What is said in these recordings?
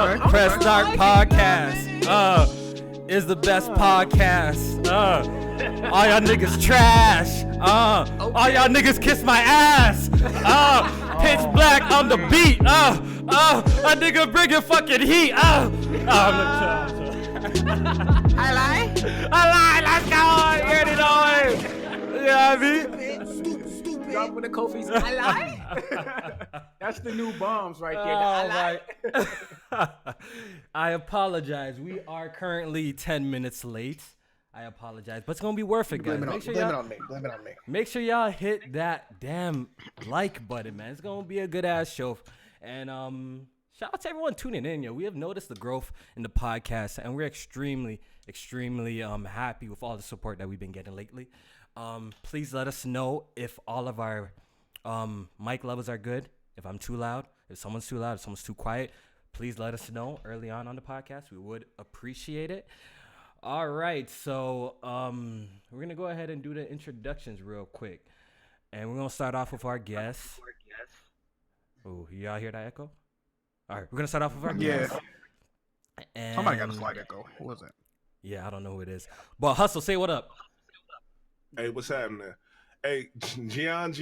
Press Start Podcast is the best podcast. All y'all niggas trash. All y'all niggas kiss my ass. Pitch black on the beat. A nigga bringing fucking heat. I lie. Let's go. Get it on. You know what I mean? Drop with the Kofi's. I lie. That's the new bombs right there. I lie. I apologize. We are currently 10 minutes late. I apologize, but it's gonna be worth it, guys. Blame it on me. Make sure y'all hit that damn like button, man. It's gonna be a good ass show. And shout out to everyone tuning in, yo. We have noticed the growth in the podcast, and we're extremely happy with all the support that we've been getting lately. Please let us know if all of our mic levels are good. If I'm too loud, if someone's too loud, if someone's too quiet, please let us know early on the podcast. We would appreciate it. All right, so we're going to go ahead and do the introductions real quick. And we're going to start off with our guests. Oh, y'all hear that echo? All right, we're going to start off with our guests. And Somebody got a slight echo. Who was that? Yeah, I don't know who it is. But Hustle, say what up. Hey, what's happening? Hey, Gian,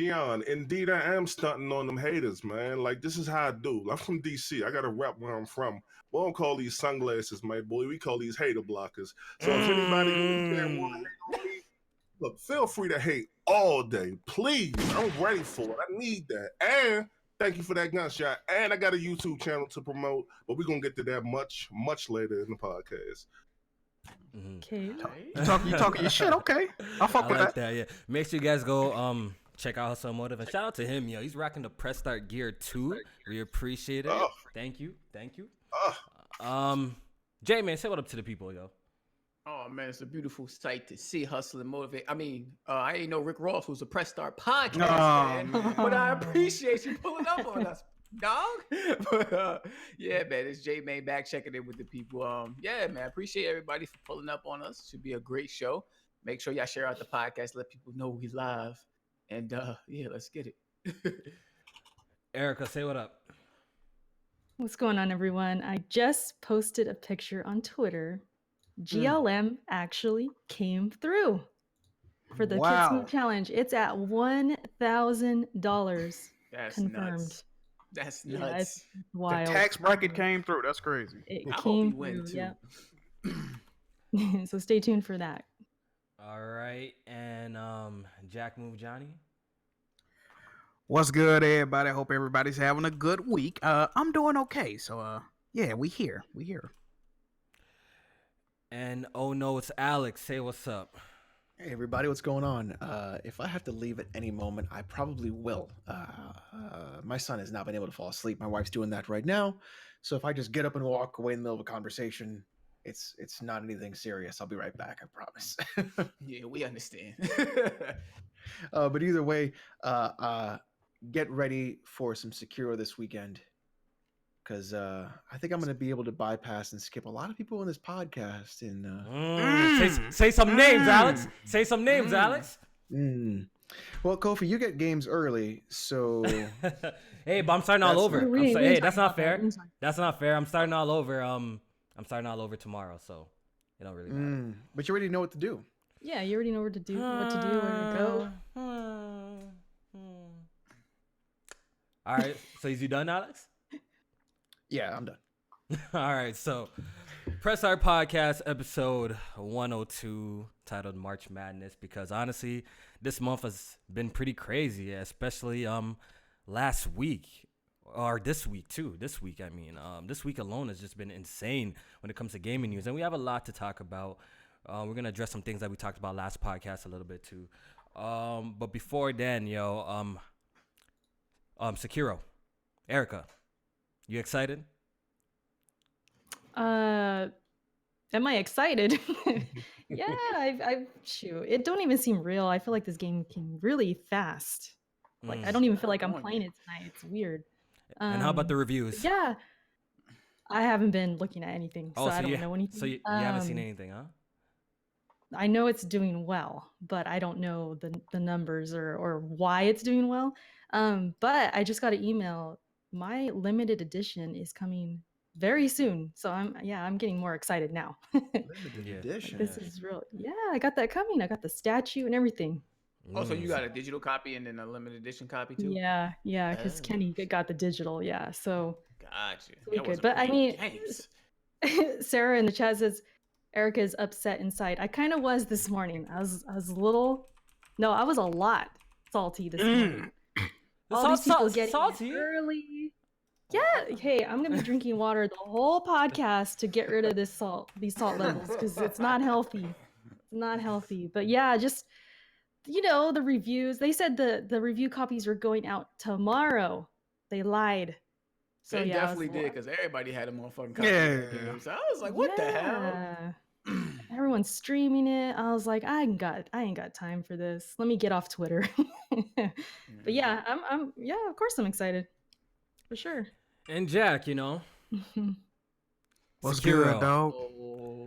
indeed I am stunting on them haters, man. Like, this is how I do. I'm from D.C. I got to rep where I'm from. We don't call these sunglasses, my boy. We call these hater blockers. So if anybody want to hate on me, look, feel free to hate all day. Please, I'm ready for it. I need that. And thank you for that gunshot. And I got a YouTube channel to promote, but we're going to get to that much later in the podcast. Okay. You talking your shit? Okay, I'll fuck with like that. Yeah. Make sure you guys go check out Hustle Motive and shout out to him, yo. He's rocking the Press Start gear too. We appreciate it. Thank you. J Man, say what up to the people, yo. Oh man, it's a beautiful sight to see Hustle and Motivate. I mean, I ain't know Rick Ross was a Press Start podcast, man, but I appreciate you pulling up on us, dog. But yeah, man, it's J Man back checking in with the people. Yeah, man, appreciate everybody for pulling up on us. Should be a great show. Make sure y'all share out the podcast, let people know we live, and yeah, let's get it. Erica, say what up. What's going on, everyone? I just posted a picture on Twitter. GLM actually came through for the Kids Move Challenge. It's at $1,000 That's confirmed. nuts. That's Yeah, nuts. it's wild. The tax bracket came through. That's crazy. It I hope came you win, through, too. yeah. So stay tuned for that. All right, and Jack Move Johnny. What's good, everybody? Hope everybody's having a good week. I'm doing okay. So yeah, we here. And oh no, it's Alex. Say what's up. Hey everybody, what's going on? If I have to leave at any moment, I probably will. My son has not been able to fall asleep. My wife's doing that right now. So if I just get up and walk away in the middle of a conversation, it's not anything serious. I'll be right back, I promise. Yeah, we understand. But either way, get ready for some Sekiro this weekend. Because I think I'm going to be able to bypass and skip a lot of people on this podcast. And say some names, Alex. Say some names, Alex. Well, Kofi, you get games early, so hey, but I'm starting all over. Hey, that's not fair. I'm sorry. That's not fair. I'm starting all over. I'm starting all over tomorrow, so it don't really matter. But you already know what to do. Yeah, you already know where to do, where to go. All right, so is you done, Alex? Yeah, I'm done. All right, so Press Our Podcast episode 102 titled March Madness, because honestly, this month has been pretty crazy, especially last week, or this week too. This week alone has just been insane when it comes to gaming news, and we have a lot to talk about. We're gonna address some things that we talked about last podcast a little bit too. But before then, Sekiro, Erica, you excited? Am I excited? Yeah, I shoot. It don't even seem real. I feel like this game came really fast. Like I don't even feel like I'm playing it tonight. It's weird. And how about the reviews? Yeah, I haven't been looking at anything, so I don't know anything. So you haven't seen anything, huh? I know it's doing well, but I don't know the numbers or why it's doing well. But I just got an email. My limited edition is coming very soon. So I'm getting more excited now. Limited Yeah. edition. This is real. Yeah, I got that coming. I got the statue and everything. Also, you got a digital copy and then a limited edition copy too. Yeah, because Oh. Kenny got the digital. Yeah, so Gotcha. we That good. wasn't But I playing mean, games. Sarah in the chat says Erica's upset inside. I kind of was this morning. I was a little. No, I was a lot salty this morning. All these people getting salty. early. Yeah. Hey, I'm gonna be drinking water the whole podcast to get rid of these salt levels because it's not healthy. It's not healthy. But yeah, just the reviews. They said the review copies were going out tomorrow. They lied. So They yeah, definitely did because everybody had a motherfucking copy Yeah. of that game. So I was like, what the hell? Everyone's streaming it. I was like, I ain't got time for this. Let me get off Twitter. But yeah, I'm of course I'm excited. For sure. And Jack, What's Sekiro. good, dog?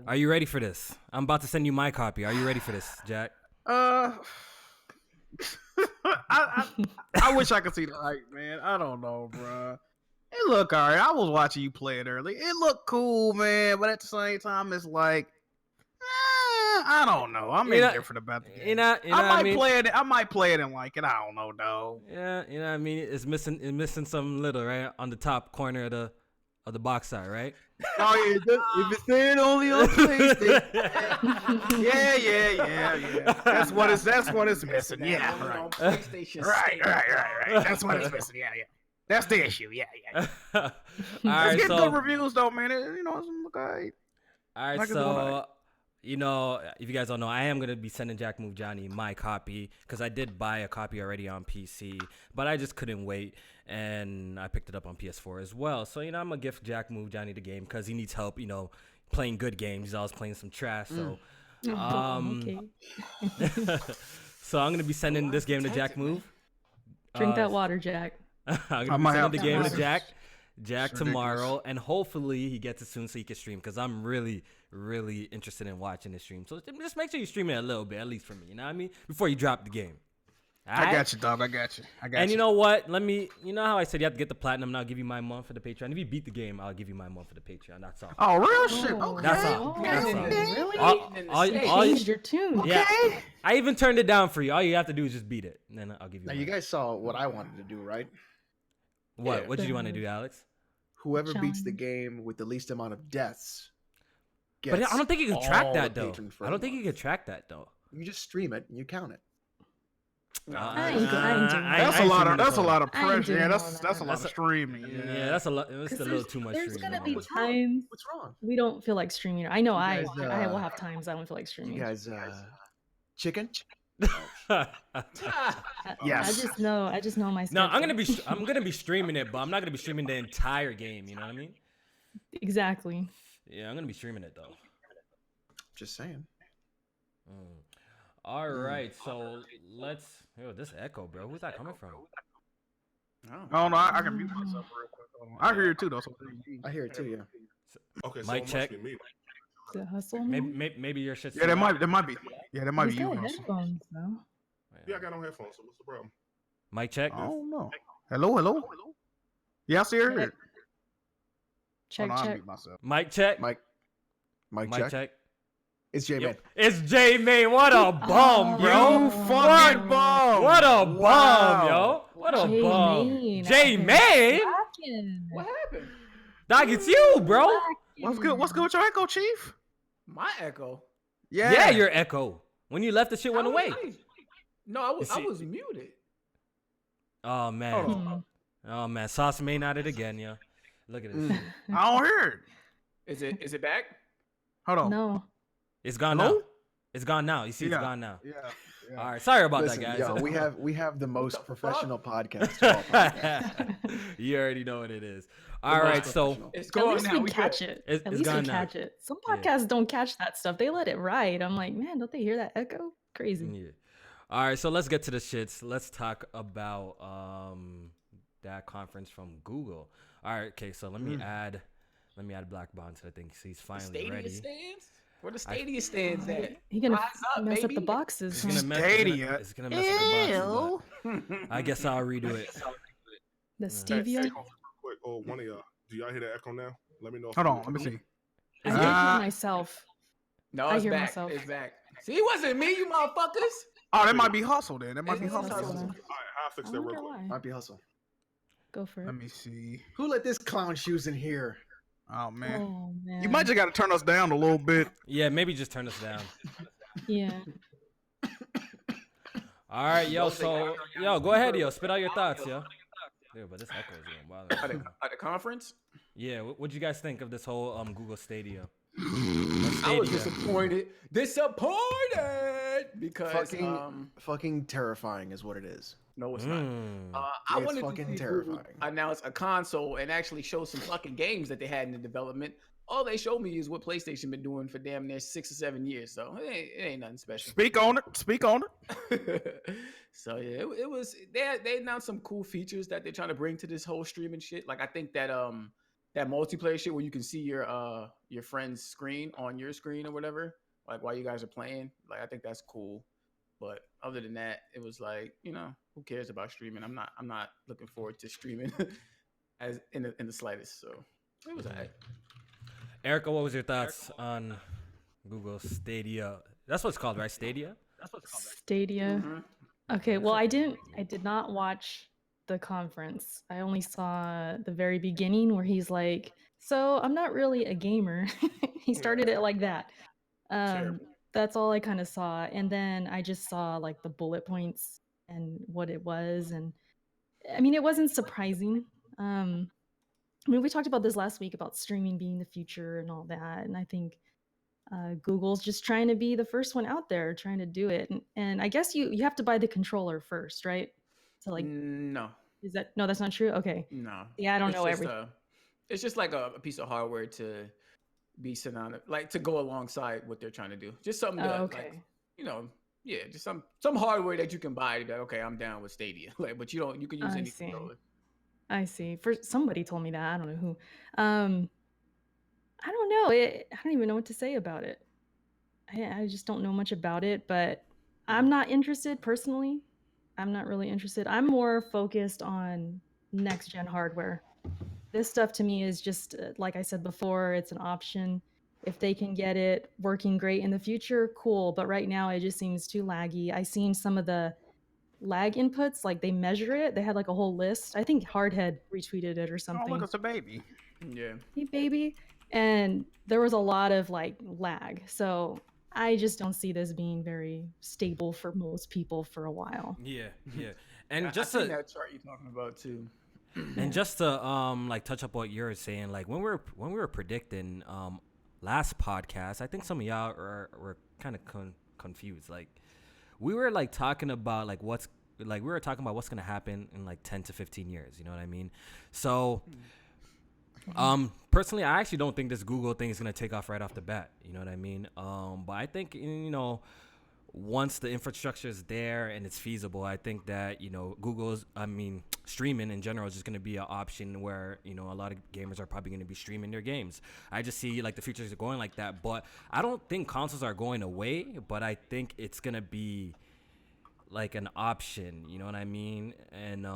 Are you ready for this? I'm about to send you my copy. Are you ready for this, Jack? I wish I could see the hype, man. I don't know, bro. It look alright. I was watching you play it early. It looked cool, man. But at the same time, it's like, I don't know. I'm indifferent about the game. I might play it and like it. I don't know, dog. Yeah, what I mean? It's missing something little, right? On the top corner of the box side, right? Oh yeah, if it's saying only on PlayStation. Yeah. That's what it's missing. Yeah, Only right. on PlayStation. Right. That's what it's missing. Yeah. That's the issue. Yeah. All right, Let's get so good reviews though, man. It's look alright. all right, Like it's so if you guys don't know, I am gonna be sending Jack Move Johnny my copy because I did buy a copy already on PC, but I just couldn't wait, and I picked it up on PS4 as well. So I'm gonna gift Jack Move Johnny the game because he needs help. Playing good games. He's always playing some trash. So, Okay. so I'm gonna be sending this game to Jack Move. Drink that water, Jack. I'm gonna be sending the game to water. Jack tomorrow, and hopefully he gets it soon so he can stream because I'm really, really interested in watching this stream. So just make sure you stream it a little bit, at least for me. You know what I mean? Before you drop the game. I got you, dog. I got you. And you know what? You know how I said you have to get the platinum, and I'll give you my month for the Patreon. If you beat the game, I'll give you my month for the Patreon. That's all. Oh, real shit. Okay. That's all. That's all. Really? All you- Changed your tune. Yeah. I even turned it down for you. All you have to do is just beat it, and then I'll give you. Now mine. you guys saw what I wanted to do, right? What? Yeah. What did you want to do, Alex? Whoever beats the Challenge. game with the least amount of deaths. But I don't think you can track all that the though. patron for I a don't think you month. can track that though. You just stream it and you count it. I ain't doing that. That's a lot of pressure. I ain't doing Yeah, all that's that. a lot of streaming. Yeah, that's a lot. It's a little too much. There's streaming, gonna be man. times What's wrong? we don't feel like streaming. I know You I guys, will have times I don't feel like streaming. You guys, chicken? Yes. I just know my No, schedule. I'm gonna be streaming it, but I'm not gonna be streaming the entire game. You know what I mean? Exactly. Yeah, I'm gonna be streaming it though. Just saying. All right, so let's. Yo, this echo, bro. Who's that coming from? Oh no, I can mute myself real quick. Hold on. I hear it too though. So I hear it too, yeah. Okay, so Mic it check. must be me. The hustle. Maybe your shit's. yeah, that might be. Yeah, that might be He's you. got also. headphones though. Yeah, I got on headphones. So what's the problem? Mic check. I don't know. Hello. Yeah, I see her. Check, Hold on, I'll check. mute myself. Mic check. Mic Mic check. check. It's J-Man. Yo, it's J Main. What a bum, bro. You fucking bum. What a bum, Wow. yo. What a J bum. Main. J Main. What happened? Dog, it's you, bro. What's good? What's good with your echo, Chief? My echo. Yeah, your echo. When you left, the shit went How away. was I? No, I was You see- muted. Oh man. Hmm. Oh man. Sauce Main at it again, yo. Look at this. shit. I don't hear it. Is it back? Hold on. No. It's gone Hello? now. It's gone now. You see, it's Yeah. gone now. Yeah. All right. Sorry about Listen, that, guys. yo, we have the most professional podcast. of all podcasts. You already know what it is. All right. So Professional. It's At going least now. we We catch good. it. It's At least we gone now. catch it. Some Yeah. podcasts don't catch that stuff. They let it ride. I'm like, man, don't they hear that echo? Crazy. yeah. All right. So let's get to the shits. Let's talk about that conference from Google. All right. Okay. So let me add Black Bond to the thing. So he's finally Stadia ready. stands? Where the Stadia stands at? He gonna Rise up, mess up the baby. boxes. It's huh? gonna mess. Stadia. It's gonna mess up the boxes. But I guess I'll redo it. The Hey, stevia. hold on real quick. Oh, one of y'all. Do y'all hear the echo now? Let me know. If Hold you on, hear let me see. I did hear myself. No, I it's hear back. myself. It's back. See, it wasn't me, you motherfuckers. Oh, that might be hustle then. That might be It's hustle. Hustle. Hustle. All right, I'll fix I that real wonder quick. why. Might be hustle. Go for it. Let me see. Who let this clown shoes in here? Oh man, Oh man. you might just got to turn us down a little bit. Yeah, maybe just turn us down. Yeah. All right, yo. So, yo, go ahead, yo. Spit out your thoughts, yo. Yeah, but this echo is going wild. At the conference, Yeah, what'd you guys think of this whole Google Stadia? I was disappointed because Fucking terrifying is what it is. no, it's not. I It's wanted fucking to see Google terrifying. announce a console and actually show some fucking games that they had in the development. All they showed me is what PlayStation been doing for damn near 6 or 7 years, so it ain't nothing special. Speak on it. Speak on it. So yeah, it was. They announced some cool features that they're trying to bring to this whole streaming shit. Like I think that that multiplayer shit where you can see your friend's screen on your screen or whatever, like while you guys are playing. Like I think that's cool. But other than that, it was like, who cares about streaming? I'm not looking forward to streaming as in the slightest. So it was alright. Erica, what was your thoughts on Google Stadia? That's what it's called, right? Stadia? Stadia. Okay, well, I did not watch the conference. I only saw the very beginning where he's like, "So I'm not really a gamer." He started it like that. Sure. That's all I kind of saw, and then I just saw like the bullet points and what it was, and I mean, it wasn't surprising. I mean, we talked about this last week about streaming being the future and all that, and I think Google's just trying to be the first one out there, trying to do it. And I guess you have to buy the controller first, right? So like, No, is that no? That's not true. Okay. no. Yeah, I don't It's know just, everything. it's just like a piece of hardware to be synonymous, like to go alongside what they're trying to do. Just something that, Oh, okay. like, yeah, just some hardware that you can buy to be like, okay, I'm down with Stadia. Like, but you can use I any see. controller. I see. For somebody told me that. I don't know who. I don't know. I don't even know what to say about it. I just don't know much about it, but I'm not interested personally. I'm not really interested. I'm more focused on next gen hardware. This stuff to me is just like I said before, it's an option. If they can get it working great in the future, cool. But right now it just seems too laggy. I seen some of the lag inputs, like they measure it. They had like a whole list. I think Hardhead retweeted it or Oh, something. look, it's a baby. Yeah. Hey baby. And there was a lot of like lag. So I just don't see this being very stable for most people for a while. Yeah. And I just seen to that chart you're talking about too. and just to like touch up what you're saying, like when we were predicting last podcast, I think some of y'all were kind of confused. Like we were like talking about like what's gonna happen in like 10 to 15 years. You know what I mean? So. Personally, I actually don't think this Google thing is gonna take off right off the bat. You know what I mean? But I think once the infrastructure is there and it's feasible, I think that streaming in general is just gonna be an option where a lot of gamers are probably gonna be streaming their games. I just see like the futures are going like that. But I don't think consoles are going away. But I think it's gonna be like an option. You know what I mean? And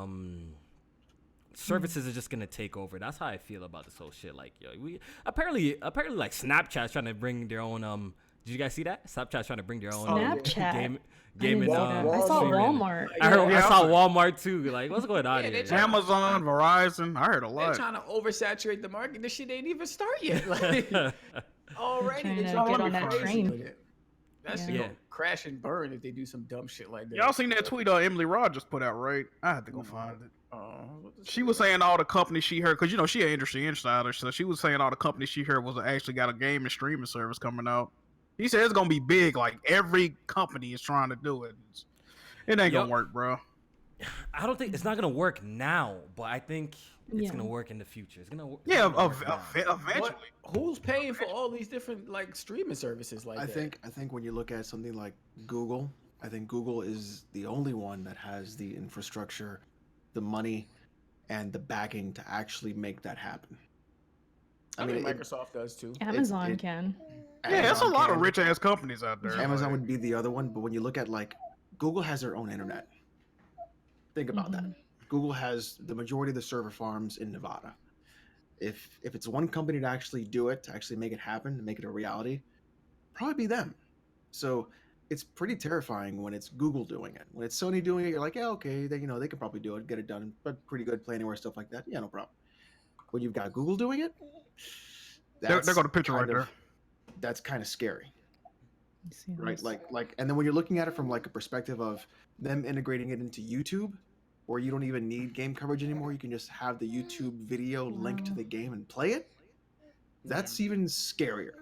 services are just gonna take over. That's how I feel about this whole shit. Like, we apparently like Snapchat's trying to bring their own. Did you guys see that? Snapchat's trying to bring their own Snapchat? game didn't and see that. I saw streaming. Walmart. I saw Walmart too. Like, what's going on Yeah, here? they Amazon, Verizon. I heard a They're lot. trying to oversaturate the market. This shit ain't even start yet. Like already, Trying they're to trying get to on be that crazy train. with it. That shit Yeah. gonna crash and burn if they do some dumb shit like that. Y'all seen that tweet Emily Rogers put out, right? I had to go find it. What the She shit? was saying all the companies she heard, because she an industry insider, so she was saying all the companies she heard was actually got a game and streaming service coming out. He said it's gonna be big, like every company is trying to do it. It ain't gonna work, bro. I don't think it's not gonna work now, but I think it's Yeah. gonna work in the future. It's gonna. Yeah, work now. eventually. Who's paying for all these different like streaming services like I that? think when you look at something like Google, I think Google is the only one that has the infrastructure, the money, and the backing to actually make that happen. I mean, Microsoft does too. Amazon can. Yeah, there's a Amazon lot of can. rich ass companies out there. Amazon would be the other one, but when you look at like Google has their own internet. Think about that. Google has the majority of the server farms in Nevada. If it's one company to actually do it, to actually make it happen, to make it a reality, probably be them. So it's pretty terrifying when it's Google doing it. When it's Sony doing it, you're like, yeah, okay, they they could probably do it, get it done, but pretty good, play anywhere, stuff like that. Yeah, no problem. When you've got Google doing it, There go the picture right kind of- there. That's kind of scary, You see right? this? Like, and then when you're looking at it from like a perspective of them integrating it into YouTube, where you don't even need game coverage anymore, you can just have the YouTube video link to Wow. the game and play it. That's even scarier.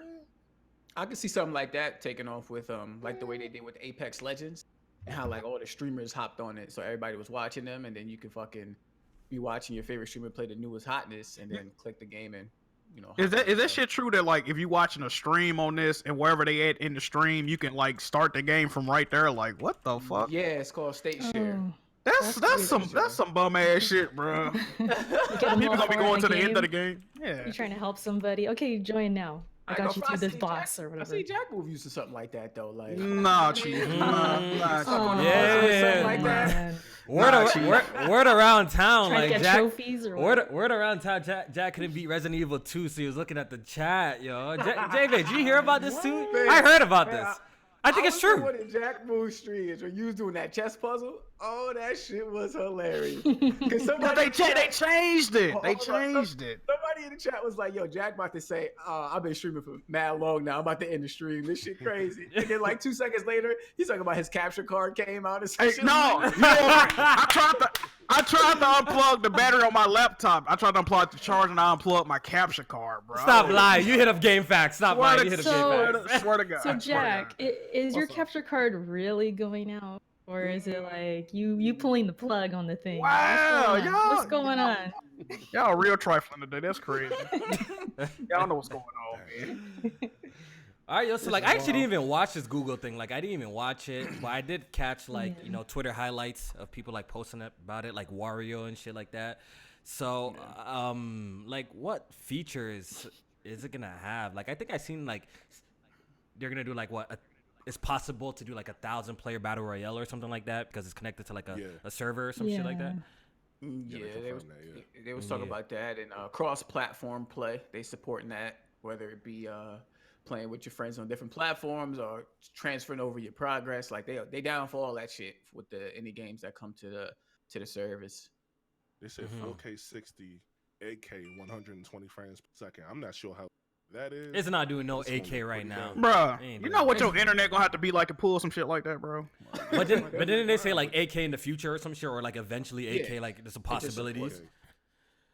I could see something like that taking off with like the way they did with Apex Legends, and how like all the streamers hopped on it, so everybody was watching them, and then you could fucking be watching your favorite streamer play the newest hotness, and then click the game and Is hop in. that shit true that like if you watching a stream on this and wherever they at in the stream, you can like start the game from right there? Like what the fuck? Yeah, it's called State Share. Oh. That's some bum ass shit, bro. You get 'em People all gonna be far going in to the end of the game. game. Yeah. You trying to help somebody? Okay, join now. I Alright, got no, you bro, through I this see boss Jack- or I whatever. see Jack move used to something like that though. Like Nah, chief. Something Oh, like that. man. Word around town, Trying to like get Jack. trophies or what? Word around town, Jack couldn't beat Resident Evil 2, so he was looking at the chat, yo. JV, did you hear about this too? I heard about Man, this. I think it's was true. One of Jack Moose streams when you was doing that chess puzzle. Oh, that shit was hilarious. Cause But they changed it. They Hold on, changed it. Somebody in the chat was like, "Yo, Jack about to say, I've been streaming for mad long now. I'm about to end the stream. This shit crazy." And then like 2 seconds later, he's talking about his capture card came out. And some Hey, shit. no, you know what? I tried to unplug the battery on my laptop. I tried to unplug the charger and I unplugged my capture card, bro. Stop lying. You hit up Game Facts. Stop Swear lying. to- You hit up So- Game Facts. Swear to God. So swear to Jack, God. is your What's up? capture card really going out, or is it like you pulling the plug on the thing? Wow, What's going on? Y'all real trifling today. That's crazy. Y'all know what's going on, man. All right, yo. So like, I actually didn't even watch this Google thing. Like, I didn't even watch it, but I did catch like Twitter highlights of people like posting about it, like Wario and shit like that. So, like, what features is it gonna have? Like, I think I seen like they're gonna do like it's possible to do like 1,000-player battle royale or something like that because it's connected to like a server or some shit like that. Yeah, they they was, confirmed that, they was talking about that and cross-platform play. They supporting that, whether it be playing with your friends on different platforms or transferring over your progress. Like they down for all that shit with any games that come to the service. They said 4K 60, 8K 120 frames per second. I'm not sure how that is. It's not doing no It's gonna 8K be right pretty now. dope. Bruh, Ain't you doing know what that. your internet gonna have to be like to pull some shit like that, bro? But didn't they say like 8K in the future or some shit, or like eventually 8K? Yeah. Like there's some It just possibilities. Okay.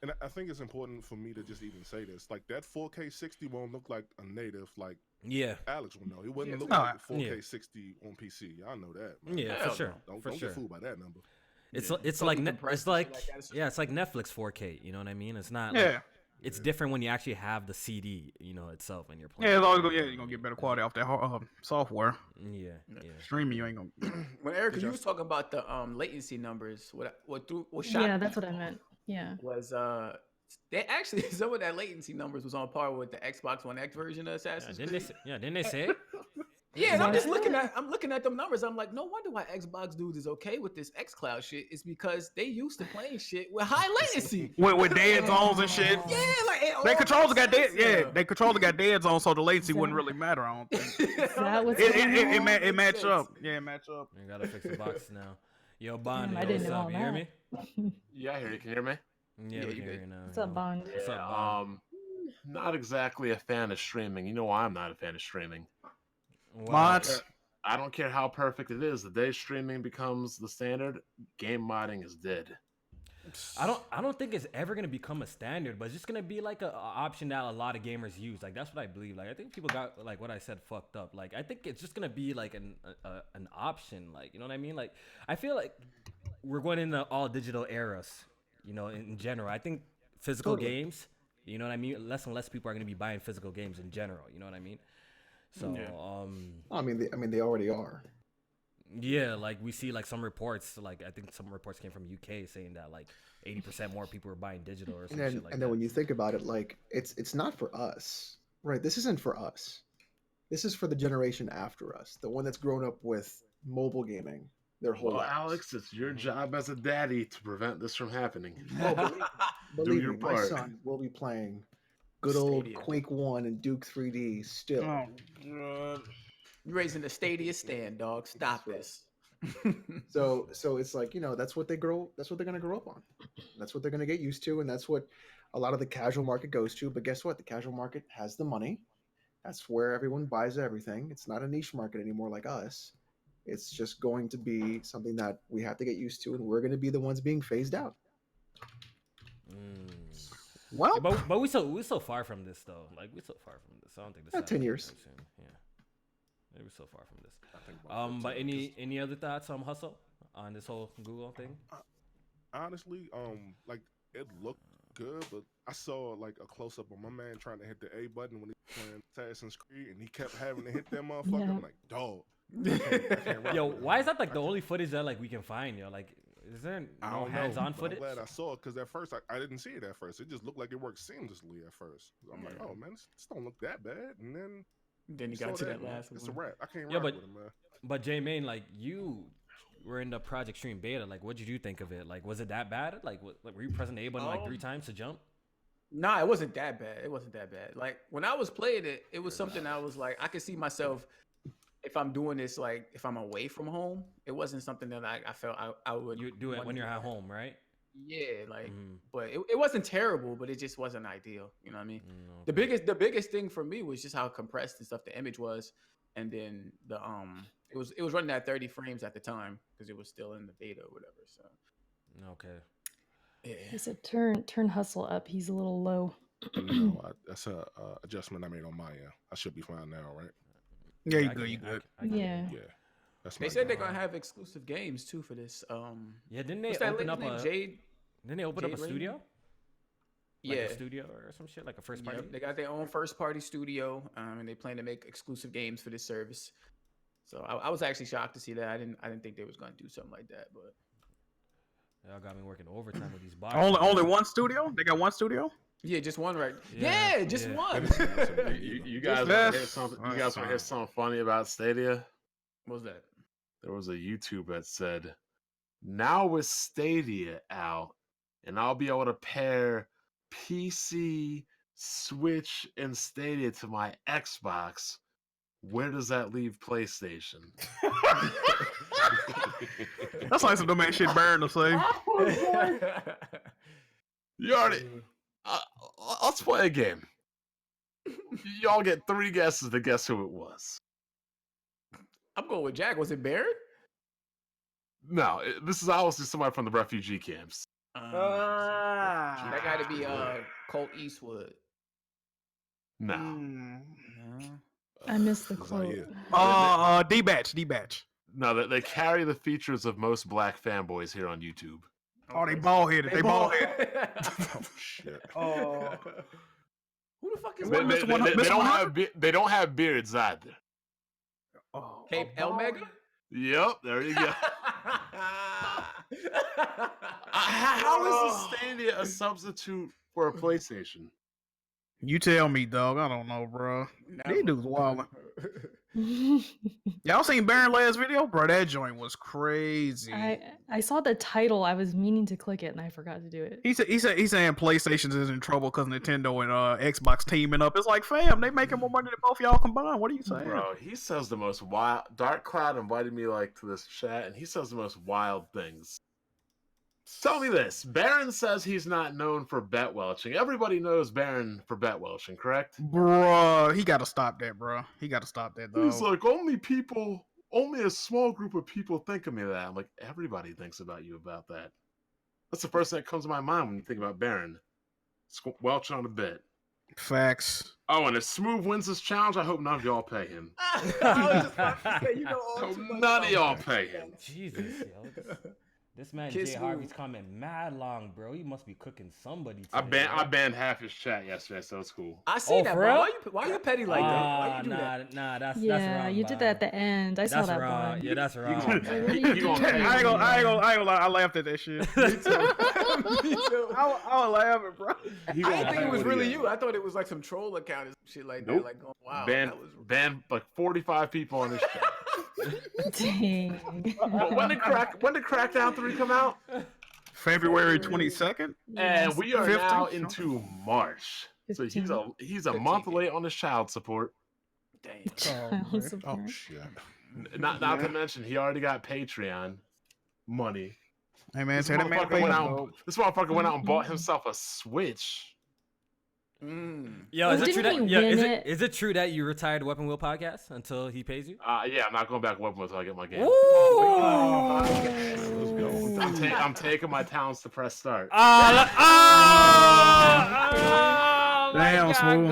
And I think it's important for me to just even say this. Like that 4K 60 won't look like a native like Yeah, Alex will know. It wouldn't look No, like 4K yeah. 60 on PC. Y'all know that. Man. yeah, Hell for sure, Don't for get sure. fooled by that number. It's Yeah. it's Something like compressed it's and like shit like that. yeah, it's like Netflix 4K. You know what I mean? It's not. Yeah. Like, it's different when you actually have the CD, itself, and you're playing. Yeah, it's always you're gonna get better quality off that software. Yeah. Streaming, you ain't gonna. When Erica, you was talking about the latency numbers, what shocked Yeah, me that's what I meant. Yeah. was they actually some of that latency numbers was on par with the Xbox One X version of Assassin's Creed. Didn't they say it? Yeah, and I'm just What? looking at them numbers. I'm like, no wonder why Xbox dudes is okay with this xCloud shit. Is because they used to playing shit with high latency. With dead zones and shit. Yeah, like it They all controls makes got dead. sense Yeah, now. they controls got dead zones, so the latency Is wouldn't that- really matter. I don't think. Is that what's It going on? it match up. Yeah, it match up. I gotta fix the box now. Yo, Bond, I yo, didn't what's know up? all You hear that. me? Yeah, I hear you. Can you hear me? Yeah, Yeah, we you can hear good. you now. What's up, Bond? What's up, Yeah, Bond? not exactly a fan of streaming. You know why I'm not a fan of streaming? Wow. Mods. I don't care how perfect it is. The day streaming becomes the standard, game modding is dead. I don't think it's ever gonna become a standard, but it's just gonna be like a option that a lot of gamers use. Like that's what I believe. Like I think people got like what I said fucked up. Like I think it's just gonna be like an option. Like you know what I mean? Like I feel like we're going into all digital eras. In general, I think physical games. You know what I mean? Less and less people are gonna be buying physical games in general. You know what I mean? So I mean, they already are. yeah, like we see like some reports. Like I think some reports came from UK saying that like 80% more people are buying digital or some And then, shit like and that. then when you think about it, like it's not for us, right? This isn't for us. This is for the generation after us, the one that's grown up with mobile gaming their whole Well, lives. Alex, it's your job as a daddy to prevent this from happening. Oh, Believe your me, my part. son will be playing good old Stadia. Quake 1 and Duke 3D still. Oh, God. You're raising the Stadia stand, dog. Stop this. So it's like, that's what they're gonna grow up on. That's what they're gonna get used to, and that's what a lot of the casual market goes to. But guess what? The casual market has the money. That's where everyone buys everything. It's not a niche market anymore like us. It's just going to be something that we have to get used to, and we're gonna be the ones being phased out. Well, Yeah, but we so far from this though. Like we're so far from this. I don't think this. 10 years. happens soon. Yeah, we're so far from this. But any other thoughts on Hustle on this whole Google thing? Honestly, like it looked good, but I saw like a close up of my man trying to hit the A button when he was playing Assassin's Creed, and he kept having to hit that motherfucker. Yeah. I'm like, dog. I can't rock Yo, with it, why is man. that like the only footage that like we can find? Yo, like, is there I no don't know, hands-on but footage? I'm glad I saw it because at first I didn't see it at first. It just looked like it worked seamlessly at first. I'm like, oh man, this don't look that bad. And then Then you saw got to that man, last it's a one. wrap. I can't Yeah, rock but- with it, man. But J Main, like you were in the Project Stream beta. Like, what did you think of it? Like, was it that bad? Like, were you pressing the A button like 3 times to jump? Nah, it wasn't that bad. It wasn't that bad. Like when I was playing it, it was something I was like, I could see myself if I'm doing this, like if I'm away from home. It wasn't something that I felt I would. You do it want when to you're do. at home, right? Yeah, like, Mhm. but it wasn't terrible, but it just wasn't ideal. You know what I mean? Mm, The okay. biggest thing for me was just how compressed and stuff the image was, and then it was running at 30 frames at the time because it was still in the beta or whatever. So Okay. yeah, He said, "Turn Hustle up. He's a little low." No, that's a adjustment I made on my end. I should be fine now, right? yeah, you I good, can- you good. I can- Yeah. Yeah, that's. they my said guy. they're gonna have exclusive games too for this. Yeah, didn't they What's that open lady's up name? a Jade? Didn't they open up a Jade Raymond? studio? Like Yeah, a studio or some shit, like a first party. Yep, they got their own first party studio, and they plan to make exclusive games for this service. So I was actually shocked to see that. I didn't think they was gonna do something like that, but Y'all got me working overtime with these bots. Only one studio? They got one studio? yeah, just one right. Yeah, Yeah, just yeah. one. You guys want to hear something? You guys want to hear something funny about Stadia? What was that? There was a YouTube that said, "Now with Stadia out, and I'll be able to pair PC, Switch, and Stadia to my Xbox. Where does that leave PlayStation?" That's like some dumb shit Baron to say. You already. Let's play a game. Y'all get 3 guesses to guess who it was. I'm going with Jack. Was it Barrett? No, this is obviously somebody from the refugee camps. That got to be Colt Eastwood. No. Mm. I missed the Zaire. quote. D-Batch. No, they carry the features of most black fanboys here on YouTube. Oh, they bald headed. They bald headed. Oh shit. Oh, Who the fuck is They, that? they- Mr. they- 100 they Mr. don't 100? have they don't have beards either. oh. Cape El Mega? Yep, there you go. How is the Stadia a substitute for a PlayStation? You tell me, dog. I don't know, bro. These dudes wildin'. Y'all seen Baron last video, bro? That joint was crazy. I saw the title. I was meaning to click it and I forgot to do it. He's saying PlayStation's is in trouble because Nintendo and Xbox teaming up. It's like, fam, they making more money than both y'all combined. What are you saying? Bro, he says the most wild. Dark Cloud invited me to this chat, and he says the most wild things. Tell me this: Baron says he's not known for bet welching. Everybody knows Baron for bet welching, correct? Bruh, he got to stop that, bro. He got to stop that, though. He's like, only a small group of people think of me that. I'm like, everybody thinks about you about that. That's the first thing that comes to my mind when you think about Baron. Welching on a bet. Facts. Oh, and if Smooth wins this challenge, I hope none of y'all pay him. I was just about to say, you know I all hope too much none of about y'all that. Oh, pay him. Jesus, yo. This man Kiss Jay Harvey's Smooth. comment mad long, bro. He must be cooking somebody. I today, I bro. banned half his chat yesterday, so it's cool. I see Oh, that, for bro. real? Why you petty like that? Why you do that? Nah, that's Yeah, wrong. you did Bob. that at the end. I saw That's that wrong. one. Yeah, that's wrong. Like, what are you He doing? gonna pay I ain't me. gonna lie. I laughed at that shit. Me too. I was laughing, bro. He I gonna didn't think pay it was me. really you. I thought it was like some troll account and shit like Nope. that. Like, oh, wow. Banned, that was... banned like 45 people on this chat. Dang. When did Crackdown 3 come out? February 22nd. And we are 15th, now sure. into March. So he's 15th. a month late on his child support. Damn. Child Oh support. shit. Not to mention he already got Patreon money. Hey man, This say that man motherfucker went out. Facebook. This motherfucker went out and bought himself a Switch. Yo, is it true Didn't that? he Yo, win is it? it true that you retired Weapon Wheel podcast until he pays you? Yeah, I'm not going back to Weapon until I get my game. Let's go. I'm taking my talents to press start. Damn, Smooth.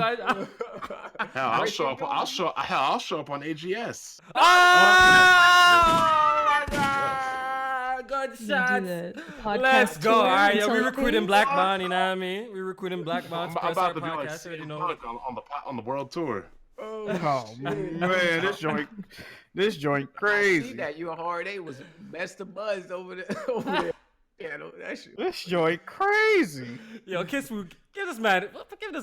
Hell, I'll show up. I'll show up on AGS. Oh my god! Good You do shots. the podcast Let's go. tour All right, yo, until we he recruiting pays? Black Bond, you know what I mean? We recruiting Black Bond. I'm about to be like podcast, already know. on the world tour. Oh man, this joint I see crazy. that you and Hard A was messed the buzz over there. Over there. Yeah, that shit. This joint crazy. Yo, Kiss Move, give this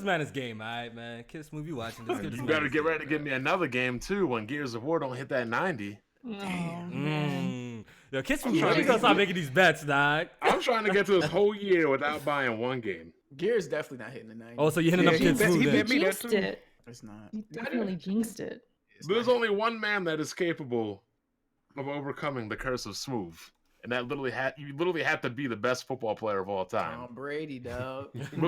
man his game, all right, man. Kiss Move, you watching this? Give this You man better his get game, ready to give me another game too when Gears of War don't hit that 90. Yo, Kiss Move, you gonna stop making these bets, dog. I'm trying to get to this whole year without buying one game. Gear's definitely not hitting the 90. Oh, so you hitting Yeah, up he Kids bet- Move he then? bet me that Jinxed too. it. It's not. You definitely jinxed it. There's only one man that is capable of overcoming the curse of smooth, and that you literally have to be the best football player of all time. Tom Brady, dog.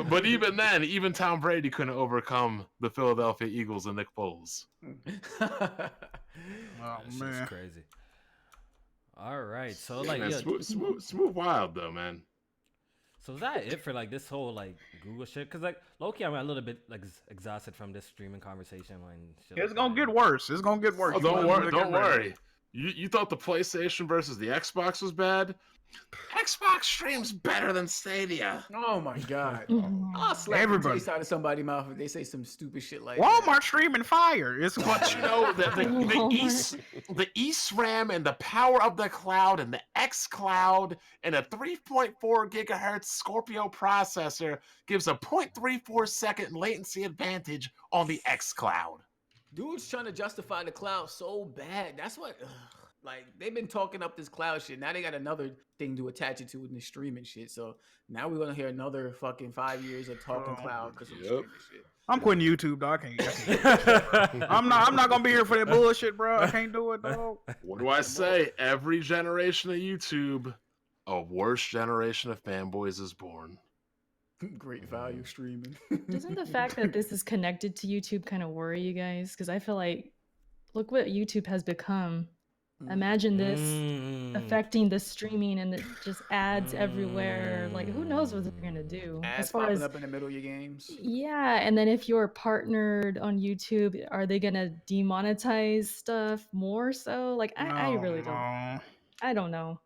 But even then, even Tom Brady couldn't overcome the Philadelphia Eagles and Nick Foles. That Oh shit's man. crazy. All right, so Yeah, like, man, yeah, smooth wild though, man. so is that it for like this whole like Google shit? Cause like low-key, I'm a little bit like exhausted from this streaming conversation when shit It's like gonna that. get worse. It's gonna get worse. Oh, You don't might worry, as well don't get ready. worry. You thought the PlayStation versus the Xbox was bad? Xbox streams better than Stadia. Oh my god. Mhm. I'll slap Everybody. the taste out of somebody's mouth if they say some stupid shit like Walmart streaming fire. It's But you know the eSRAM and the power of the cloud and the X Cloud and a 3.4 gigahertz Scorpio processor gives a 0.34 second latency advantage on the X Cloud. Dude's trying to justify the cloud so bad. That's what, like, they've been talking up this cloud shit. Now they got another thing to attach it to in the streaming shit. So now we're gonna hear another fucking 5 years of talking cloud because of the streaming shit. I'm quitting YouTube, dog. I can't. I'm not gonna be here for that bullshit, bro. I can't do it, dog. What do I say? Every generation of YouTube, a worse generation of fanboys is born. Great value streaming. Doesn't the fact that this is connected to YouTube kind of worry you guys? Because I feel like, look what YouTube has become. Imagine this affecting the streaming and just ads everywhere. Like, who knows what they're gonna do Ads as far popping as up in the middle of your games. yeah. And then if you're partnered on YouTube, are they gonna demonetize stuff more so? Like, I really don't. No. I don't know.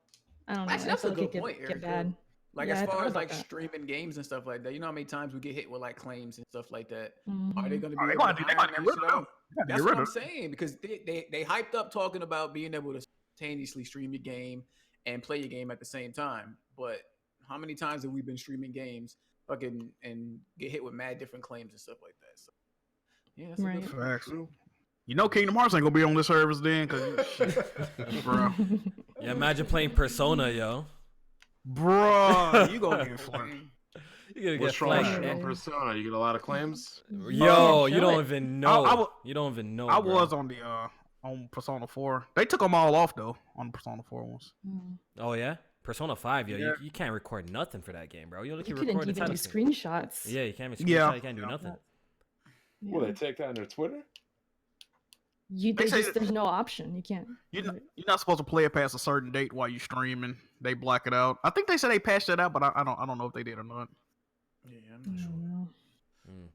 I don't know. Actually, I that's feel a like it good could point, get Erica. bad. Like Yeah, I as far thought as about like that. streaming games and stuff like that, you know how many times we get hit with like claims and stuff like that. Are Mhm. they going to Oh, be? they able gonna to do- they iron gonna that get rid shit of it. out? Gotta That's get what rid I'm of it. saying because they hyped up talking about being able to simultaneously stream your game and play your game at the same time. But how many times have we been streaming games fucking and get hit with mad different claims and stuff like that? So yeah, that's a Right. good point. Facts. You know, Kingdom Hearts ain't gonna be on this service then, bro. Yeah, imagine playing Persona, yo. Bro, you gonna get flamed. You're gonna get What's wrong flanked. in Persona? You get a lot of claims? Yo, you Show don't it. even know. I wa- You don't even know. I bro. was on the on Persona 4. They took them all off though on the Persona 4 ones. Mm. Oh yeah, Persona 5, yo. Yeah. You can't record nothing for that game, bro. You only You can couldn't record the even do title. screenshots. Yeah, you can't even Yeah. screenshot. You can't do nothing. Yeah. Will they take that on their Twitter? They say that- There's no option. You can't. You're not supposed to play it past a certain date while you streaming. They black it out. I think they said they patched it out, but I don't know if they did or not. Yeah, I'm I not sure. don't know.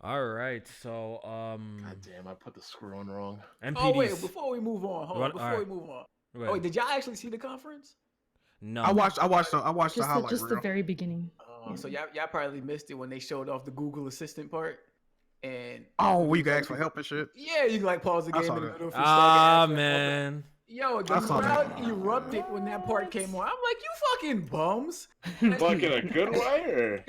All right, so God damn, I put the screw on wrong. MPDs. Oh wait, before we move on, hold You on. want- Before alright. we move on. Go Oh, ahead. wait, did y'all actually see the conference? No. I watched the highlight Just the reel. very beginning. So y'all probably missed it when they showed off the Google Assistant part. And Oh, where you can ask for help and shit. yeah, you can like pause the I game saw in the that. middle. if you Ah start getting man. Yo, the I saw that. crowd erupted when that part came on. I'm like, you fucking bums. Like in a good way, or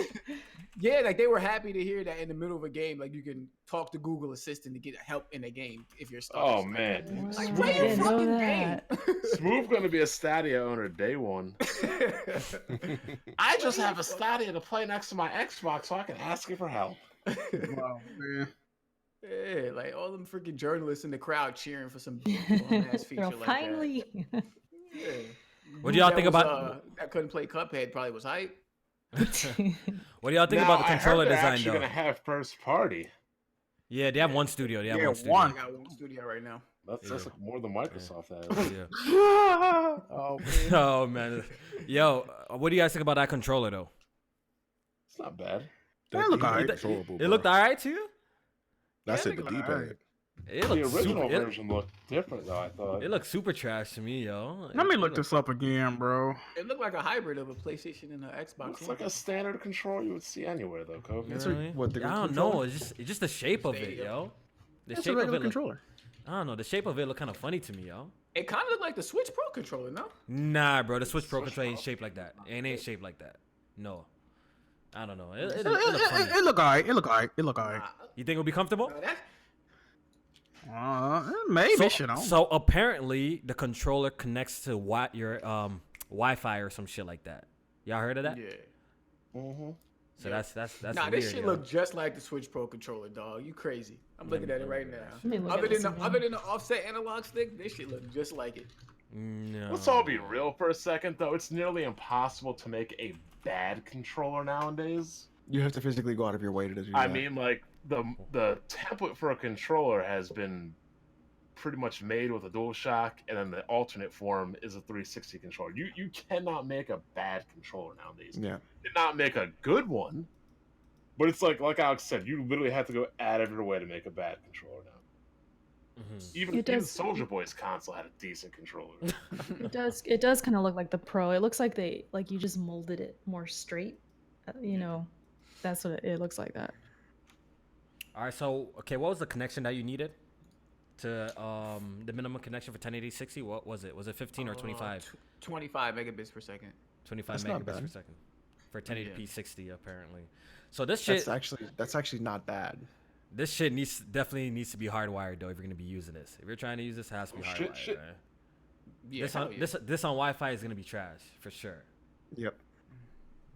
Yeah, like they were happy to hear that in the middle of a game, like you can talk to Google Assistant to get help in a game if you're stuck. Oh man, Like Wow, play I your didn't know fucking that. game. Smooth gonna be a Stadia owner day one. I just have a Stadia to play next to my Xbox, so I can ask it for help. Wow, man. Yeah, like all them freaking journalists in the crowd cheering for some ass feature like Finally. that. Yeah. What do y'all Dude think that about? that couldn't play Cuphead probably was hype. What do y'all think Now, about the controller I heard they're design actually though? gonna have first party. Yeah, they have one studio. They have Yeah, one studio. one. I got one studio right now. That's Yeah. like more than Microsoft has. Yeah. Oh, man. Oh man, yo, what do you guys think about that controller though? It's not bad. That look alright. It looked alright to you? That's Yeah, it. The they look D-pad. It The looked original super. version looked different though. I thought. It looked super trash to me, yo. Let me look this up again, bro. It looked like a hybrid of a PlayStation and an Xbox. Looks like a standard controller you would see anywhere though, Kofi. That's Really? what the I don't controller? know. It's just the shape of it, Stadia. yo. The That's a shape of regular it. Look, controller. I don't know. The shape of it looked kind of funny to me, yo. It kind of looked like the Switch Pro controller, no? Nah, bro. The Switch Pro Switch controller ain't Pro? shaped like that. It ain't shaped like that. No. I don't know. It It, looked funny. it look alright. It look alright. It look alright. You think it'll be comfortable? No, that- Maybe, shit. So apparently the controller connects to your Wi-Fi or some shit like that. Y'all heard of that? yeah. Mm-hmm. So that's Nah, weird, this shit yo. look just like the Switch Pro controller, dog. You crazy? I'm looking at it right Let me now. look at this again. Other than the offset analog stick, this shit look just like it. No. Let's all be real for a second though. It's nearly impossible to make a bad controller nowadays. You have to physically go out of your way to do that. I mean, like the template for a controller has been pretty much made with a DualShock, and then the alternate form is a 360 controller. You cannot make a bad controller nowadays. yeah. You cannot make a good one, but it's like Alex said, you literally have to go out of your way to make a bad controller now. Mhm. Even It does- Soldier Boy's console had a decent controller. It does kind of look like the Pro. It looks like you just molded it more straight. You know, that's what it looks like that. All right. So okay, what was the connection that you needed to the minimum connection for 1080 60? What was it? Was it 15 or 25? 25 megabits per second. 25 That's not megabits per bad. second for 1080p 60 apparently. So this shit, That's actually not bad. this shit definitely needs to be hardwired though if you're gonna be using this. If you're trying to use this, it has to be Oh, shit, hardwired. shit. Man. Yeah, This hell on yeah. this on Wi-Fi is gonna be trash for sure. Yep.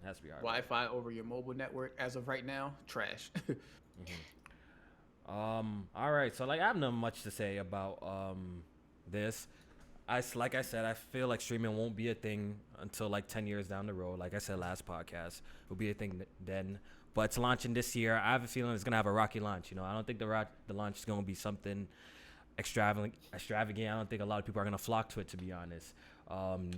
It has to be hardwired. Wi-Fi over your mobile network as of right now, trash. All right. So like I have not much to say about this. Like I said, I feel like streaming won't be a thing until like 10 years down the road. Like I said last podcast, it'll be a thing then. But it's launching this year. I have a feeling it's gonna have a rocky launch. You know, I don't think the launch is gonna be something extravagant. I don't think a lot of people are gonna flock to it, to be honest.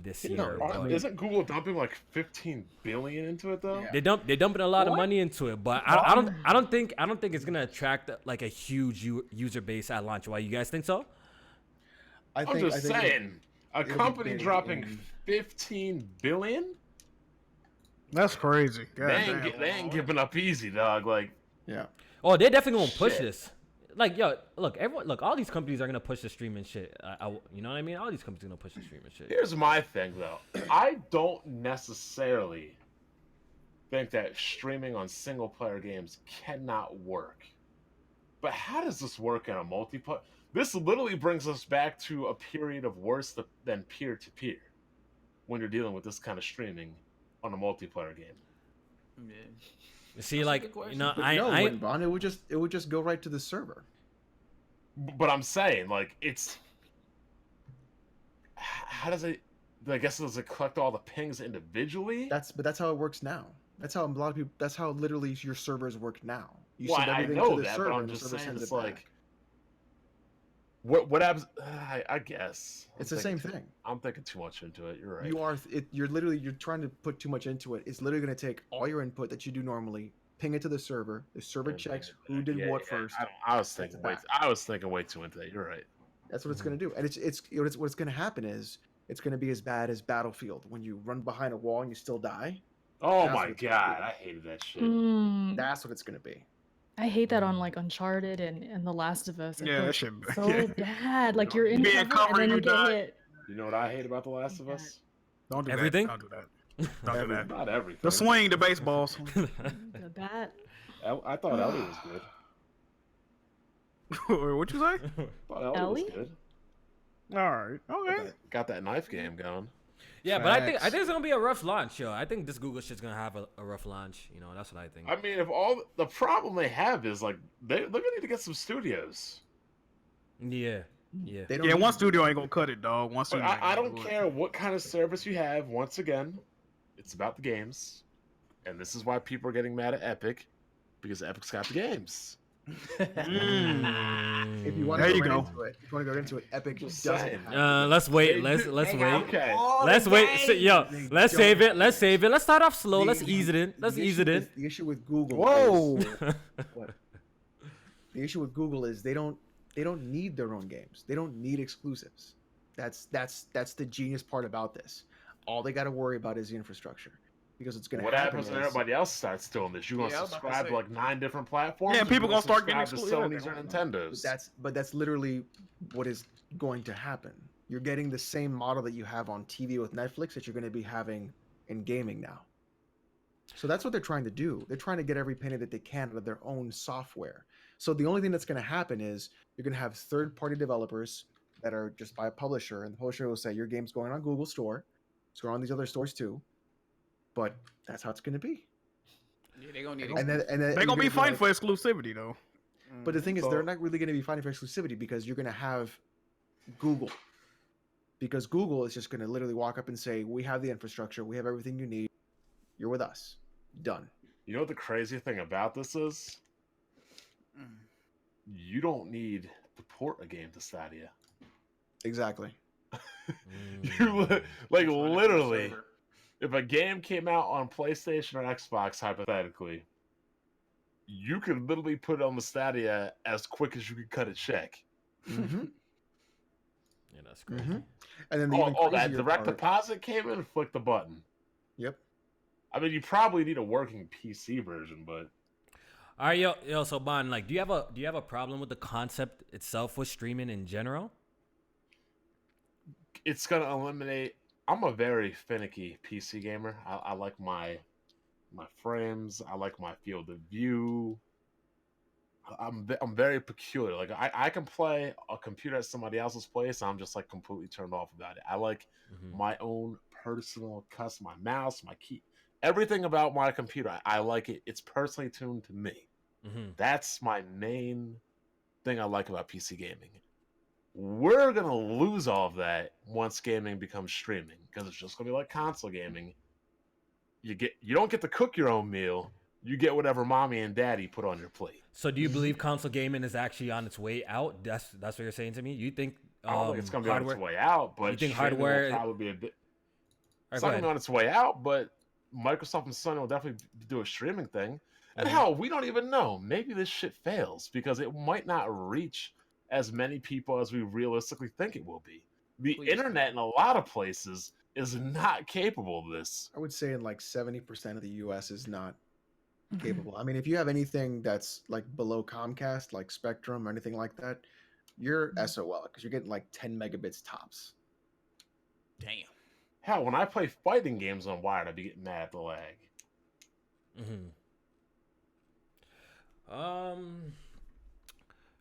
This year, but Isn't Google dumping like 15 billion into it though? they're dumping a lot of money into it. But I don't think it's gonna attract like a huge user base at launch. Why, you guys think so? I'm just saying, a be company big dropping in- 15 billion? That's crazy. God damn. They ain't giving up easy, dog. Like, Yeah. Oh, they're definitely gonna push Shit. this. Like, yo, look, all these companies are gonna push the streaming shit. You know what I mean? All these companies are gonna push the streaming shit. here's my thing though. I don't necessarily think that streaming on single player games cannot work. But how does this work in a multiplayer? This literally brings us back to a period of worse than peer to peer when you're dealing with this kind of streaming on a multiplayer game. Yeah. You see, That's a like, good question. you know, But I no, Bond, it would just go right to the server. But I'm saying, like, it's how does it? I guess does it collect all the pings individually? But that's how it works now. That's how a lot of people. That's how literally your servers work now. You Well, send I everything know to the that, server, but I'm and the just server saying sends it's it like back. what happens? I guess It's the same thing. I'm thinking too much into it. You're right. You're trying to put too much into it. It's literally going to take all your input that you do normally, ping it to the server. The server And checks bring who it did back. what Yeah, first. I was thinking back. way too into that. You're right. That's what it's going to do. And what's going to happen is it's going to be as bad as Battlefield when you run behind a wall and you still die. Oh That's my what it's gonna god, be. I hated that shit. That's what it's going to be. I hate that on like Uncharted and The Last of Us. It Yeah, that feels shit. so yeah. bad. Like you're in Being cover and covered, then you you get die. hit. You know what I hate about The Last of Us? Don't do Everything? That. Don't do that. Not everything. The swing, the baseball swing. The bat. I thought Ellie was good. What you say? Thought Ellie Ellie? was good. All right. Okay. Got that knife game going. Yeah, but I think Facts. it's gonna be a rough launch, yo. I think this Google shit's gonna have a rough launch. You know, that's what I think. I mean, if all the problem they have is like they're gonna need to get some studios. Yeah. They don't Yeah, need- one studio ain't gonna cut it, dog. One But studio. ain't I gonna don't do it. care what kind of service you have. Once again, it's about the games, and this is why people are getting mad at Epic, because Epic's got the games. If you want There to you go go. into it, if you want to go into it, Epic Just doesn't saying. have. Let's wait. They Let's do- wait. Okay. Let's wait. Yo, They let's don't. save it. Let's save it. Let's start off slow. The- Let's ease it in. Let's the ease issue it in. with- The issue with Google. Whoa. Is, what? The issue with Google is they don't need their own games. They don't need exclusives. That's the genius part about this. All they got to worry about is the infrastructure, because it's going to What happen. happens when is- everybody else starts doing this? You're gonna Yeah, I was about to subscribe to say. like 9 different platforms. Yeah, or people you gonna start getting subscribe to exclusive. Sony's or Nintendo's. But that's literally what is going to happen. You're getting the same model that you have on TV with Netflix that you're going to be having in gaming now. So that's what they're trying to do. They're trying to get every penny that they can out of their own software. So the only thing that's going to happen is you're going to have third-party developers that are just by a publisher, and the publisher will say your game's going on Google Store. It's going on these other stores too. But that's how it's going to be. Yeah, they're gonna need And then They're you're gonna be be fighting like- for exclusivity though. But the thing is, So- they're not really going to be fighting for exclusivity, because you're going to have Google. Because Google is just going to literally walk up and say, we have the infrastructure, we have everything you need, you're with us. Done. You know what the crazy thing about this is? You don't need to port a game to Stadia. Exactly. Like literally, if a game came out on PlayStation or Xbox, hypothetically, you could literally put it on the Stadia as quick as you could cut a check. Mm-hmm. Yeah, that's crazy. Mm-hmm. And then the Oh, even that crazier direct part- deposit came in, flick the button. Yep. I mean, you probably need a working PC version, but All right, yo. So Bon, like, do you have a problem with the concept itself with streaming in general? it's gonna eliminate. I'm a very finicky PC gamer. I like my frames. I like my field of view. I'm very peculiar. Like I can play a computer at somebody else's place. I'm just like completely turned off about it. I like my own personal custom, my mouse, my key, everything about my computer. I like it. It's personally tuned to me. That's my main thing I like about PC gaming. We're gonna lose all of that once gaming becomes streaming, because it's just gonna be like console gaming. You don't get to cook your own meal. You get whatever mommy and daddy put on your plate. So do you believe console gaming is actually on its way out? That's what you're saying to me? You think I don't think it's gonna be on hardware? its way out, but You think streaming will hardware- probably be a bit. All right, It's go not gonna be ahead. on its way out, but Microsoft and Sony will definitely do a streaming thing. And Mhm. hell, we don't even know. Maybe this shit fails because it might not reach as many people as we realistically think it will be. The Please internet in a lot of places is not capable of this. I would say in like 70% of the US is not capable. I mean, if you have anything that's like below Comcast, like Spectrum or anything like that, you're SOL because you're getting like 10 megabits tops. Damn. Hell, when I play fighting games on wired, I'd be getting mad at the lag.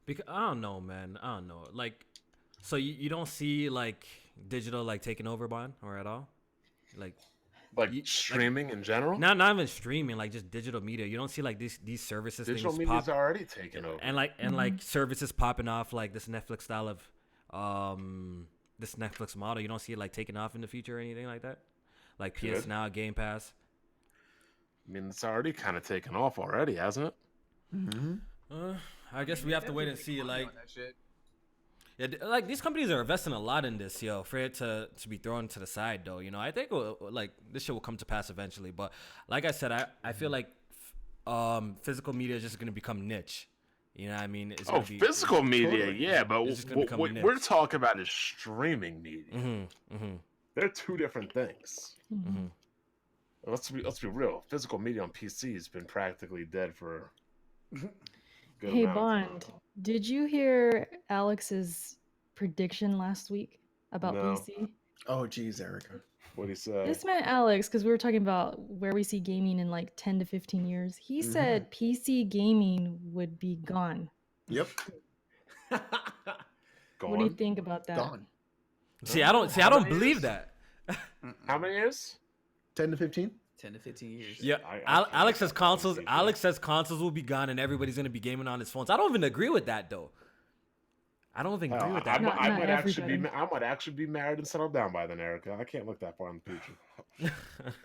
Because I don't know, man. I don't know. Like, so you don't see like digital like taking over, Bond, or at all? Like Streaming in general? not even streaming, like just digital media. You don't see like these services Digital things media's pop already taken over. and like services popping off like this Netflix style of this Netflix model. You don't see it like taking off in the future or anything like that. Like PS Good. Now, Game Pass. I mean, it's already kind of taken off already, hasn't it? I guess we have to wait and see. Like, That shit. yeah, like these companies are investing a lot in this, yo, for it to be thrown to the side, though. You know, I think like this shit will come to pass eventually. But like I said, I feel like physical media is just gonna become niche. You know what I mean? It's gonna be, Physical media, totally. yeah, but It's just gonna become what niche. we're talking about is streaming media. Mm-hmm. They're two different things. Let's be real. Physical media on PC has been practically dead for. a good Hey, amount of time. Bond, did you hear Alex's prediction last week about No. PC? Oh, geez, Erica. What'd he say? This man Alex, because we were talking about where we see gaming in like 10 to 15 years. He said PC gaming would be gone. Yep. What do you think about that? Gone. I don't believe that. How many years? 10 to 15? 10 to 15 years. Yeah, Alex says consoles. Alex says consoles will be gone and everybody's gonna be gaming on his phones. I don't even agree with that though. I don't even agree with that. I might actually be married and settled down by then, Erica. I can't look that far in the future.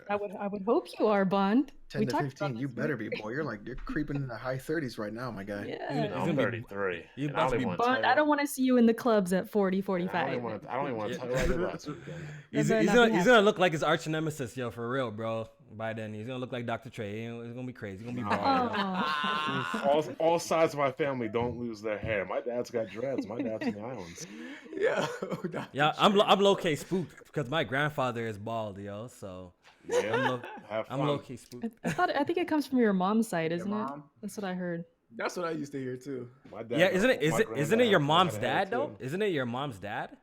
I would hope you are, Bond. 10 to 15, you better be, boy. You're creeping in the high 30s right now, my guy. Yeah. I'm 33. You about to be Bond, I don't want to see you in the clubs at 40, 45. I don't even want to tell you about last weekend. He's gonna look like his arch nemesis, yo, for real, bro. By then, he's gonna look like Dr. Trey. It's gonna be crazy. He's gonna be bald. All sides of my family don't lose their hair. My dad's got dreads. My dad's in the islands. Yeah. I'm low-key spooked because my grandfather is bald, yo. So Yeah, I'm low-key spooked. I think it comes from your mom's side, isn't it? mom? That's what I heard. That's what I used to hear too. My dad Yeah, got- isn't it your mom's had hair, dad though? too. Isn't it your mom's dad?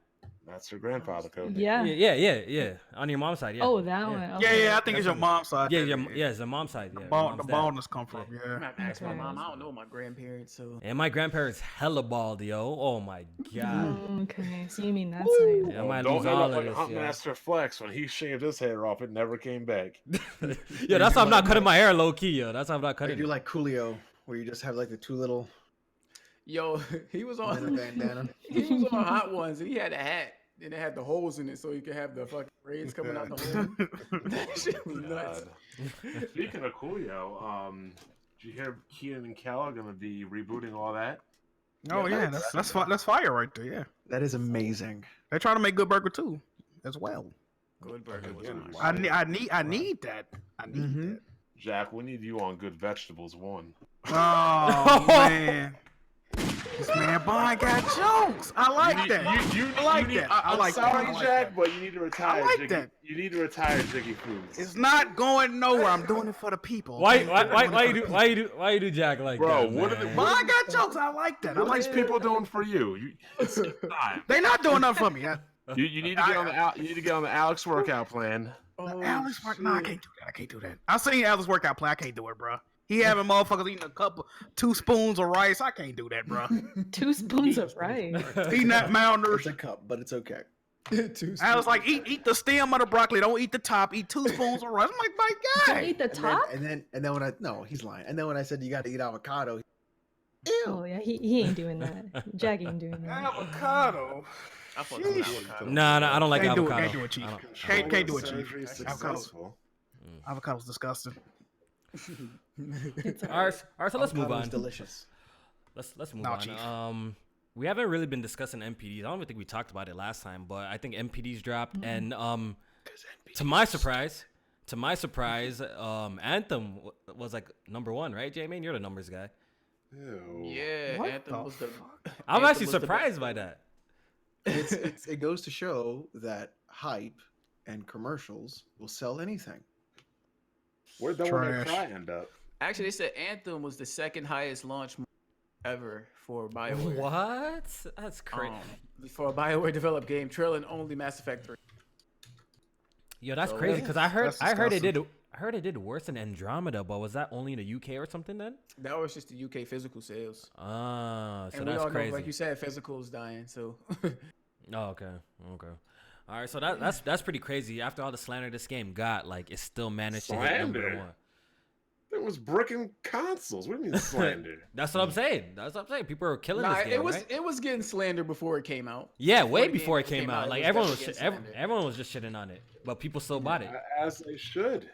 That's her grandfather, Kofi. Yeah. Yeah. On your mom's side, yeah. Oh, that one. Okay. Yeah, I think it's your mom's side. Yeah, it's the mom's side. Yeah, The mom's dad. baldness come from. I'm Yeah. gonna have to ask my Okay. mom. I don't know my grandparents, so And my grandparents hella bald, yo. Oh my god. Okay, so you mean that side. Yeah, I might Don't lose hit all up of like this. Huntmaster Flex when he shaved his hair off. It never came back. Yeah, that's why I'm not cutting my hair low key, yo. That's why I'm not They cutting do it. like Coolio, where you just have like the two little yo, he was and then a on bandana. he was on Hot Ones and he had a hat and it had the holes in it so you could have the fucking braids coming out the hole. That shit was nuts. God. Speaking of Coolio, did you hear Keenan and Kel are gonna be rebooting all that? Oh yeah, that's fire right there. Yeah, That is amazing. they're trying to make Good Burger too, as well. Good burger was Again, nice. I need that. I need that. Jack, we need you on Good Vegetables 1. Oh man, this man Bond got jokes. I like that. I like that. I I'm like sorry, that. I like Jack, that. but you need to retire. I like Jiggy. that. You need to retire Jiggy Foods. It's not going nowhere. I'm doing it for the people. Why you do Jack like Bro, that? what are man? the- Bond got jokes. I like that. I What are like these people doing for you? It's time. They not doing nothing for me. You need to get on the you need to get on the Alex workout plan. Oh, Alex, no, I shit. can't do that. I can't do that. I seen Alex workout play. I can't do it, bro. He having motherfuckers eating 2 spoons of rice. I can't do that, bro. 2 spoons of rice. He not It's malnourished. a cup, but it's okay. I was like, eat the stem of the broccoli. Don't eat the top. Eat 2 spoons of rice. I'm like, my Don't God. eat the top? And then when he's lying. And then when I said you got to eat avocado, Oh yeah, he ain't doing that. Jack ain't doing that. Avocado. I fuck with avocado. Nah, I don't like Can't do it. avocado. Can't do it, Chief. I don't- Can't do it, Surgery Chief. successful. Avocado's disgusting. All right, so let's move avocado is on. delicious. Let's move Nah, on. Chief. We haven't really been discussing MPDs. I don't even think we talked about it last time, but I think MPDs dropped, and to my surprise, Anthem was like #1, right, J-Man? You're the numbers guy. Ew. Yeah, What Anthem the was the. I'm Anthem actually was the surprised best. by that. It goes to show that hype and commercials will sell anything. Where'd that one Trash. cry end up? Actually, they said Anthem was the second highest launch ever for BioWare. What? That's crazy. For a BioWare developed game, trailing only Mass Effect 3. Yo, that's So crazy because I heard that's it did worse than Andromeda, but was that only in the UK or something then? That was just the UK physical sales. Ah, so And we that's all crazy. know, like you said, physical is dying. So Oh, okay. All right, so that's pretty crazy. After all the slander this game got, like, it still managed to hit Slander? #1. It was bricking consoles. What do you mean slander? That's what I'm saying. People are killing nah, this game, right? it was getting slander before it came out. Yeah, way the game before it came out. it Like was everyone was definitely getting slander. everyone was just shitting on it, but people still bought it. As they should.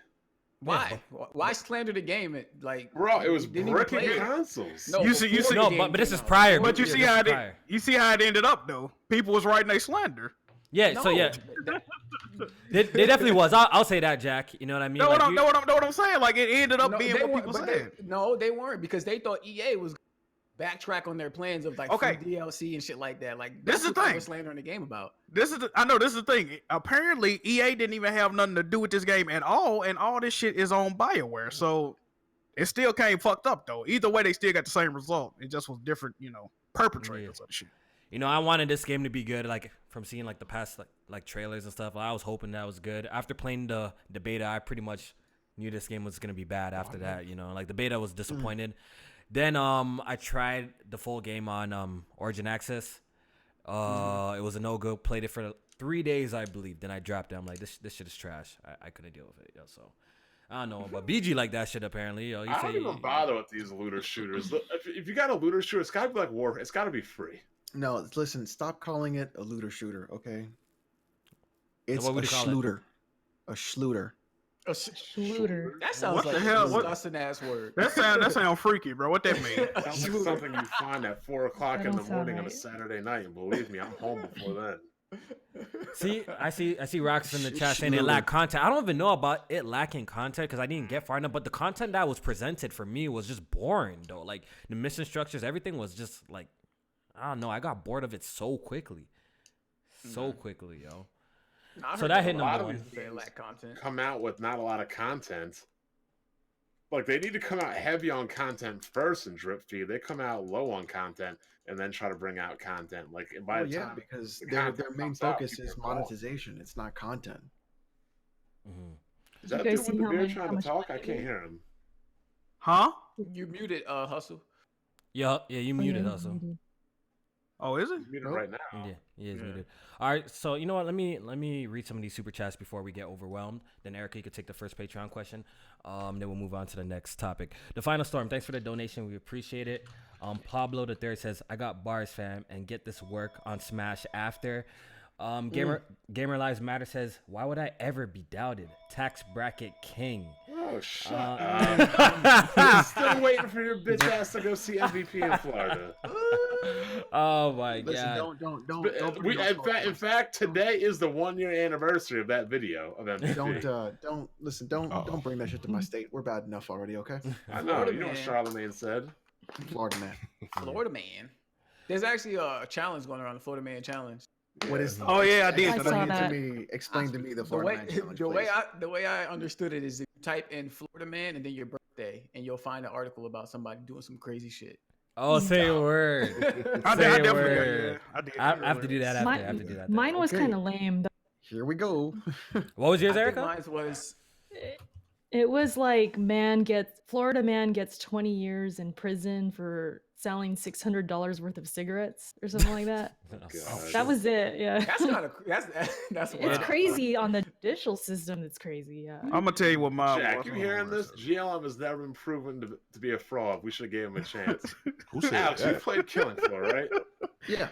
Why? Why slander the game? Bro, it was didn't even bricking play it. consoles. No, You see- before the No, game but this came is out. prior. But you Yeah, see this how is it prior. you see how it ended up though. People was writing they slander. Yeah, so yeah, they definitely was. I'll say that, Jack. You know what I mean? Know Like, what I'm saying? Like it ended up No, being they what weren't- people but said. No, they weren't because they thought EA was backtrack on their plans of like Okay. free DLC and shit like that. Like This is that's the what they thing. were slandering the game about. I know this is the thing. Apparently, EA didn't even have nothing to do with this game at all, and all this shit is on BioWare. So it still came fucked up though. Either way, they still got the same result. It just was different, perpetrators of the shit. I wanted this game to be good, like from seeing like the past like trailers and stuff. I was hoping that was good. After playing the beta, I pretty much knew this game was gonna be bad. After that, like the beta was disappointed. Then I tried the full game on Origin Access. It was a no go. Played it for 3 days, I believe. Then I dropped it. I'm like, this shit is trash. I couldn't deal with it. So I don't know, but BG like that shit apparently. You I don't even bother with these looter shooters. Look, if you got a looter shooter, it's gotta be like War. It's gotta be free. No, listen. Stop calling it a looter shooter, okay? It's what a would you call it? schluter. A schluter. A Shluter. That sounds What like the hell? a What- disgusting ass word. That sound freaky, bro. What that mean? Sounds like something you find at 4 o'clock That in the don't sound morning on a right. Saturday night. And believe me, I'm home before then. See, I see Rocks in the chat saying it lacked content. I don't even know about it lacking content because I didn't get far enough. But the content that was presented for me was just boring, though. Like the mission structures, everything was just like, I don't know. I got bored of it so quickly, yo. I So heard that a hit lot number of one. people say lack content. Come out with not a lot of content. Like they need to come out heavy on content first and drip feed. They come out low on content and then try to bring out content. Like by Oh the yeah, time because the their content main comes out, focus people is are gone. monetization. It's not content. Is that You guys dude see with the how beard many- trying how to much talk? I money- can't hear him. Huh? You muted Hustle. Yeah, you muted us. Oh, is it? He's muted Nope. right now. Yeah, it's muted. All right, so you know what? Let me read some of these super chats before we get overwhelmed. Then Erica, you could take the first Patreon question. Then we'll move on to the next topic. The Final Storm, thanks for the donation. We appreciate it. Pablo the Third says, "I got bars, fam, and get this work on Smash after." Gamer Lives Matter says, "Why would I ever be doubted? Tax bracket king." Oh, shut up. I'm still waiting for your bitch ass to go see MVP in Florida. Oh my Listen, god. don't We, bring those thoughts in fact, today is the 1 year anniversary of that video of MVP. don't bring that shit to my state. We're bad enough already, okay? I know. Florida You know what man. Charlemagne said? Florida man. Florida man. There's actually a challenge going around, the Florida Man challenge. What is Oh yeah, I did. I saw that. Explain to me the The Florida way, man challenge, the way please. the way I understood it is, you type in Florida Man and then your birthday, and you'll find an article about somebody doing some crazy shit. Oh, say a word. I Say a definitely word. I did. I have to do that after. I Mine- have to do that. Mine was Okay. kind of lame. Though. Here we go. What was yours, I think Erica? mine was It was like Florida man gets 20 years in prison for selling $600 worth of cigarettes or something like that. God. That was it. Yeah. that's kind of that's It's wild. crazy on the judicial system. It's crazy. Yeah. I'm gonna tell you what mine Jack, was. you hearing this? GLM has never been proven to be a fraud. We should have gave him a chance. Who said Alex, you that? played Killing Floor, right? Yeah.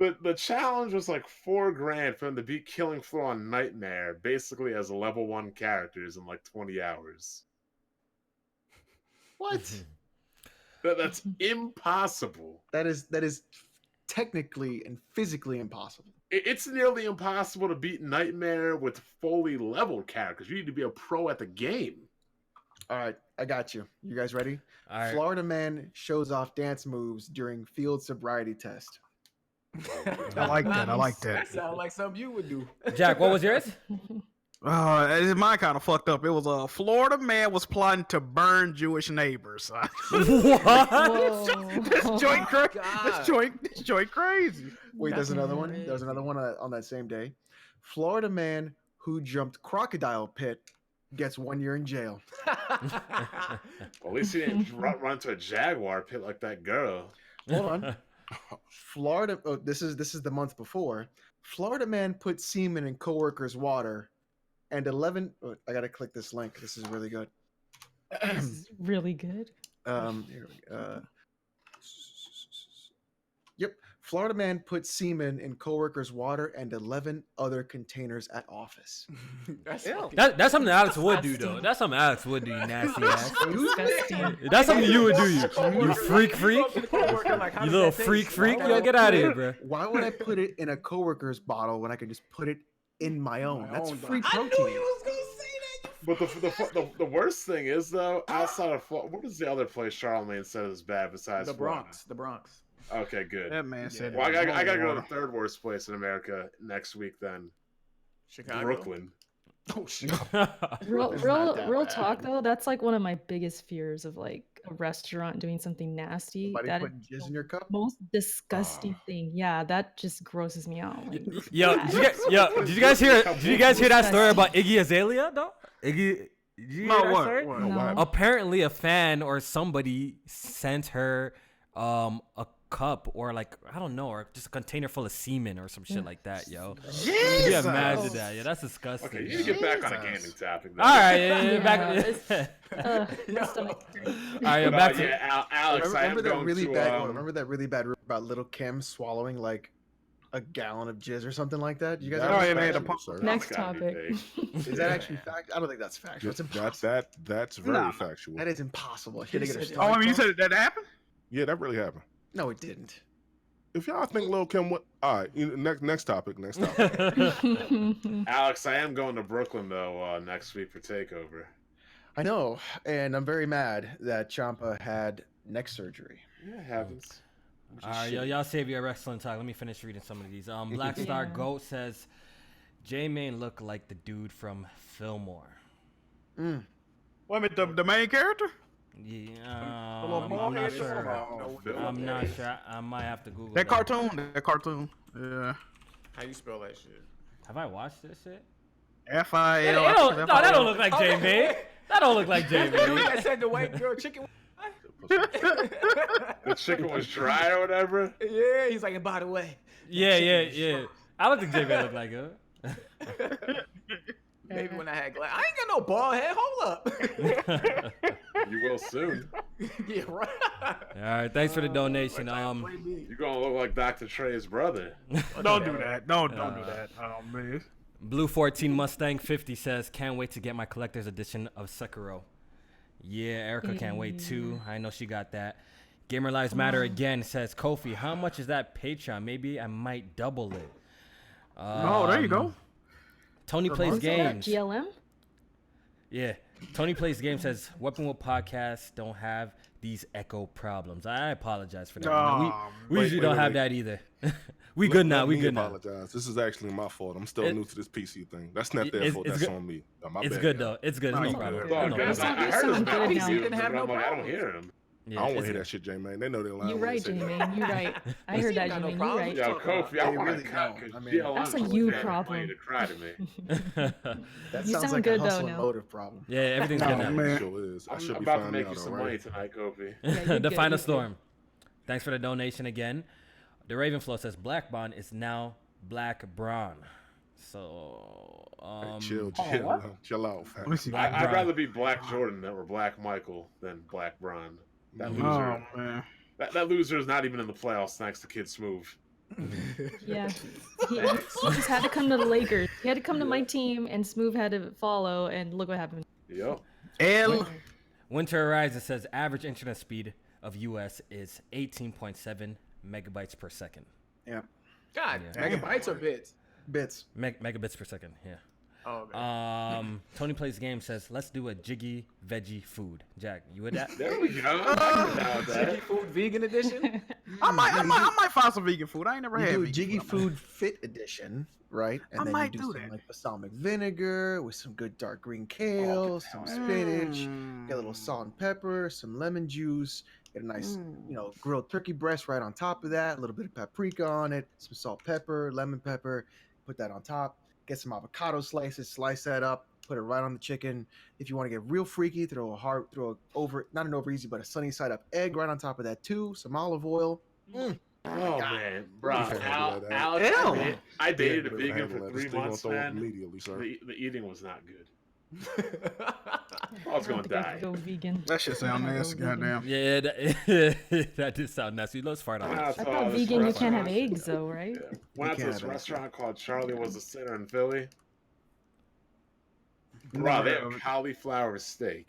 But the challenge was like $4,000 for him to beat Killing Floor on Nightmare, basically as level 1 characters in like 20 hours. What? That's impossible. That is technically and physically impossible. It's nearly impossible to beat Nightmare with fully leveled characters. You need to be a pro at the game. All right, I got you. You guys ready? All right. Florida man shows off dance moves during field sobriety test. I like that. I like that. That sounds like something you would do. Jack, what was yours? Mine kind of fucked up. It was a Florida man was plotting to burn Jewish neighbors. What? This joint crazy. God. This joint crazy. Wait, there's That's another one. crazy. There's another one on that same day. Florida man who jumped crocodile pit gets 1 year in jail. Well, at least he didn't run to a jaguar pit like that girl. Hold on. Florida. Oh, this is the month before. Florida man put semen in coworker's water, and 11. Oh, I gotta click this link. This is really good. This is really good. Here we go. Yep. Florida man put semen in coworker's water and 11 other containers at office. That's Ew. fucking- That's something Alex would do, though. That's something Alex would do, you nasty ass. Disgusting. That's something you would do, you freak freak. You go to the coworker, like, how You does little that taste? freak freak. Why Yo, would get I out of put here, it- bro. Why would I put it in a coworker's bottle when I could just put it in my own? My That's own free bottle. I protein. knew you was gonna say that. But the worst thing is, though, outside of Florida, what was the other place Charlemagne said is bad besides The Florida? Bronx. The Bronx. Okay, good. That man said. Well, I it was gotta go to water. the third worst place in America next week. Then Chicago. Brooklyn. Oh shit. Real, It's real, not that real bad. talk though. That's like one of my biggest fears of like a restaurant doing something nasty. Somebody That is putting jizz in your cup. most disgusting thing. Yeah, that just grosses me out. Like, Yo, did you guys hear? Did you guys hear that story about Iggy Azalea though? Iggy, did you hear that story? No. Apparently, a fan or somebody sent her a cup or like I don't know, or just a container full of semen or some shit like that, yo. Jesus. Yeah, imagine that. Yeah, that's disgusting. Okay, you need to get back on a gaming topic. All right, yeah, Yeah, back. my stomach. All right, back to Alex. I am Remember that going really to, bad? Remember that really bad rumor about Little Kim swallowing like a gallon of jizz or something like that? You guys? Oh, yeah, ever man, seen the that? pump. Next topic. Is that actually fact? I don't think that's factual. It's impossible. That's very factual. That is impossible. She had to get her Oh, I stomach mean, you pumped? said that happened? Yeah, that really happened. No, it didn't. If y'all think Lil Kim would, all right. Next topic. Next topic. Alex, I am going to Brooklyn though next week for Takeover. I know, and I'm very mad that Champa had neck surgery. Yeah, it happens. All right, yo, y'all save your wrestling talk. Let me finish reading some of these. Black Star Yeah. Goat says, J-Main looked like the dude from Fillmore. Wait a minute, the main character? Yeah, little I'm bald not head? sure. Oh, I'm not sure. I might have to Google That cartoon. Yeah. How you spell that shit? Have I watched this shit? F-I-L. No, that don't look like J-Main. That don't look like J-Main. I said the white girl chicken. The chicken was dry or whatever. Yeah, he's like, and by the way. Yeah. I don't think J-Main looked like him. Maybe when I had glass. I ain't got no bald head. Hold up. You will soon. Yeah, right. All right, thanks for the donation. You're gonna look like Dr. Trey's brother. Don't do that. Don't do that. Oh, man. Blue 14 Mustang 50 says, can't wait to get my collector's edition of Sekiro. Yeah, Erica can't wait too. I know she got that. Gamer Lives Matter again says, Kofi, how much is that Patreon? Maybe I might double it. Oh, there you go. Tony Plays Games. GLM? Yeah. Tony Plays Games says, Weapon Wheel podcasts don't have these echo problems. I apologize for that. We usually don't have that either. We good now. We good now. Apologize. This is actually my fault. I'm still new to this PC thing. That's not their fault. That's on me. My It's bad, good y'all. though. It's good. It's no problem. Oh, guys, I heard sound about good it. now. He didn't have no I don't problem. hear him. Yeah, I don't want it's to hear good. that shit, J-Man. They know they're lying. You when they right, say that. J-Man. You right. I heard that, got no J-Man. You problem. right. Yo, Kofi, I They want really to cut don't. because I mean, that's a you to problem. cry to me. That You sounds sound like good, a though, hustle and now. motive problem. Yeah, everything's good now. man. It sure is. I should I'm be about to finding make you out some already. money tonight, Kofi. Yeah, you're The good, Final you're Storm. Thanks for the donation again. The Ravenflow says Black Bond is now Black Braun. So, Chill out, fam. Let me see. I'd Braun. rather be Black Jordan or Black Michael than Black Braun. That loser. Oh, man. That loser is not even in the playoffs thanks to Kid Smooth. Yeah. He just had to come to the Lakers. He had to come to my team, and Smooth had to follow, and look what happened. Yep. L. Winter Horizon says average internet speed of US is 18.7 megabytes per second. Yeah. God, Yeah. megabytes or bits? Bits. Megabits per second, yeah. Oh, man. Tony Plays Game says, let's do a jiggy veggie food. Jack, you with that? There we go. I can down Jiggy that. food vegan edition? I might find some vegan food. I ain't never You had do a vegan Jiggy food. Food Fit Edition, right? And I then might you do do some that. like balsamic vinegar with some good dark green kale, some spinach, get a little salt and pepper, some lemon juice, get a nice, grilled turkey breast right on top of that, a little bit of paprika on it, some salt, pepper, lemon pepper, put that on top. Get some avocado slices, slice that up, put it right on the chicken. If you want to get real freaky, throw not an over easy, but a sunny side up egg right on top of that too. Some olive oil. Oh man, bro, Alex, Alex, I dated a Yeah, vegan handle for that. 3 This thing gonna months, throw up man. immediately, sir. The eating was not good. I was gonna I think I die. could go vegan. That shit sound nasty, goddamn. Yeah, that did sound nasty. Let's fart on When it. I thought vegan, you can't have eggs, though, right? Went out to can't this have eggs. restaurant called Charlie Was a Sinner in Philly. Bro, Never they heard of have it. cauliflower steak.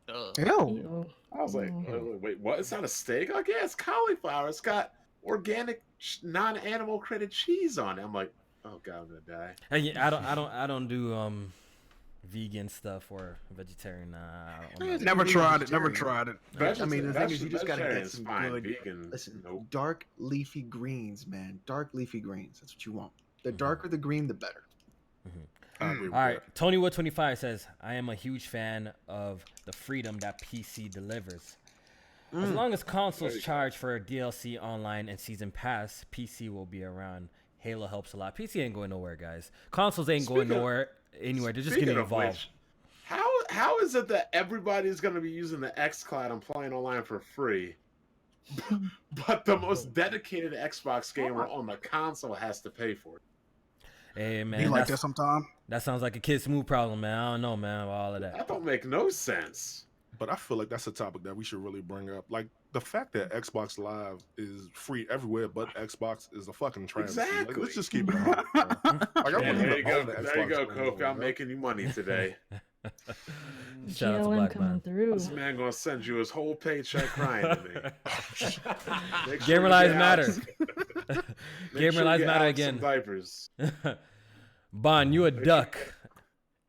Ew. Ew. I was like, wait, what? It's not a steak? Like, yeah, it's cauliflower. It's got organic, non-animal credit cheese on it. I'm like, oh god, I'm gonna die. Hey, I don't do vegan stuff or vegetarian. Nah, I don't know. Never tried it. Never tried it. I mean, the thing is, you just gotta Vegetarian get is some fine. good, Vegan, listen, nope. dark leafy greens, man. Dark leafy greens. That's what you want. The darker the green, the better. I agree with All right, that. Tony Wood 25 says, I am a huge fan of the freedom that PC delivers. As long as consoles charge for DLC online and season pass, PC will be around. Halo helps a lot. PC ain't going nowhere, guys. Consoles ain't going nowhere anywhere. They're just Speaking getting of involved. which, how is it that everybody's going to be using the xCloud and playing online for free, but the most dedicated Xbox gamer on the console has to pay for it? Hey, man. Be like that sometime. That sounds like a Kid Smooth problem, man. I don't know, man, about all of that. That don't make no sense. But I feel like that's a topic that we should really bring up. Like the fact that Xbox Live is free everywhere but Xbox is a fucking travesty. Like, Exactly. let's just keep it 100, bro. Like, I Yeah, wouldn't There even you own go, the there you go, Xbox Kofi. anymore, I'm bro. making you money today. Shout out to GLM Black coming Man. through. This man gonna send you his whole paycheck crying to me. Make sure Gamer you Lives get Matter. Alex- make Gamer sure you Lives get Matter Alex some again. diapers. Bon, you a duck.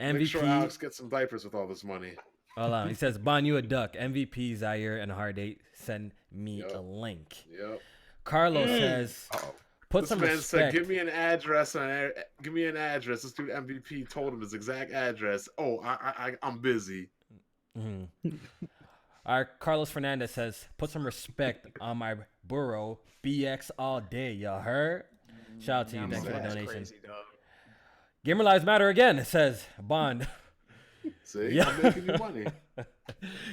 Make sure MVP. Alex gets some diapers with all this money. Hold on. He says, Bon, you a duck. MVP, Zaire, and Hard Eight. Send me Yup. a link. Yep. Carlos says, put This some man said, respect. "Give me an address and give me an address." This dude MVP told him his exact address. Oh, I'm busy. Mhm. All right, Carlos Fernandez says, put some respect on my burrow. BX all day. Y'all heard? Shout out to you. Thanks for the That's donation. crazy, dog. Gamer Lives Matter again. It says, Bond. See, Yeah. I'm making you money.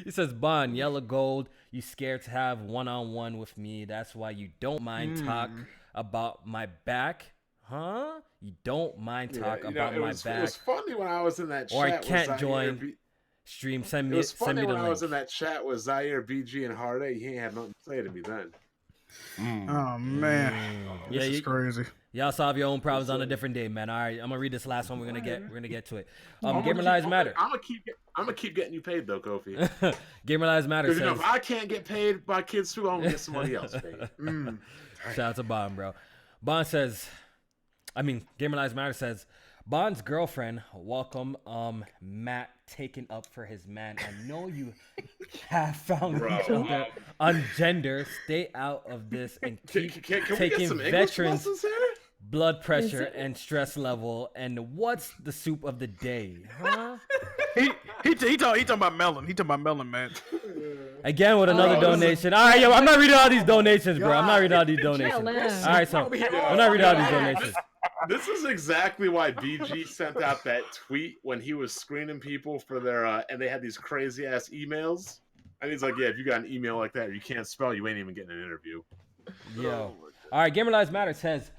He says, Bond, yellow gold. You scared to have one-on-one with me. That's why you don't mind talk about my back. Huh? You don't mind talk about my It back. was funny when I was in that chat. Or I with can't Zaire join. Stream, send It me, was send funny me the when I was in link. that chat with Zaire, BG, and Hard A. He ain't had nothing to say to me then. Oh man, Yeah, this is you, crazy. y'all solve your own problems on a different day, man. All right, I'm gonna read this last one. We're gonna get to it. I'm Gamer Lives Matter. I'm gonna keep getting you paid though, Kofi. Gamer Lives Matter Because you know, says, if I can't get paid by kids too, I'm gonna get somebody else paid. shout out to Bond, bro. Bond says, Gamer Lives Matter says, Bond's girlfriend, welcome, Matt taken up for his man. I know you have found Bro. each other on gender. Stay out of this and keep Can we get taking some English veterans' lessons here? blood pressure and stress level. And what's the soup of the day? Huh? He talking about melon. He talking about melon, man. Again with another donation. All right, yo, I'm not reading all these donations, bro. I'm not reading all these donations. GLM. All right, so I'm not reading all these donations. This is exactly why BG sent out that tweet when he was screening people for their and they had these crazy ass emails. And he's like, "Yeah, if you got an email like that, or you can't spell, you ain't even getting an interview." Yo. All right, Gamer Lives Matter says,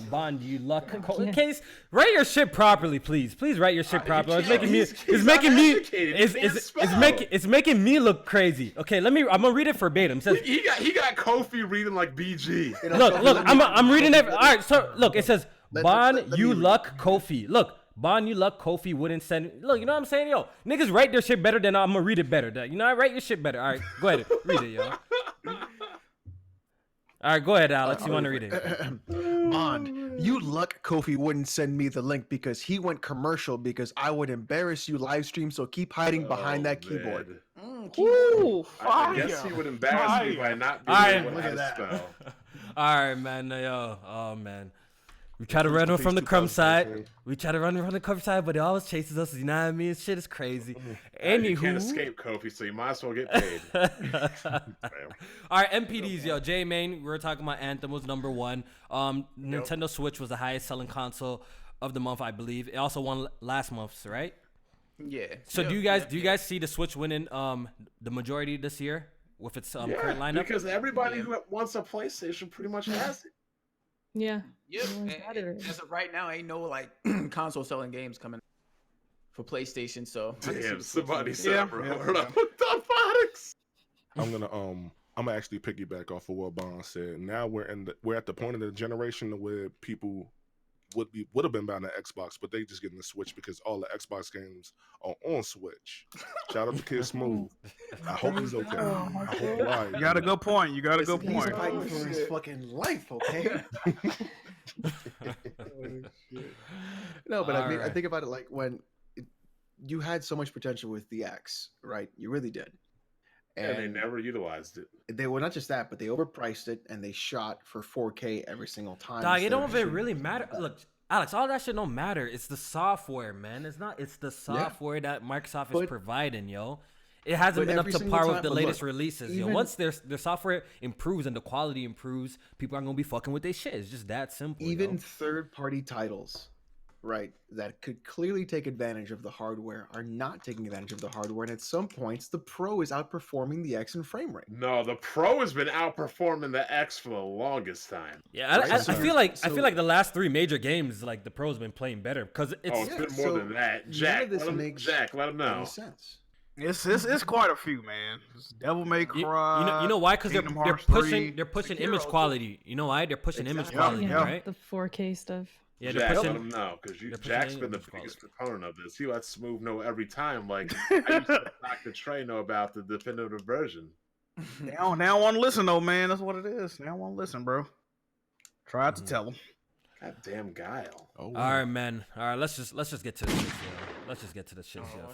Bond, you luck. Case, write your shit properly, please. Please write your shit properly. It's making me. It's making me. It's making me look crazy. Okay, I'm gonna read it verbatim. It says, He got Kofi reading like BG. look. I'm reading it. All right, so look. It says, Bond, you luck, Kofi. Look. Bond, you luck, Kofi wouldn't send. Look, you know what I'm saying? Yo, niggas write their shit better than I'm gonna read it better. You know, I write your shit better. All right, go ahead. Read it, yo. All right, go ahead, Alex. You want to read it? Bond, you luck Kofi wouldn't send me the link because he went commercial because I would embarrass you live stream, so keep hiding behind that keyboard. Ooh, I guess he would embarrass me by not being Alright, able look to at that. spell. All right, man. Yo, oh man. We try to run him from the crumb side. We try to run him from the crumb side, but he always chases us. You know what I mean? Shit is crazy. You can't Anywho. escape Kofi, so you might as well get paid. All right, MPDs, yo. J Main, we were talking about Anthem was number one. Nintendo Switch was the highest selling console of the month, I believe. It also won last month's, right? Yeah. So do you guys see the Switch winning the majority this year with its current lineup? Because everybody who wants a PlayStation pretty much has it. yeah. Yep. Everyone's got it already. As of right now, ain't no like console selling games coming for PlayStation. So Damn, somebody said, Yeah. bro. Yeah. What the phonics? I'm gonna actually piggyback off of what Bond said. Now we're at the point of the generation where people would have been buying an Xbox, but they just getting the Switch because all the Xbox games are on Switch. Shout out to Kid Smooth. I hope he's okay. I hope he's all right. You got a good point. You got a good He's point. fighting for his fucking life, okay? No, but I Alright. think about it like when you had so much potential with the X, right? You really did. And they never utilized it. They were not just that, but they overpriced it and they shot for 4K every single time. Dog, it instead don't of even shooting- really matter. Look, Alex, all that shit don't matter. It's the software, man. It's the software that Microsoft is providing, yo. It hasn't been up to par with the latest releases, yo. Once their software improves and the quality improves, people aren't gonna be fucking with their shit. It's just that simple. Even third-party titles, right, that could clearly take advantage of the hardware are not taking advantage of the hardware, and at some points the Pro is outperforming the X in frame rate. No, the Pro has been outperforming the X for the longest time. Yeah, I feel like the last 3 major games, like the Pro's been playing better because it's been more than that. Jack, let him know. Any sense. It's quite a few, man. It's Devil May Cry. You know why? Because they're pushing image Sekiro, quality. You know why? They're pushing image quality, right? The 4K stuff. Yeah, Jack, they're let pushing. him know because Jack's been the biggest proponent of this. He lets Smooth know every time. Like I used to talk to Trey know about the definitive version. They don't want to listen though, man. That's what it is. They don't want to listen, bro. Tried to tell them. Goddamn guile. All right, man. All right, let's just get to the shits, yo. Let's just get to the shits, yo.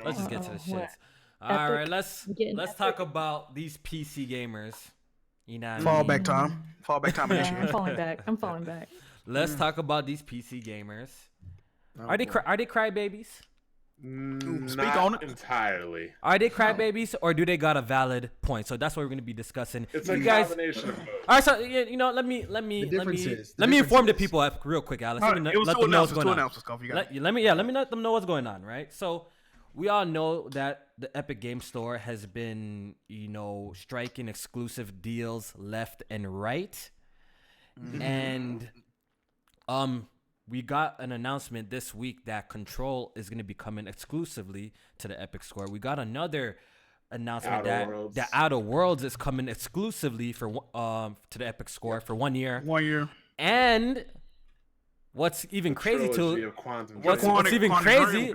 Let's just get to the shits. All right, let's talk about these PC gamers. You know, Fallback time initiated. I'm falling back. Let's talk about these PC gamers. Are they crybabies? Speak on it entirely. Are they crybabies or do they got a valid point? So that's what we're going to be discussing. It's a combination of both. All right, so let me inform the people real quick, Alex. Let them know what's going on. Let me let them know what's going on, right? So we all know that the Epic Game Store has been, striking exclusive deals left and right. And we got an announcement this week that Control is going to be coming exclusively to the Epic Store. We got another announcement that Outer Worlds is coming exclusively for to the Epic Store for 1 year. 1 year. And what's even crazy too? What's even crazy?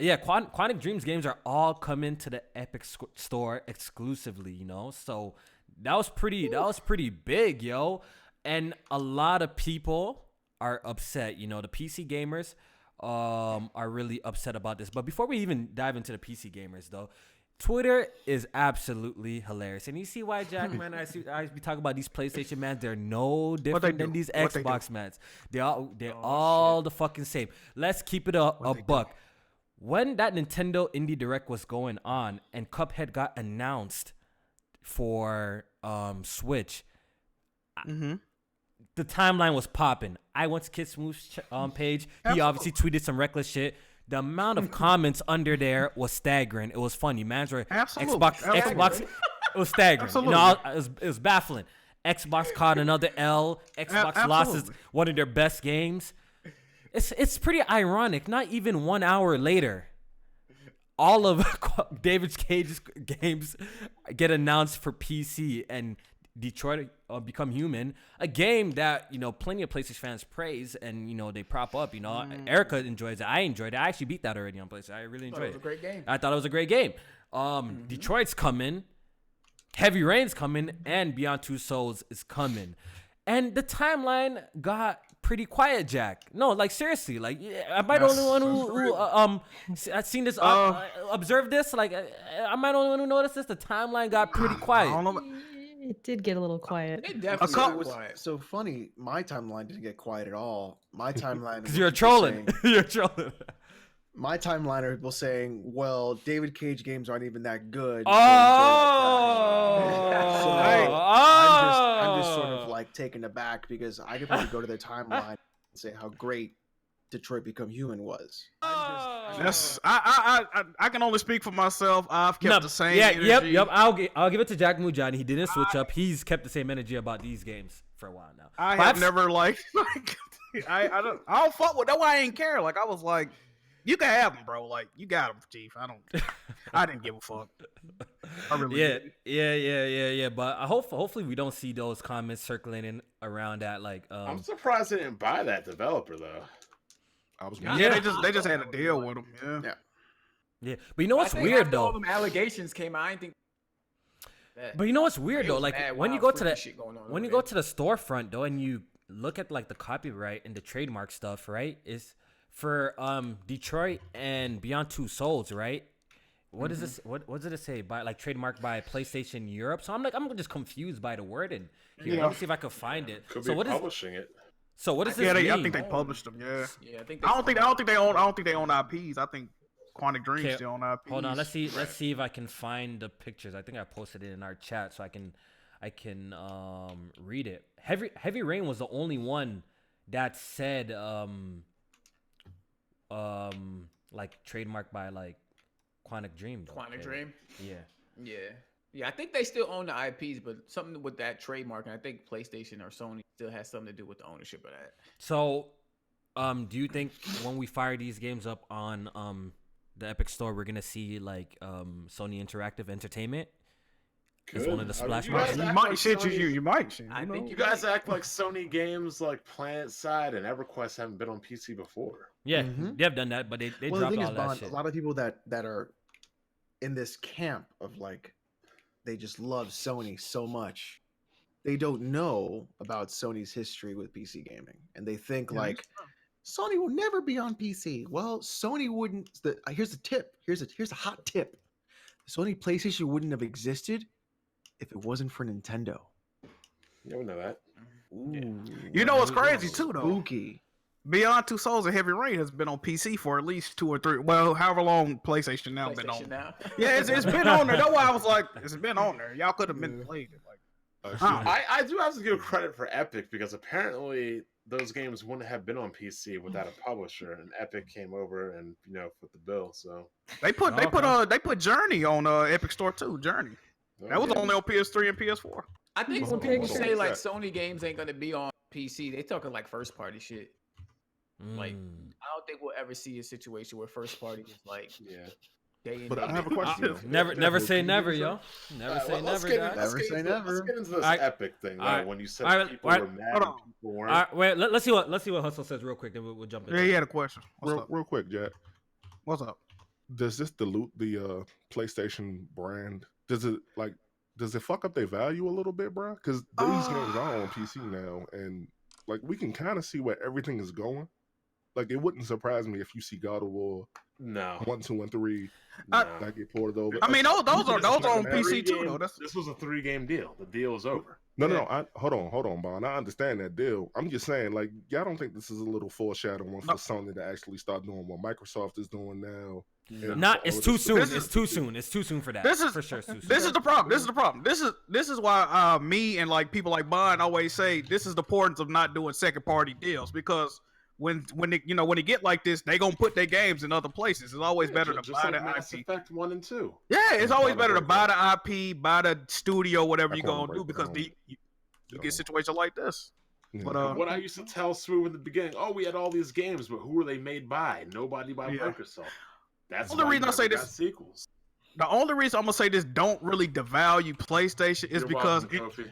Yeah, Quantic Dreams games are all coming to the Epic Store exclusively. So that was pretty big, yo. And a lot of people are upset. The PC gamers are really upset about this. But before we even dive into the PC gamers, though, Twitter is absolutely hilarious. And you see why, Jack, man? I be talking about these PlayStation mans. They're no different than these Xbox mans. They're all the fucking same. Let's keep it a buck. When that Nintendo Indie Direct was going on and Cuphead got announced for Switch, the timeline was popping. I went to Kid Smooth's page. He obviously tweeted some reckless shit. The amount of comments under there was staggering. It was funny. Mans were Xbox. It was staggering. It was baffling. Xbox caught another L. Xbox lost one of their best games. It's pretty ironic. Not even 1 hour later, all of David Cage's games get announced for PC and Detroit Become Human, a game that plenty of PlayStation fans praise and they prop up. Erica enjoys it. I enjoyed it. I actually beat that already on PlayStation. I really enjoyed it. It was a great game. I thought it was a great game. Detroit's coming, Heavy Rain's coming, and Beyond Two Souls is coming. And the timeline got pretty quiet, Jack. No, like seriously, like am I the only one who I've seen this, observed this? Like, am I the only one who noticed this? The timeline got pretty quiet. I don't know. It did get a little quiet. It definitely got quiet. So funny. My timeline didn't get quiet at all. My timeline because you're trolling. You're trolling. My timeline are people saying, "Well, David Cage games aren't even that good." Oh, I'm just sort of like taken aback because I could probably go to their timeline and say how great Detroit Become Human was. I can only speak for myself. I've kept the same energy. Yep. I'll give it to Jack Mujani. He didn't switch up. He's kept the same energy about these games for a while now. I have never like I don't fuck with. That's why I ain't care. Like I was like, you can have them, bro. Like you got them, Chief. I didn't give a fuck. I really didn't. Yeah. But hopefully we don't see those comments circulating around that. Like, I'm surprised they didn't buy that developer though. They just had a deal with them. Yeah. But you know what's weird though? All them allegations came out. I didn't think. But you know what's weird though? Like when you go to the storefront though, and you look at like the copyright and the trademark stuff, right? Is for Detroit and Beyond Two Souls, right? What is this? What does it say? By like trademarked by PlayStation Europe. So I'm just confused by the wording here. Let me see if I can find it. Could be publishing it. So what does this Yeah, mean? I think they published them. Yeah. Yeah, I think. I don't think they own IPs. I think Quantic Dream Okay, still own IPs. Hold on, let's see if I can find the pictures. I think I posted it in our chat so I can read it. Heavy Rain was the only one that said like trademarked by like Quantic Dream. Though. Quantic Dream. Yeah. Yeah. I think they still own the IPs, but something with that trademark, and I think PlayStation or Sony still has something to do with the ownership of that. So, do you think when we fire these games up on the Epic Store, we're gonna see like Sony Interactive Entertainment? It's one of the splash marks. guys You act might like shit. Sony- You might shit. I think You guys act like Sony games like Planet Side and EverQuest haven't been on PC before. Yeah, Mhm. they have done that, but they Well, the dropped thing all is, that Bond, shit. a lot of people that are in this camp of like, they just love Sony so much, they don't know about Sony's history with PC gaming, and they think like Sony will never be on PC. Well, Sony wouldn't. Here's the tip. Here's a hot tip. Sony PlayStation wouldn't have existed if it wasn't for Nintendo. You don't know that. Ooh, You know what's crazy too, though? spooky. Beyond Two Souls and Heavy Rain has been on PC for at least 2 or 3. Well, however long PlayStation now been PlayStation on. now. Yeah, it's been on there. That's why I was like, it's been on there. Y'all could have been played it. Like, I do have to give credit for Epic because apparently those games wouldn't have been on PC without a publisher, and Epic came over and put the bill. So they put Journey on Epic Store too. Journey. That was only on PS3 and PS4. I think Hold when on, people hold on. say like Sony games ain't gonna be on PC, they talking like first party shit. Like, I don't think we'll ever see a situation where first party is like day in But day I have a out. question. Never say never, yo. Never say never, guys. Never say never. Let's get into this Alright. Epic thing though. Alright. When you said Alright. people Alright. were mad Hold and on. people weren't. All right, wait. Let's see what Hustle says real quick. Then we'll jump into Yeah, it. he had a question. What's up? Real quick, Jack. What's up? Does this dilute the PlayStation brand? Does it fuck up their value a little bit, bro? Because these games are on PC now, and like we can kind of see where everything is going. Like it wouldn't surprise me if you see God of War No. 1, 2, and 3 No. that get ported over. I mean, those are on Three PC too, though. This was a 3-game deal. The deal is over. No. Hold on, Bond. I understand that deal. I'm just saying, like, y'all don't think this is a little foreshadowing for Sony to actually start doing what Microsoft is doing now? And It's all too this- soon. This It's is- too soon. It's too soon for that. This is for sure. It's too soon. This is the problem. This is why me and like people like Bond always say this is the importance of not doing second party deals, because when they get like this, they gonna put their games in other places. It's always better to just buy like the Mass IP. Effect 1 and 2. Yeah, it's always better to Break buy the IP, buy the studio, whatever I you can't gonna do, break because down. you get situations like this. Yeah. But What I used to tell Smooth in the beginning, we had all these games, but who were they made by? Nobody by Yeah. Microsoft. That's Well, the why reason you I say never this- got sequels. the only reason I'm gonna say this don't really devalue PlayStation is You're because welcome, Kofi.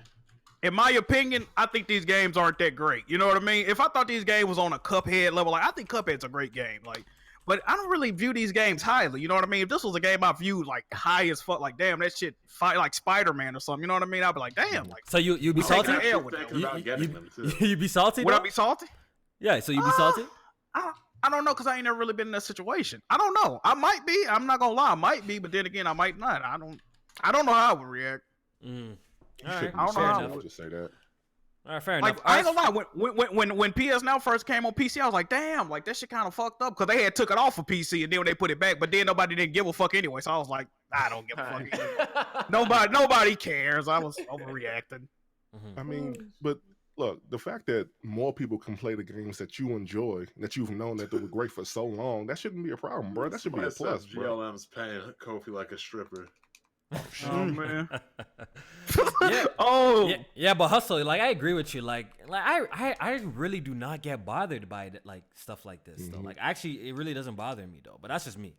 in my opinion, I think these games aren't that great. You know what I mean? If I thought these games was on a Cuphead level, like I think Cuphead's a great game, like, but I don't really view these games highly. You know what I mean? If this was a game I viewed like high as fuck, like damn, that shit fight like Spider-Man or something. You know what I mean? I'd be like, damn, like So you be I'm taking salty? the L with Thinking them. about getting them too. You be salty? Would I though? be salty? Yeah. So you be salty? I don't know, because I ain't never really been in that situation. I don't know. I might be. I'm not gonna lie. I might be, but then again, I might not. I don't know how I would react. Mm. You All right. shouldn't I don't be know Fair how salty, enough. I'll just say that. All right. Fair Like enough. I ain't gonna lie, when PS Now first came on PC, I was like, damn, like that shit kind of fucked up, because they had took it off of PC and then when they put it back, but then nobody didn't give a fuck anyway. So I was like, I don't give a fuck. Nobody cares. I was overreacting. I mean, but look, the fact that more people can play the games that you enjoy, that you've known that they were great for so long, that shouldn't be a problem, bro. That should be a plus, bro. GLM's paying Kofi like a stripper. Oh man. Yeah. Oh. Yeah, but Hustle, like I agree with you. Like I really do not get bothered by it, like stuff like this though. Like actually, it really doesn't bother me though. But that's just me.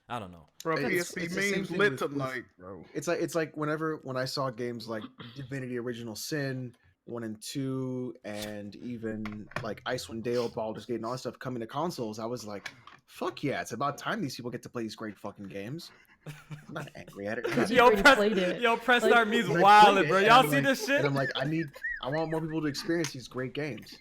I don't know. Bro, It's PSP the same memes thing lit with- tonight, bro. It's like when I saw games like Divinity Original Sin 1 and 2, and even like Icewind Dale, Baldur's Gate, and all that stuff coming to consoles, I was like, fuck yeah, it's about time these people get to play these great fucking games. I'm not angry at it. I'm not- You already played it. Press Like- Start me's But I wild, played it, bro. and Y'all I'm see like- this shit? And I'm like, I want more people to experience these great games.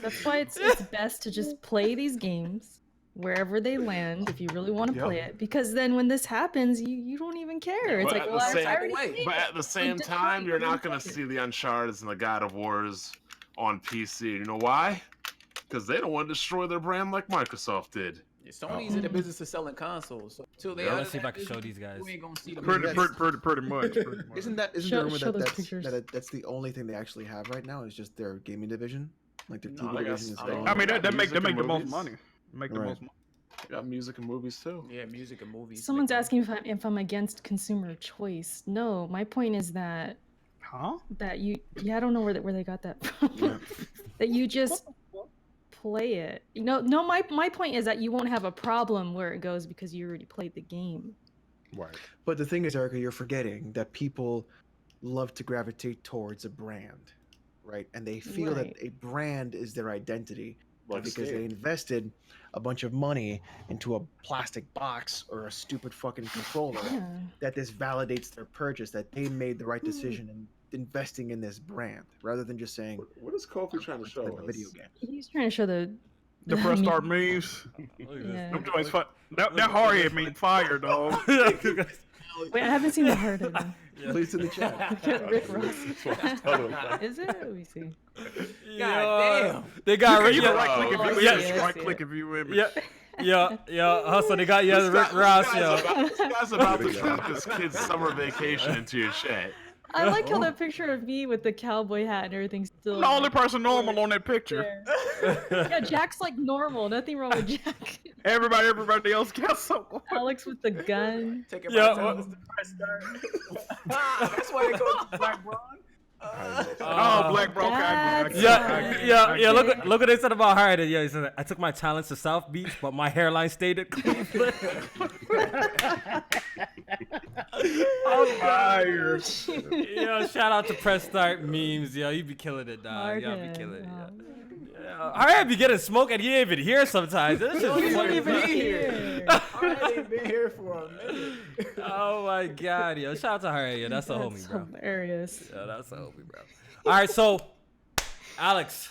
That's why it's best to just play these games wherever they land if you really want to play it, because then when this happens, you don't even care. It's But like, at well, the I same- already played But it. at the same just time, play you're it, not just going to play it. see the Uncharted and the God of Wars on PC. You know why? Because they don't want to destroy their brand like Microsoft did. Yeah, Sony's in the business of selling consoles, so until they Yeah, out let's of see if that I can show business, these guys. you ain't gonna see them. Pretty in much. Isn't the Show- rumor show that those pictures. that's the only thing they actually have right now is just their gaming division, like their No, TV I guess- division is I gone. mean, I mean, that make Music and the most movies. money. Make the Right. most money. They got music and movies too. Yeah, music and movies. Someone's make asking if I'm against consumer choice. No, my point is that Huh? I don't know where they got that from. That you just play it. No, my point is that you won't have a problem where it goes because you already played the game. Right. But the thing is, Erica, you're forgetting that people love to gravitate towards a brand, right? And they feel Right. that a brand is their identity Like because they Stadia. invested a bunch of money into a plastic box or a stupid fucking controller. Yeah. That this validates their purchase, that they made the right decision in investing in this brand, rather than just saying, What is Kofi trying to "Let's show play my us? video game." He's trying to show the Press meme. start memes. Yeah. Them joints, that hard head mean fire, dog. Wait, I haven't seen the heart of them. Please in the chat. Rick Ross. Is it? Let me see. God They got You yeah, can right click if you yeah, image. yes, Right yeah. click if you image. yeah. Hustle, they got This Rick guy- Ross, this yo. guy's about to drop his kid's summer vacation into your chat. I like how that picture of me with the cowboy hat and everything still. I'm the only person normal on that picture. there. Yeah, Jack's like normal. Nothing wrong with Jack. Everybody else got something. Alex with the gun. Take it Yeah, back to well- the press start. That's why they go to Black Bron. Oh, Black Bro. That's Yeah. Look what they said about her. Yeah, he said, I took my talents to South Beach, but my hairline stayed at Cleveland. Fire. Yo, shout out to Press Start memes. Yo, you be killing it, dog. Y'all be Martin, killing it. wow. I be getting smoke and you ain't even here sometimes. This shit's He's not funny. even here. I ain't been here for a minute. Oh my god, yo. Shout out to her, yo. That's a homie, That's bro. hilarious. Yeah, that's a homie, bro. All right, so Alex,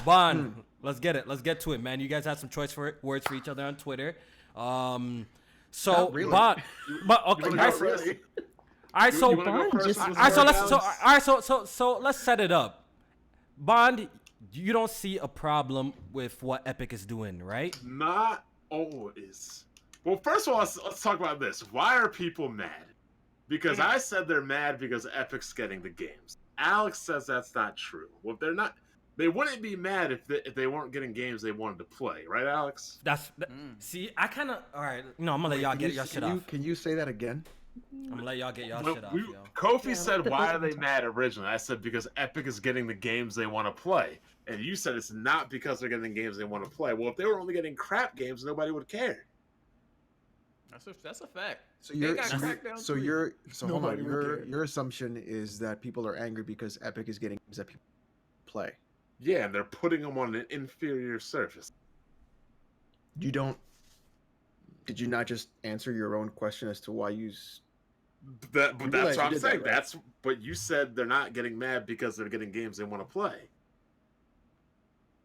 Bond, let's get it. Let's get to it, man. You guys have some choice for words for each other on Twitter. So Not really. Bond, but okay, all right, Really? all right, so You wanna go Bond first just- with all right, so words, let's so Alex? all right, so let's set it up. Bond, you don't see a problem with what Epic is doing, right? Not always. Well, first of all, let's talk about this. Why are people mad? Because I said they're mad because Epic's getting the games. Alex says that's not true. Well, they're not. They wouldn't be mad if they weren't getting games they wanted to play, right, Alex? See, I kind of all right. No, I'm gonna let y'all get your shit off. Can you say that again? I'm gonna let y'all get y'all Well, shit off, we- yo. Kofi Yeah, said, the "Why are button they talk. mad?" Originally, I said because Epic is getting the games they want to play, and you said it's not because they're getting the games they want to play. Well, if they were only getting crap games, nobody would care. That's a fact. So They you're got so Crackdown you're 3. so hold Nobody on. would care. Your assumption is that people are angry because Epic is getting games that people play. Yeah, and they're putting them on an inferior surface. You don't. Did you not just answer your own question as to why you? But You that's realize what you I'm did that, saying. right? But you said they're not getting mad because they're getting games they want to play.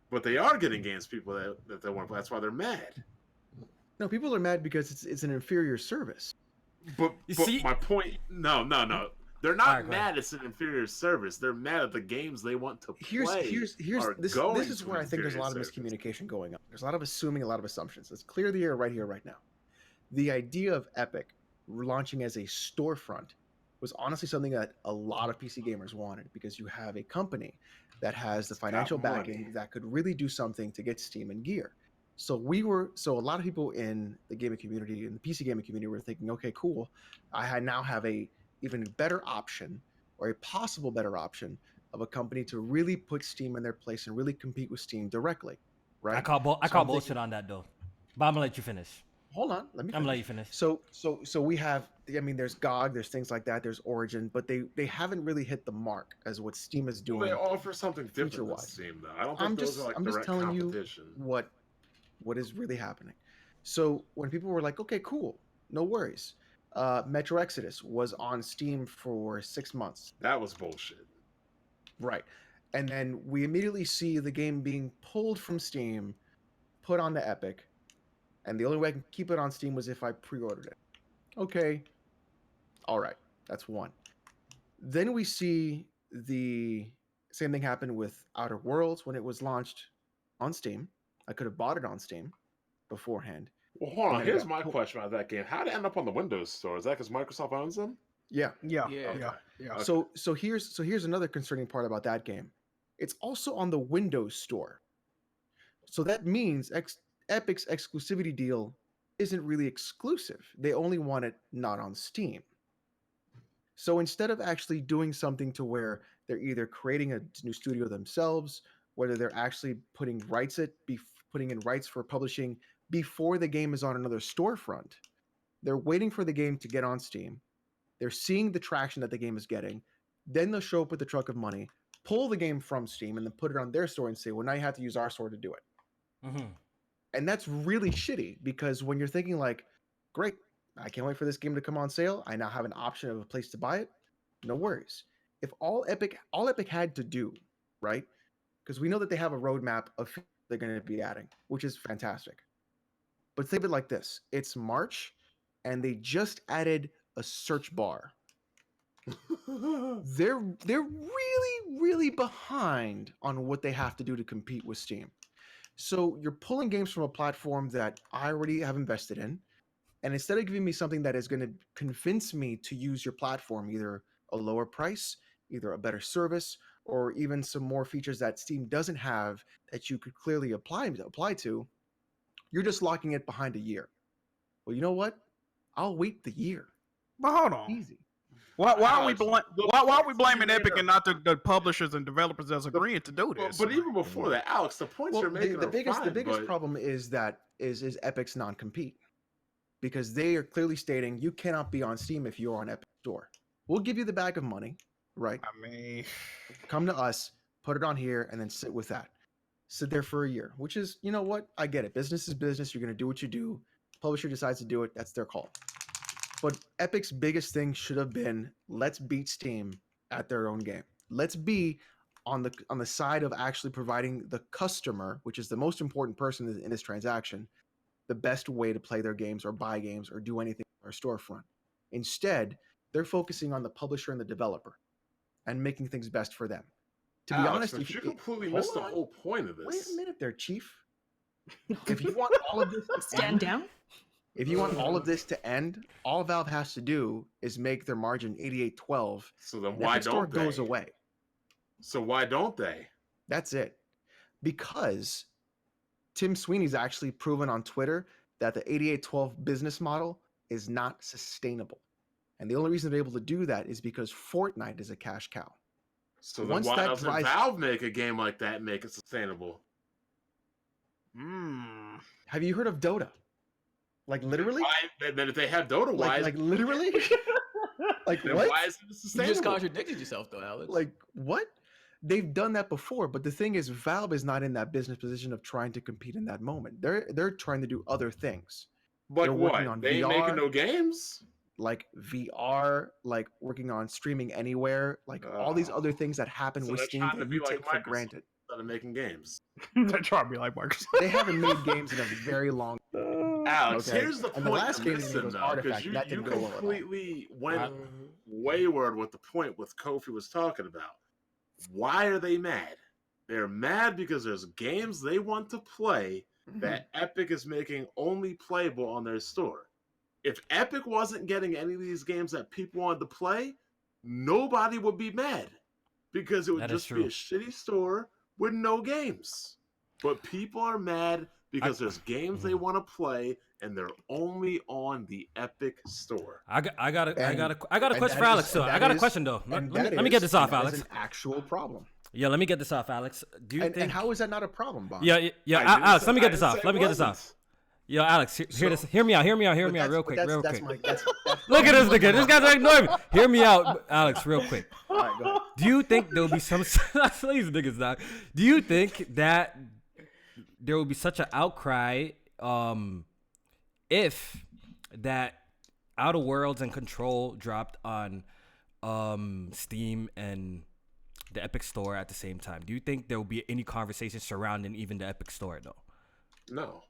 But they are getting games people that they want to play. That's why they're mad. No, people are mad because it's an inferior service. But see- my point, no. They're not Alright, go mad it's an inferior service. They're mad at the games they want to play. Here's are this going is to where I think there's a lot of inferior service. miscommunication going on. There's a lot of assuming, a lot of assumptions. Let's clear the air right here, right now. The idea of Epic launching as a storefront was honestly something that a lot of PC gamers wanted because you have a company that has the It's got financial money. backing that could really do something to get Steam and gear. So a lot of people in the gaming community, in the PC gaming community, were thinking, okay, cool, now have a even better option or a possible better option of a company to really put Steam in their place and really compete with Steam directly, right? I call I'm thinking- bullshit on that though. But I'm gonna let you finish. Hold on, let me. I'm gonna let finish. you finish. So we have. I mean, there's GOG, there's things like that, there's Origin, but they haven't really hit the mark as what Steam is doing. They offer something different than feature-wise. Steam, though. I don't think I'm those just are like I'm just direct telling you competition. what is really happening. So when people were like, okay, cool, no worries. Metro Exodus was on Steam for 6 months. That was bullshit. Right. And then we immediately see the game being pulled from Steam, put onto Epic, and the only way I can keep it on Steam was if I pre-ordered it. Okay. All right. That's one. Then we see the Same thing happened with Outer Worlds when it was launched on Steam. I could have bought it on Steam beforehand. Well, hold And on. then it Here's got my pulled. question about that game. How did it end up on the Windows Store? Is that because Microsoft owns them? Yeah. Yeah. Yeah. Yeah. Okay. So here's another concerning part about that game. It's also on the Windows Store. So that means Epic's exclusivity deal isn't really exclusive. They only want it not on Steam. So instead of actually doing something to where they're either creating a new studio themselves, whether they're actually putting in rights for publishing before the game is on another storefront, they're waiting for the game to get on Steam. They're seeing the traction that the game is getting. Then they'll show up with the truck of money, pull the game from Steam, and then put it on their store and say, well, now you have to use our store to do it. Mm-hmm. And that's really shitty because when you're thinking like, great, I can't wait for this game to come on sale. I now have an option of a place to buy it. No worries. If all Epic had to do, right? Because we know that they have a roadmap of they're going to be adding, which is fantastic. But think of it like this. It's March and they just added a search bar. They're really, really behind on what they have to do to compete with Steam. So you're pulling games from a platform that I already have invested in. And instead of giving me something that is going to convince me to use your platform, either a lower price, either a better service, or even some more features that Steam doesn't have that you could clearly apply to, you're just locking it behind a year. Well, you know what? I'll wait the year. But hold on. Easy. Why are we Alex, blaming Epic and not the publishers and developers that's agreeing to do this? But even before that, Alex, the points you're making the are biggest fine, but problem is Epic's non-compete, because they are clearly stating you cannot be on Steam if you're on Epic Store. We'll give you the bag of money, right? I mean, Come to us, put it on here, and then sit with that. Sit there for a year, which is, you know what? I get it. Business is business. You're going to do what you do. Publisher decides to do it. That's their call. But Epic's biggest thing should have been, let's beat Steam at their own game. Let's be on the side of actually providing the customer, which is the most important person in this transaction, the best way to play their games or buy games or do anything on our storefront. Instead, they're focusing on the publisher and the developer and making things best for them. To be Alex, honest, but if you completely missed the whole point of this. Wait a minute there, Chief. If you want all of this to Stand down. If you want all of this to end, all Valve has to do is make their margin 88-12. So then and why Epic Store don't they? goes away. So why don't they? That's it. Because Tim Sweeney's actually proven on Twitter that the 88-12 business model is not sustainable. And the only reason they're able to do that is because Fortnite is a cash cow. So then Once why that doesn't dries- Valve make a game like that and make it sustainable? Have you heard of Dota? Like literally? Then if they have Dota, why? Like literally? Like then what? why is it You sustainable? just contradicted yourself, though, Alex. Like what? They've done that before, but the thing is, Valve is not in that business position of trying to compete in that moment. They're trying to do other things, Like they're what? working on They ain't VR. making no games. like VR, like working on streaming anywhere, like all these other things that happen So with they're Steam trying to that be you like take for Microsoft. granted. Instead of making games. they're trying to be like Microsoft. They haven't made games in a very long. Alex, Okay. here's the And the point last you're game they made missing, was though, Artifact, because and that you didn't go well at all. completely went wayward with the point with Kofi was talking about. Why are they mad? They're mad because there's games they want to play that Epic is making only playable on their store. If Epic wasn't getting any of these games that people wanted to play, nobody would be mad because it would That is just be a true. shitty store with no games. But people are mad because there's games they want to play and they're only on the Epic store. I got a And question that for Alex. is- So and I that got a is- question though. and Let that me get is- this off, that is Alex. an actual problem. Yeah, let me get this off, Alex. Do you think? And how is that not a problem, Bob? Yeah, I didn't Alex. say- Let me I get this didn't off. say Let me it get this wasn't. off. Yo, Alex, hear me out. Hear me out But real quick. that's Look at this nigga. This guy's ignoring me. Hear me out, Alex, real quick. All right, go ahead. Do you think there'll be some these niggas now? Do you think that there will be such an outcry if that Outer Worlds and Control dropped on Steam and the Epic Store at the same time? Do you think there will be any conversation surrounding even the Epic Store though? No.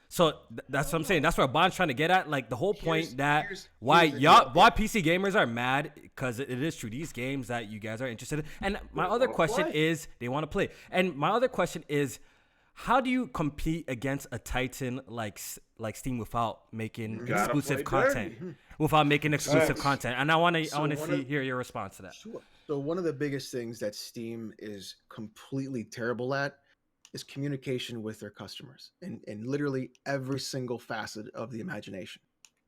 So that's what I'm saying. That's where Bond's trying to get at. Like the whole point that here's why the y'all, deal. why PC gamers are mad because it is true. These games that you guys are interested in. And my other question is, they want to play. And my other question is, how do you compete against a titan like Steam without making gotta exclusive play content? Without making exclusive Facts. content. And I want to one of- hear your response to that. Sure. So one of the biggest things that Steam is completely terrible at is communication with their customers in literally every single facet of the imagination.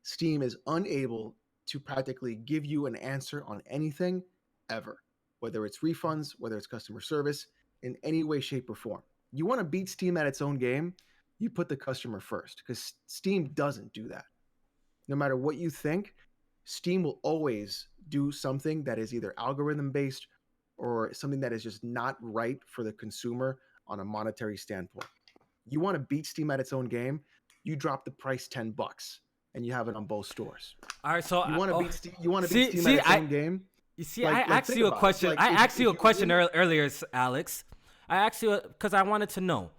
Steam is unable to practically give you an answer on anything ever, whether it's refunds, whether it's customer service, in any way, shape, or form. You want to beat Steam at its own game, you put the customer first, because Steam doesn't do that. No matter what you think, Steam will always do something that is either algorithm based or something that is just not right for the consumer on a monetary standpoint. You want to beat Steam at its own game, you drop the price $10 and you have it on both stores. All right, so You want to beat Steam, you want to See- beat Steam see, at its own game. You see, Like- I like, asked think you a about it. question. Like, I if- asked you a if you question win- earlier, Alex. I asked you because I wanted to know.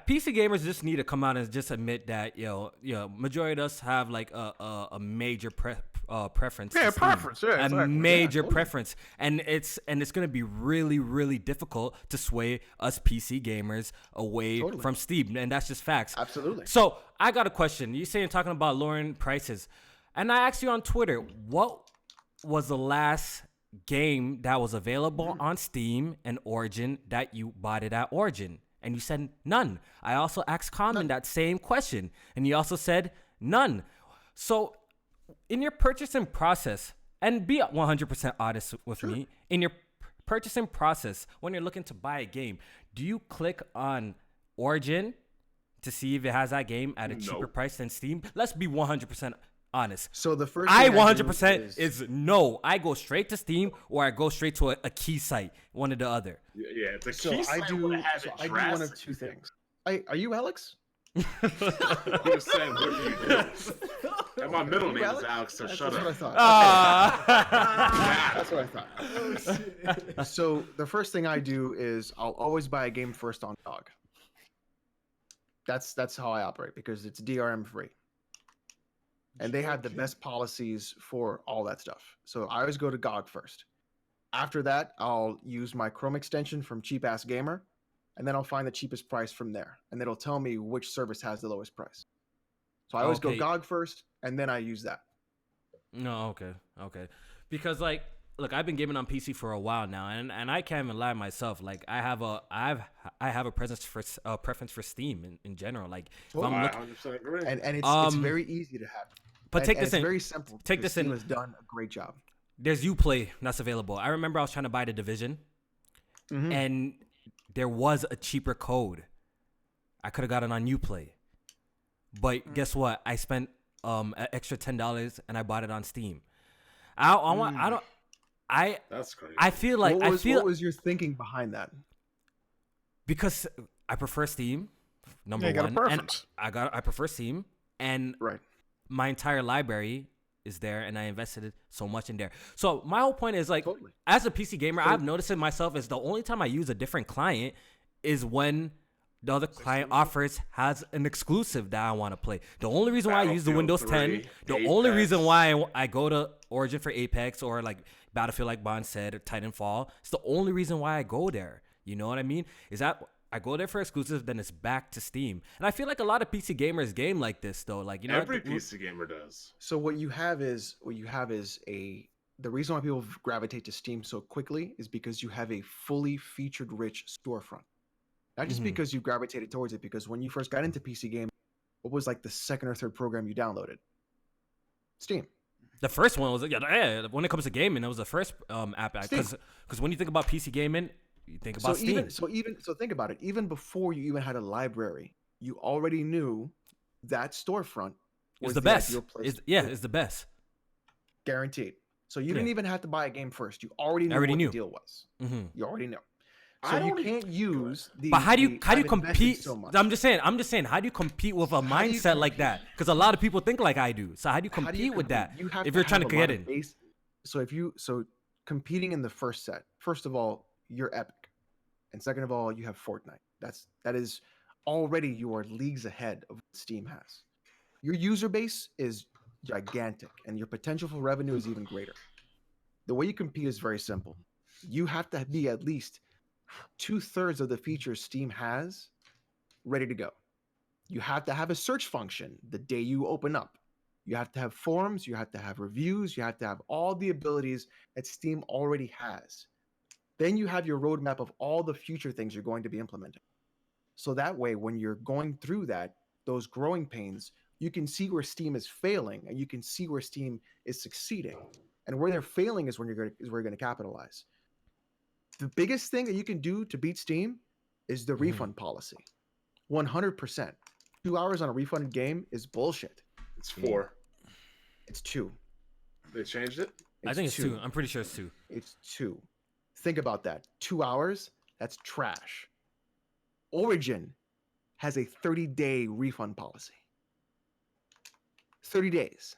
PC gamers just need to come out and just admit that majority of us have like a major preference. Yeah, to Steam. preference, yeah, a exactly. major Yeah, totally. preference, and it's gonna be really really difficult to sway us PC gamers away Totally. from Steam, and that's just facts. Absolutely. So I got a question. You saying talking about lowering prices, and I asked you on Twitter, what was the last game that was available on Steam and Origin that you bought it at Origin? And you said none. I also asked Common that same question, and you also said none. So in your purchasing process, and be 100% honest with me, in your purchasing process, when you're looking to buy a game, do you click on Origin to see if it has that game at a cheaper price than Steam? Let's be 100% honest. So the first I thing do 100% is no. I go straight to Steam or I go straight to a key site, one or the other. Yeah, the so key I site do would have so it I do one of drastically two things. Are you Alex? He was saying, what do you do? And my middle name is Alex? Alex, so That's shut what I up. thought. Ah. That's what I thought. So the first thing I do is I'll always buy a game first on GOG. That's how I operate because it's DRM free. And they have the best policies for all that stuff. So I always go to GOG first. After that, I'll use my Chrome extension from Cheap Ass Gamer, and then I'll find the cheapest price from there. And it'll tell me which service has the lowest price. So I always Okay. go GOG first, and then I use that. No, okay. Because like, look, I've been gaming on PC for a while now, and I can't even lie myself. Like, I have a preference for Steam in general. Like, if I'm I looking, 100% agree. And it's Um, very easy to have. but And- take and this it's in. very simple. Take because this in. Steam has done a great job. There's Uplay that's available. I remember I was trying to buy the Division, Mhm. and there was a cheaper code. I could have gotten on Uplay, but guess what? I spent an extra $10 and I bought it on Steam. That's crazy. I feel like what was your thinking behind that? because I prefer Steam. Number Yeah, you got a one, preference. and I prefer Steam, and Right. my entire library is there, and I invested so much in there. So my whole point is like, Totally. as a PC gamer, I've noticed it myself is the only time I use a different client is when the other client has an exclusive that I want to play. The only reason why I use the Battlefield Windows 10, 3, the only reason Apex. why I go to Origin for Apex or like Battlefield, like Bond said, or Titanfall, it's the only reason why I go there. You know what I mean? Is that I go there for exclusive, then it's back to Steam. And I feel like a lot of PC gamers game like this though. Like, you know, Every PC gamer does. So what you have is the reason why people gravitate to Steam so quickly is because you have a fully featured rich storefront. Not just Mhm. because you gravitated towards it, because when you first got into PC game, what was like the second or third program you downloaded? Steam. The first one was when it comes to gaming, it was the first app because when you think about PC gaming, you think about Steam. So think about it. Even before you even had a library, you already knew that storefront It's was the best. ideal place It's, to yeah, do it. it's the best. Guaranteed. So you Yeah. didn't even have to buy a game first. You already knew Already what knew. the deal was. Hmm. You already knew. I So you don't even- can't use the. But how do you the, how do you "I've invested compete? So much." I'm just saying, how do you compete with a How do you mindset like compete? that? Because a lot of people think like I do. So how do you How do compete with that? You have if to you're trying have to a lot get of in? base- So competing in the first set. First of all, you're Epic, and second of all, you have Fortnite. That is already you are leagues ahead of what Steam has. Your user base is gigantic, and your potential for revenue is even greater. The way you compete is very simple. You have to be at least 2/3 of the features Steam has ready to go. You have to have a search function the day you open up. You have to have forums, you have to have reviews, you have to have all the abilities that Steam already has. Then you have your roadmap of all the future things you're going to be implementing. So that way, when you're going through those growing pains, you can see where Steam is failing and you can see where Steam is succeeding. And where they're failing is where you're going to capitalize. The biggest thing that you can do to beat Steam is the refund policy. 100%. 2 hours on a refunded game is bullshit. It's 4. It's 2. They changed it? I think it's 2. I'm pretty sure it's 2. It's 2. Think about that. 2 hours, that's trash. Origin has a 30-day refund policy. 30 days.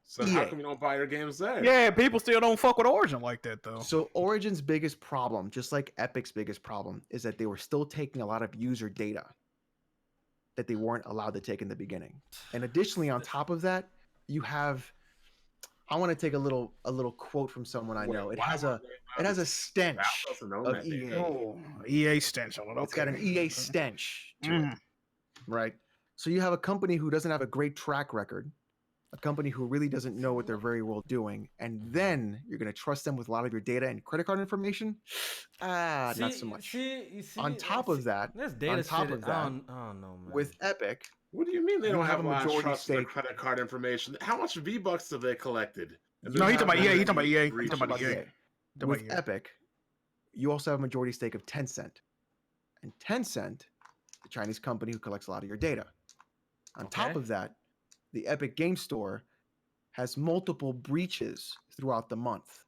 So how come you don't buy your games there? Yeah, people still don't fuck with Origin like that, though. So Origin's biggest problem, just like Epic's biggest problem, is that they were still taking a lot of user data that they weren't allowed to take in the beginning. And additionally, on top of that, you have, I want to take a little quote from someone I know. It has a stench of EA. Oh, EA stench on it. Okay. It's got an EA stench to it, right? So you have a company who doesn't have a great track record, a company who really doesn't know what they're very well doing, and then you're going to trust them with a lot of your data and credit card information? Not so much. On top of that, I don't know, man. with Epic, What do you mean they You don't have have a a lot of majority trust in their stake. credit card information? How much V-Bucks have they collected? No, he talking about EA. He talking about EA. He Breach. talking about EA. with Epic, you also have a majority stake of Tencent. And Tencent, the Chinese company who collects a lot of your data. On top Okay. of that, the Epic Game Store has multiple breaches throughout the month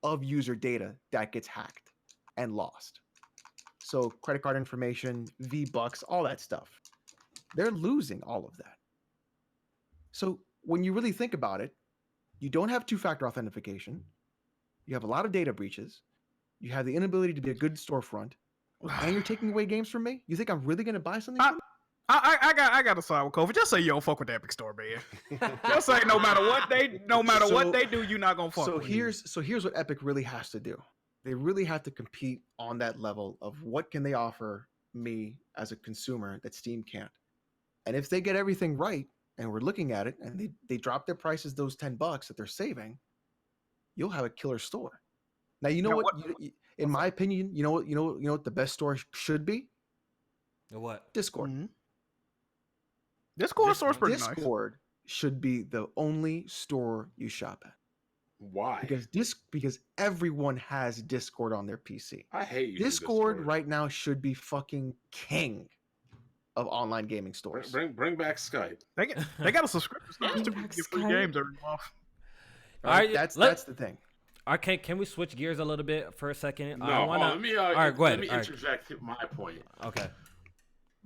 of user data that gets hacked and lost. So credit card information, V-Bucks, all that stuff. They're losing all of that. So when you really think about it, you don't have two-factor authentication. You have a lot of data breaches. You have the inability to be a good storefront. And you're taking away games from me? You think I'm really going to buy something from you? I got to side with Kofi. Just say you don't fuck with the Epic Store, man. Just say no matter what they do, you're not gonna fuck. So with here's what Epic really has to do. They really have to compete on that level of what can they offer me as a consumer that Steam can't. And if they get everything right, and we're looking at it, and they drop their prices those $10 that they're saving, you'll have a killer store. Now you know Now, what? In my opinion, you know what the best store should be? What? Discord. Mhm. Discord store's pretty nice. Discord should be the only store you shop at. Why? Because everyone has Discord on their PC. I hate using Discord right now should be fucking king of online gaming stores. Bring back Skype. They got a subscription service to Next get free guy. games every month. Right? Alright, That's the thing. Okay, can we switch gears a little bit for a second? No, I wanna... let me, All right, go ahead. Let me All right. interject my point. Okay.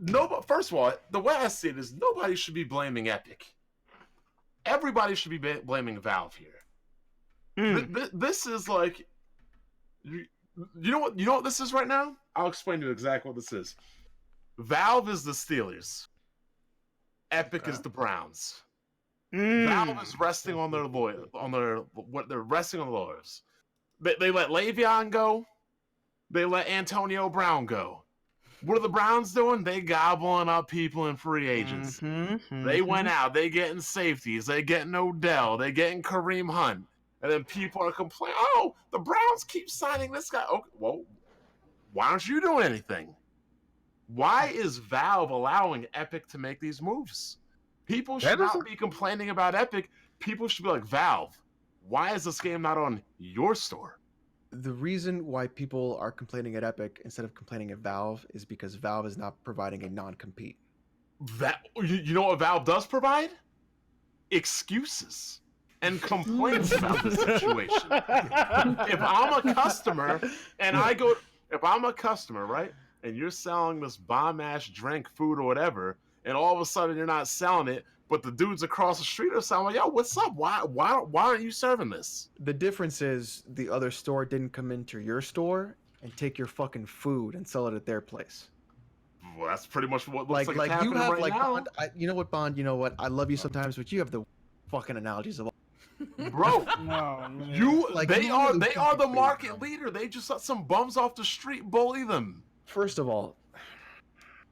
No, but first of all, the way I see it is nobody should be blaming Epic. Everybody should be blaming Valve here. This is like, you know what this is right now? I'll explain to you exactly what this is. Valve is the Steelers. Epic is the Browns. Valve is resting on their they're resting on the lawyers. They let Le'Veon go. They let Antonio Brown go. What are the Browns doing? They gobbling up people in free agents. They went out. They getting safeties. They getting Odell. They getting Kareem Hunt. And then people are complaining, oh, the Browns keep signing this guy. Okay, well, why aren't you doing anything? Why is Valve allowing Epic to make these moves? People should not be complaining about Epic. People should be like, Valve, why is this game not on your store? The reason why people are complaining at Epic instead of complaining at Valve is because Valve is not providing a non-compete. You know what Valve does provide? Excuses and complaints about the situation. If I'm a customer and if I'm a customer, right, and you're selling this bomb-ass drink, food, or whatever, and all of a sudden you're not selling it, but the dudes across the street are selling, yo, what's up? Why aren't you serving this? The difference is the other store didn't come into your store and take your fucking food and sell it at their place. Well, that's pretty much what looks like, it's you happening have right like now. Bond, you know what, Bond? You know what? I love you sometimes, but you have the fucking analogies of all. Bro, No, man. they you are really the think it's crazy, market bro. leader. They just let some bums off the street bully them. First of all,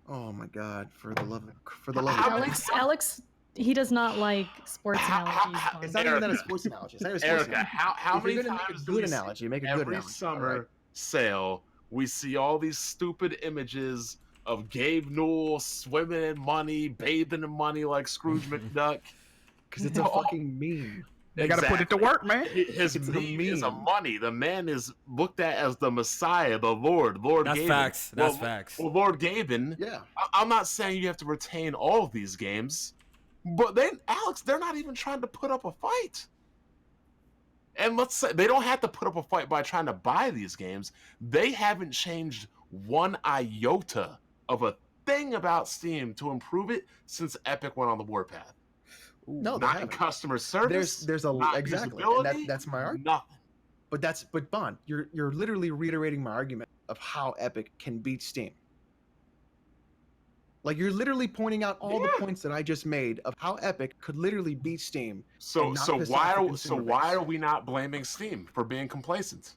oh my God! For the love of How God. many- Alex, he does not like sports analogies. It's Bond. not even that a Erica. sports analogy. It's not even a sports Erica, analogy. how If many you're gonna make times a do good we see analogy, make a good every analogy. summer alright? sale, we see all these stupid images of Gabe Newell swimming in money, bathing in money like Scrooge McDuck. Because it's a fucking meme. They got to put it to work, man. His It's a meme is a meme. money. The man is looked at as the Messiah, the Lord That's Gaben. facts. That's facts. Well, Lord Gaben. Yeah. I'm not saying you have to retain all of these games, but they're not even trying to put up a fight. And let's say they don't have to put up a fight by trying to buy these games. They haven't changed one iota of a thing about Steam to improve it since Epic went on the warpath. No, they Not in haven't. customer service. There's a not exactly, and usability, that's my argument. Nothing. But Bond, you're literally reiterating my argument of how Epic can beat Steam. Like you're literally pointing out all the points that I just made of how Epic could literally beat Steam. So and not so piss why off the are consumer why base. are we not blaming Steam for being complacent?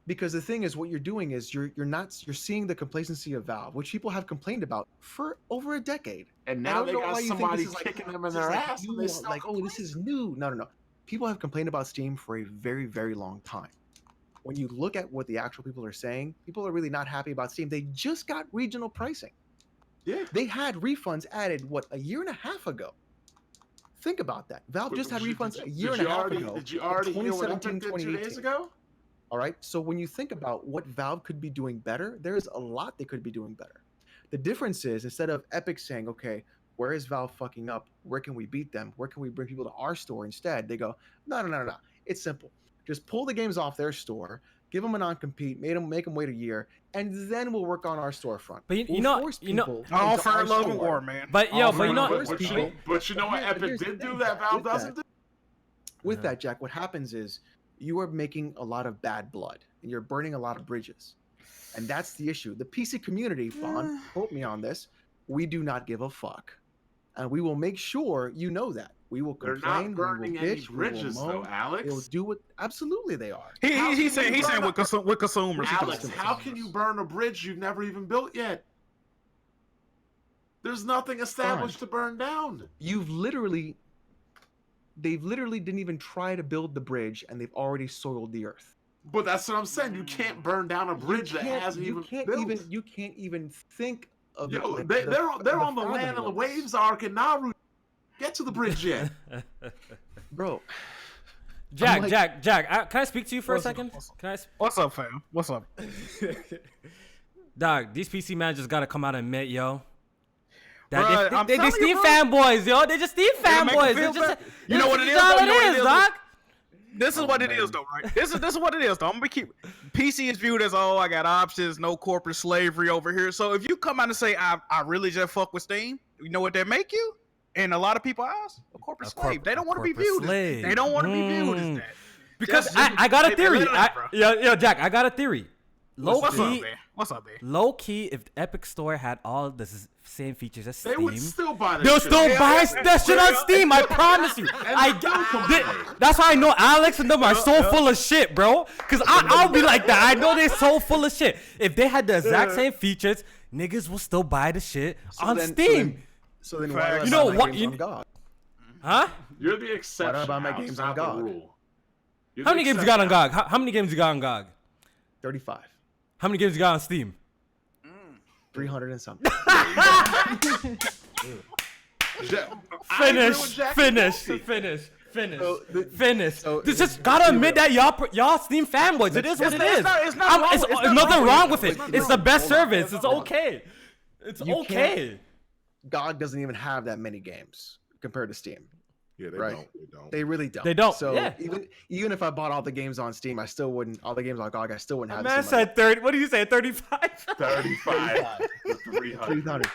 Because the thing is, what you're doing is you're seeing the complacency of Valve, which people have complained about for over a decade. And I now don't they know got why you think somebody this is, like, kicking them in this their is, like, ass, and new, they still like, oh, this is new. No. People have complained about Steam for a very, very long time. When you look at what the actual people are saying, people are really not happy about Steam. They just got regional pricing. Yeah. They had refunds added, a year and a half ago? Think about that. Valve just had refunds a year and a half ago. Did you already hear what 2017, Epic did 2 days 2018. ago? All right. So when you think about what Valve could be doing better, there's a lot they could be doing better. The difference is instead of Epic saying, okay, where is Valve fucking up? Where can we beat them? Where can we bring people to our store instead? They go, no. It's simple. Just pull the games off their store, give them a non-compete, make them wait a year, and then we'll work on our storefront. But you We'll know- force you know- people All into fair our love and store. war, man. But All yo, fair but you know, love and First war. people- But you know what But Epic here's the did do thing, that Jack, Valve with doesn't do? With that, Jack, what happens is you are making a lot of bad blood and you're burning a lot of bridges. And that's the issue. The PC community, Vaughn, quote me on this, we do not give a fuck. And we will make sure you know that. We will They're complain, not burning we will any bitch, we will bridges, though, moan. They'll Alex. do what absolutely they are. He's saying with consumers. Alex, how can you burn a bridge you've never even built yet? There's nothing established to burn down. They've literally didn't even try to build the bridge and they've already soiled the earth. But that's what I'm saying. You can't burn down a bridge that hasn't even built. You can't even think of it. Yo, like they're on the fathom land of the levels. waves arc and Naru. Get to the bridge yet. Bro. Jack, like- Jack, can I speak to you for a What's up, second? what's up? Can I? What's up, fam? What's up? Dog, these PC managers gotta come out and admit, yo. That Bruh, I'm they telling you, Steam bro. fanboys, yo. They just Steam They make 'em fanboys. feel They just, bad. You know what it is, That's all though? You know what it it is, is, dog. This is what it is, though, right? This is what it is, though. I'm gonna keep PC is viewed as I got options, no corporate slavery over here. So if you come out and say I really just fuck with Steam, you know what that make you? And a lot of people ask a corporate slave. They don't want to be viewed. They don't want to be viewed as that. Because Just- I got a they theory. let it out, bro. Yo, Jack, I got a theory. Low What's up, key, man? What's up, man? low key. If Epic Store had all the same features as They Steam, would still buy that they'll shit. still buy that shit on Steam. I promise you. That's why I know Alex and them are so full of shit, bro. Cause I'll be like that. I know they're so full of shit. If they had the exact same features, niggas will still buy the shit on Steam. So then why do I You know buy my what? games on GOG? Huh? You're the exception. Why do I buy my Alex, games not on the GOG? rule. You're How the many games you got on exception. GOG? How many games you got on GOG? 35. How many games you got on Steam? 300 and something. Finish. so This just gotta admit that y'all Steam fanboys. It is what it is. It's not wrong. It's It's not nothing wrong. wrong with it. It's not It's the wrong. best Hold on. service. It's Hold on. okay. It's You okay. GOG doesn't even have that many games compared to Steam. Yeah, they Right. don't. They don't. They really don't. They don't, So yeah. even if I bought all the games on Steam, I still wouldn't. All the games on GOG, I still wouldn't have. Man the same said 30. What do you say? 35? 35 to 300. 300.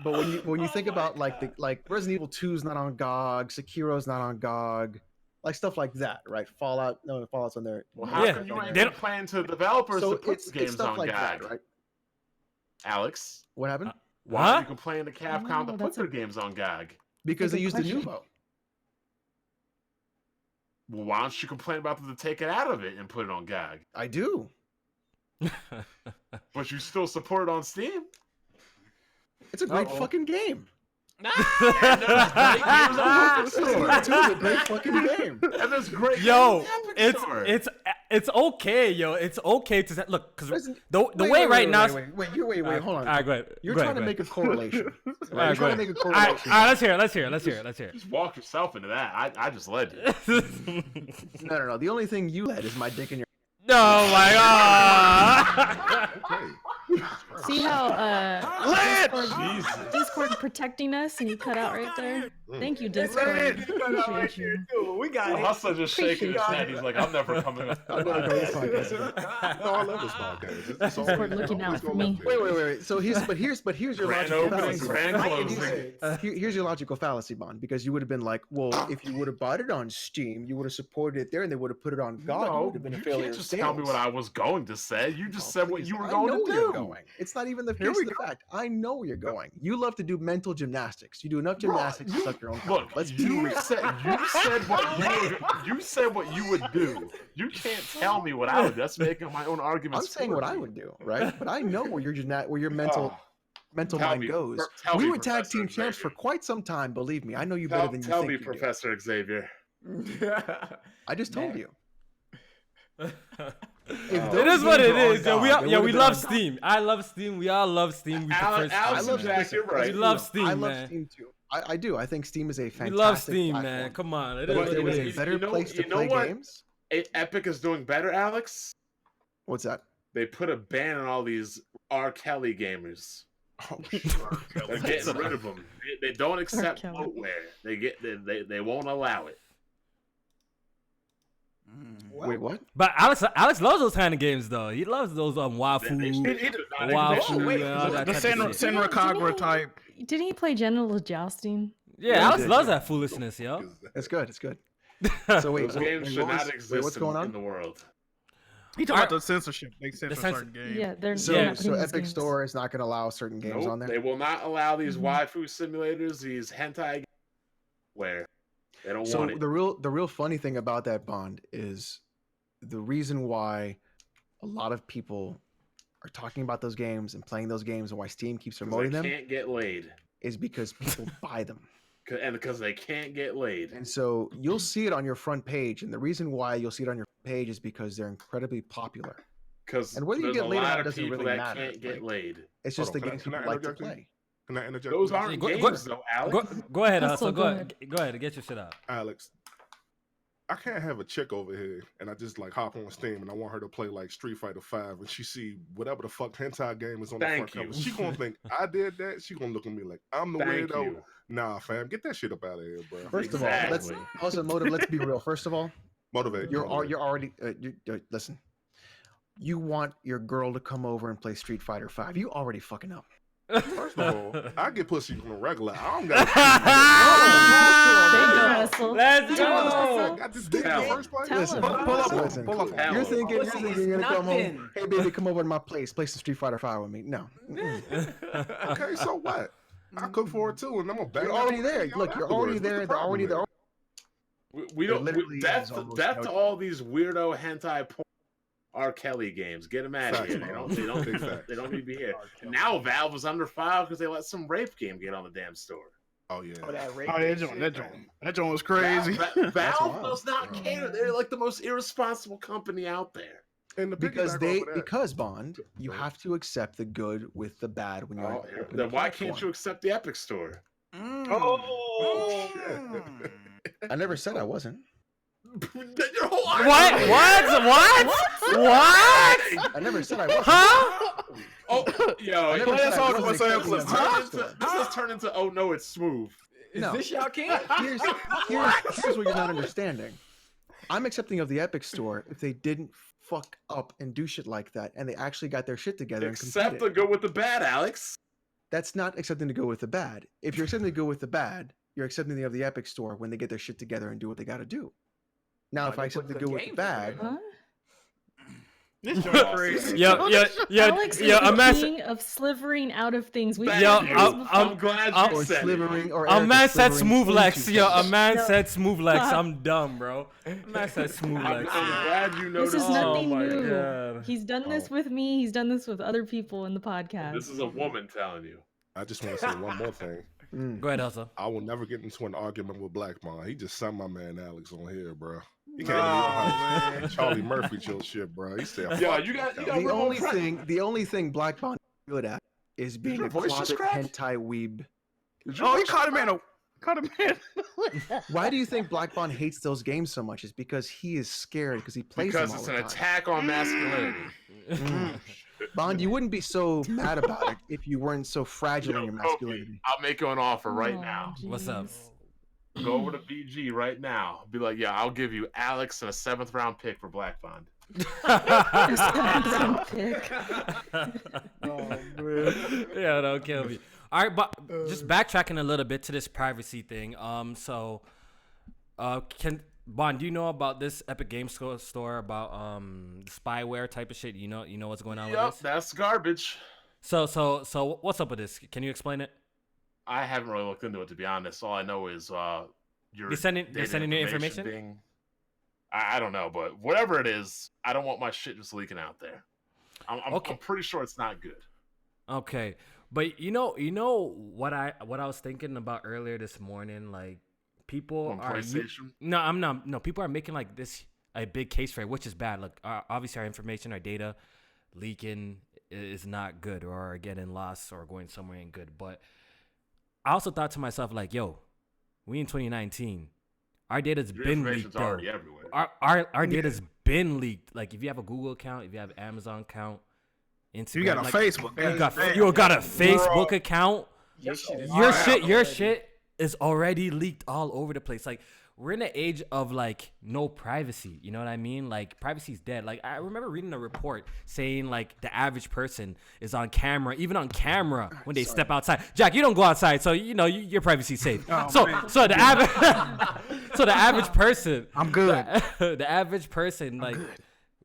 But when you think about like Resident Evil 2 is not on GOG, Sekiro's not on GOG, like stuff like that, right? Fallout's on there. Well, how Yeah. come you ain't They been don't- playing to developers So to put it's games stuff on like GOG? that, right? Alex. What happened? Why Huh? are you complaining to Capcom to put that's their a- games on GOG? Because they good used the question. Nuvo. Well, why don't you complain about them to take it out of it and put it on GOG? I do. But you still support it on Steam? It's a great Uh-oh. fucking game. And there's great games on the Epic Store. It's a great fucking game. And there's great Yo, games on the Epic Store. it's okay, yo. It's okay to look because Listen, the Wait, way wait, right wait, now. Wait, hold on. All right, go ahead. You're Go trying ahead, to make a correlation. All You're right, trying to make a all right, correlation. all right, let's hear. Just walk yourself into that. I just led you. No. The only thing you had is my dick in your. No, my God. See how Jesus. Discord protecting us and you cut out right there? Thank you, Discord. Appreciate you. We got Well, it. Hustler just shaking his head. He's like, I'm never coming up. No, I love this podcast. It's Discord always- looking out always for gonna me. let Wait. So here's your Grand logical opening, fallacy. grand closing. Here's your logical fallacy, Bond, because you would have been like, well, if you would have bought it on Steam, you would have supported it there, and they would have put it on GOG. It No, would have been a you failure. can't of just tell me sales. what I was going to say. You just said what Please, you were I going know to you're do. going. It's not even the Here face we of the fact. I know where you're going. You love to do mental gymnastics. You do enough gymnastics to suck your own. Look, Let's be you real. said you said what you would do. You can't tell me what I would do. That's making my own I'm arguments. saying for what I me. would do, right? But I know where your mental Oh, mental tell mind me, goes. tell We me, were tag Professor team champs for Xavier. quite some time. Believe me, I know you better than you Tell think me, you do. Professor Xavier. I just told Man. you. Oh. It is what it is. Yo, we love Steam. Steam. I love Steam. We all love Steam. We Alex, prefer Alex Steam, and man. Jack, you're right. We love Steam, I love man. Steam too. I do. I think Steam is a We fantastic love Steam, platform. man. Come on. It But is what it it was is. a better place to you know play what? games. Epic is doing better, Alex. What's that? They put a ban on all these R. Kelly gamers. Oh, They're getting rid of them. They don't accept Kelly. bloatware. They won't allow it. Wait, what? But Alex loves those kind of games, though. He loves those wild They food, does not wild exist. food, wait, and all that The type of shit. Senra Kagura type. Didn't he play genital jousting? Yeah, Alex loves that foolishness, yo. It's good. It's good. So wait, Those games should not exist what's going in on? the world. He talking about the censorship. They censor cens- certain games. Yeah, they're So, they're Yeah. not so putting these Epic games. Store is not going to allow certain games Nope, on there. they will not allow these Mhm. waifu simulators, these hentai where they don't So want it. the real funny thing about that, Bond, is the reason why a lot of people are talking about those games and playing those games and why Steam keeps 'Cause promoting they them can't get laid. is because people buy them. And because they can't get laid. And so you'll see it on your front page, and the reason why you'll see it on your page is because they're incredibly popular. Because And whether you there's get a laid or lot not of doesn't people really that matter, can't get like, laid. It's just Hold the on, games can I people like to interject you? play. Can I interject? Those this? aren't Go- games, go- though, Alex. Go ahead, Hustle, Hustle. go Go ahead. ahead. Go ahead and get your shit out. Alex, I can't have a chick over here and I just like hop on Steam and I want her to play like Street Fighter 5 and she see whatever the fuck hentai game is on the Thank front you. cover. She gonna think I did that. She gonna look at me like I'm the Thank weirdo. you. Nah, fam, get that shit up out of here, bro. First of all, let's Exactly. also motive. Let's be real. First of all, Motivate. you're already listen. You want your girl to come over and play Street Fighter 5. You already fucking up. First of all, I get pussy on a regular. I don't got. There you go, Hustle. Let's I go. got this dick in the Tell first place. Tell Listen, him. Pull up, listen. pull up. Hell. You're thinking Pussy you're is gonna come home. nothing. Hey baby, come over to my place. Play some Street Fighter 5 with me. No. Mm-mm. Okay, so what? I cook for it too, and I'm gonna bang. You're that already on there. the Look, you're already afterwards. there. What's the They're already problem there. We There don't. literally Death, is almost death no to all these weirdo hentai porn R. Kelly games. Get them out of Facts, here. bro. They don't. Big facts. They don't need to be here. Now Valve is under fire because they let some rape game get on the damn store. Oh yeah. Oh, that rape Oh, that shit. joint was crazy. Valve wild. does not care. They're like the most irresponsible company out there. And the Because piggyback off of that- because Bond, you have to accept the good with the bad when you're Oh, on the open then why can't platform. you accept the Epic Store? Oh, shit. I never said I wasn't. Your whole What? I never said I wasn't. Huh? Oh, yo, I never this said I wasn't has accepting the turned store. turned into oh no, it's smooth. Is No. this y'all king? Here's what you're not understanding. I'm accepting of the Epic Store if they didn't fuck up and do shit like that, and they actually got their shit together and Accept the competed. good with the bad, Alex. That's not accepting to go with the bad. If you're accepting to go with the bad, you're accepting of the Epic Store when they get their shit together and do what they got to do. Now, Oh, if they I accept put to the go with the games bad, together. Huh? This is crazy. Alex is I'm the king of slivering out of things. We've Thank done you. this before. I'm glad you Or said it. slivering, or A Erica man said slivering smooth legs. into Yo, a things. man No. said smooth legs. I'm dumb, bro. A man said smooth I'm legs. glad you This noticed. is Oh nothing my new. God. He's done this with me. He's done this with other people in the podcast. This is a woman telling you. I just want to say one more thing. Go ahead, Elsa. I will never get into an argument with Black Bond. He just sent my man Alex on here, bro. He can't even use Charlie Murphy chill shit, bro. He said, Yo, "Fuck you got The real only prep. thing Black Bond is good at is being your a voice just closet cracked? hentai weeb. Oh, he caught him in. Why do you think Black Bond hates those games so much? Is because he is scared because he plays Because them all it's the an time. attack on masculinity. Bond, you wouldn't be so mad about it if you weren't so fragile Yo, in your Kofi, masculinity. I'll make you an offer right Aw, now. What's up? jeez. Go over to BG right now. Be like, yeah, I'll give you Alex and a 7th round pick for Black Bond. Pick. Yeah, don't kill me. All right, but just backtracking a little bit to this privacy thing. Can Bond, do you know about this Epic Games Store about spyware type of shit? You know what's going on with Yep, this? that's garbage. So what's up with this? Can you explain it? I haven't really looked into it, to be honest. All I know is your They're sending data your information? being- I don't know, but whatever it is, I don't want my shit just leaking out there. I'm pretty sure it's not good. Okay, but you know what I was thinking about earlier this morning, like people On are PlayStation? no people are making like this a big case for it, which is bad. Like obviously our information, our data leaking is not good, or getting lost or going somewhere ain't good. But I also thought to myself, like, yo, we in 2019, our data's Your been information's leaked. Though. already everywhere. Our data's been leaked. Like if you have a Google account, if you have Amazon account, Instagram, You got a like, Facebook. you got a Facebook account. Your shit is Your wild. shit is already leaked all over the place. Like we're in an age of like no privacy. You know what I mean? Like privacy's dead. Like I remember reading a report saying like the average person is on camera, even on camera when they step outside. Jack, you don't go outside, so you know your privacy's safe. Oh, so man. so the average person, I'm good. the average person like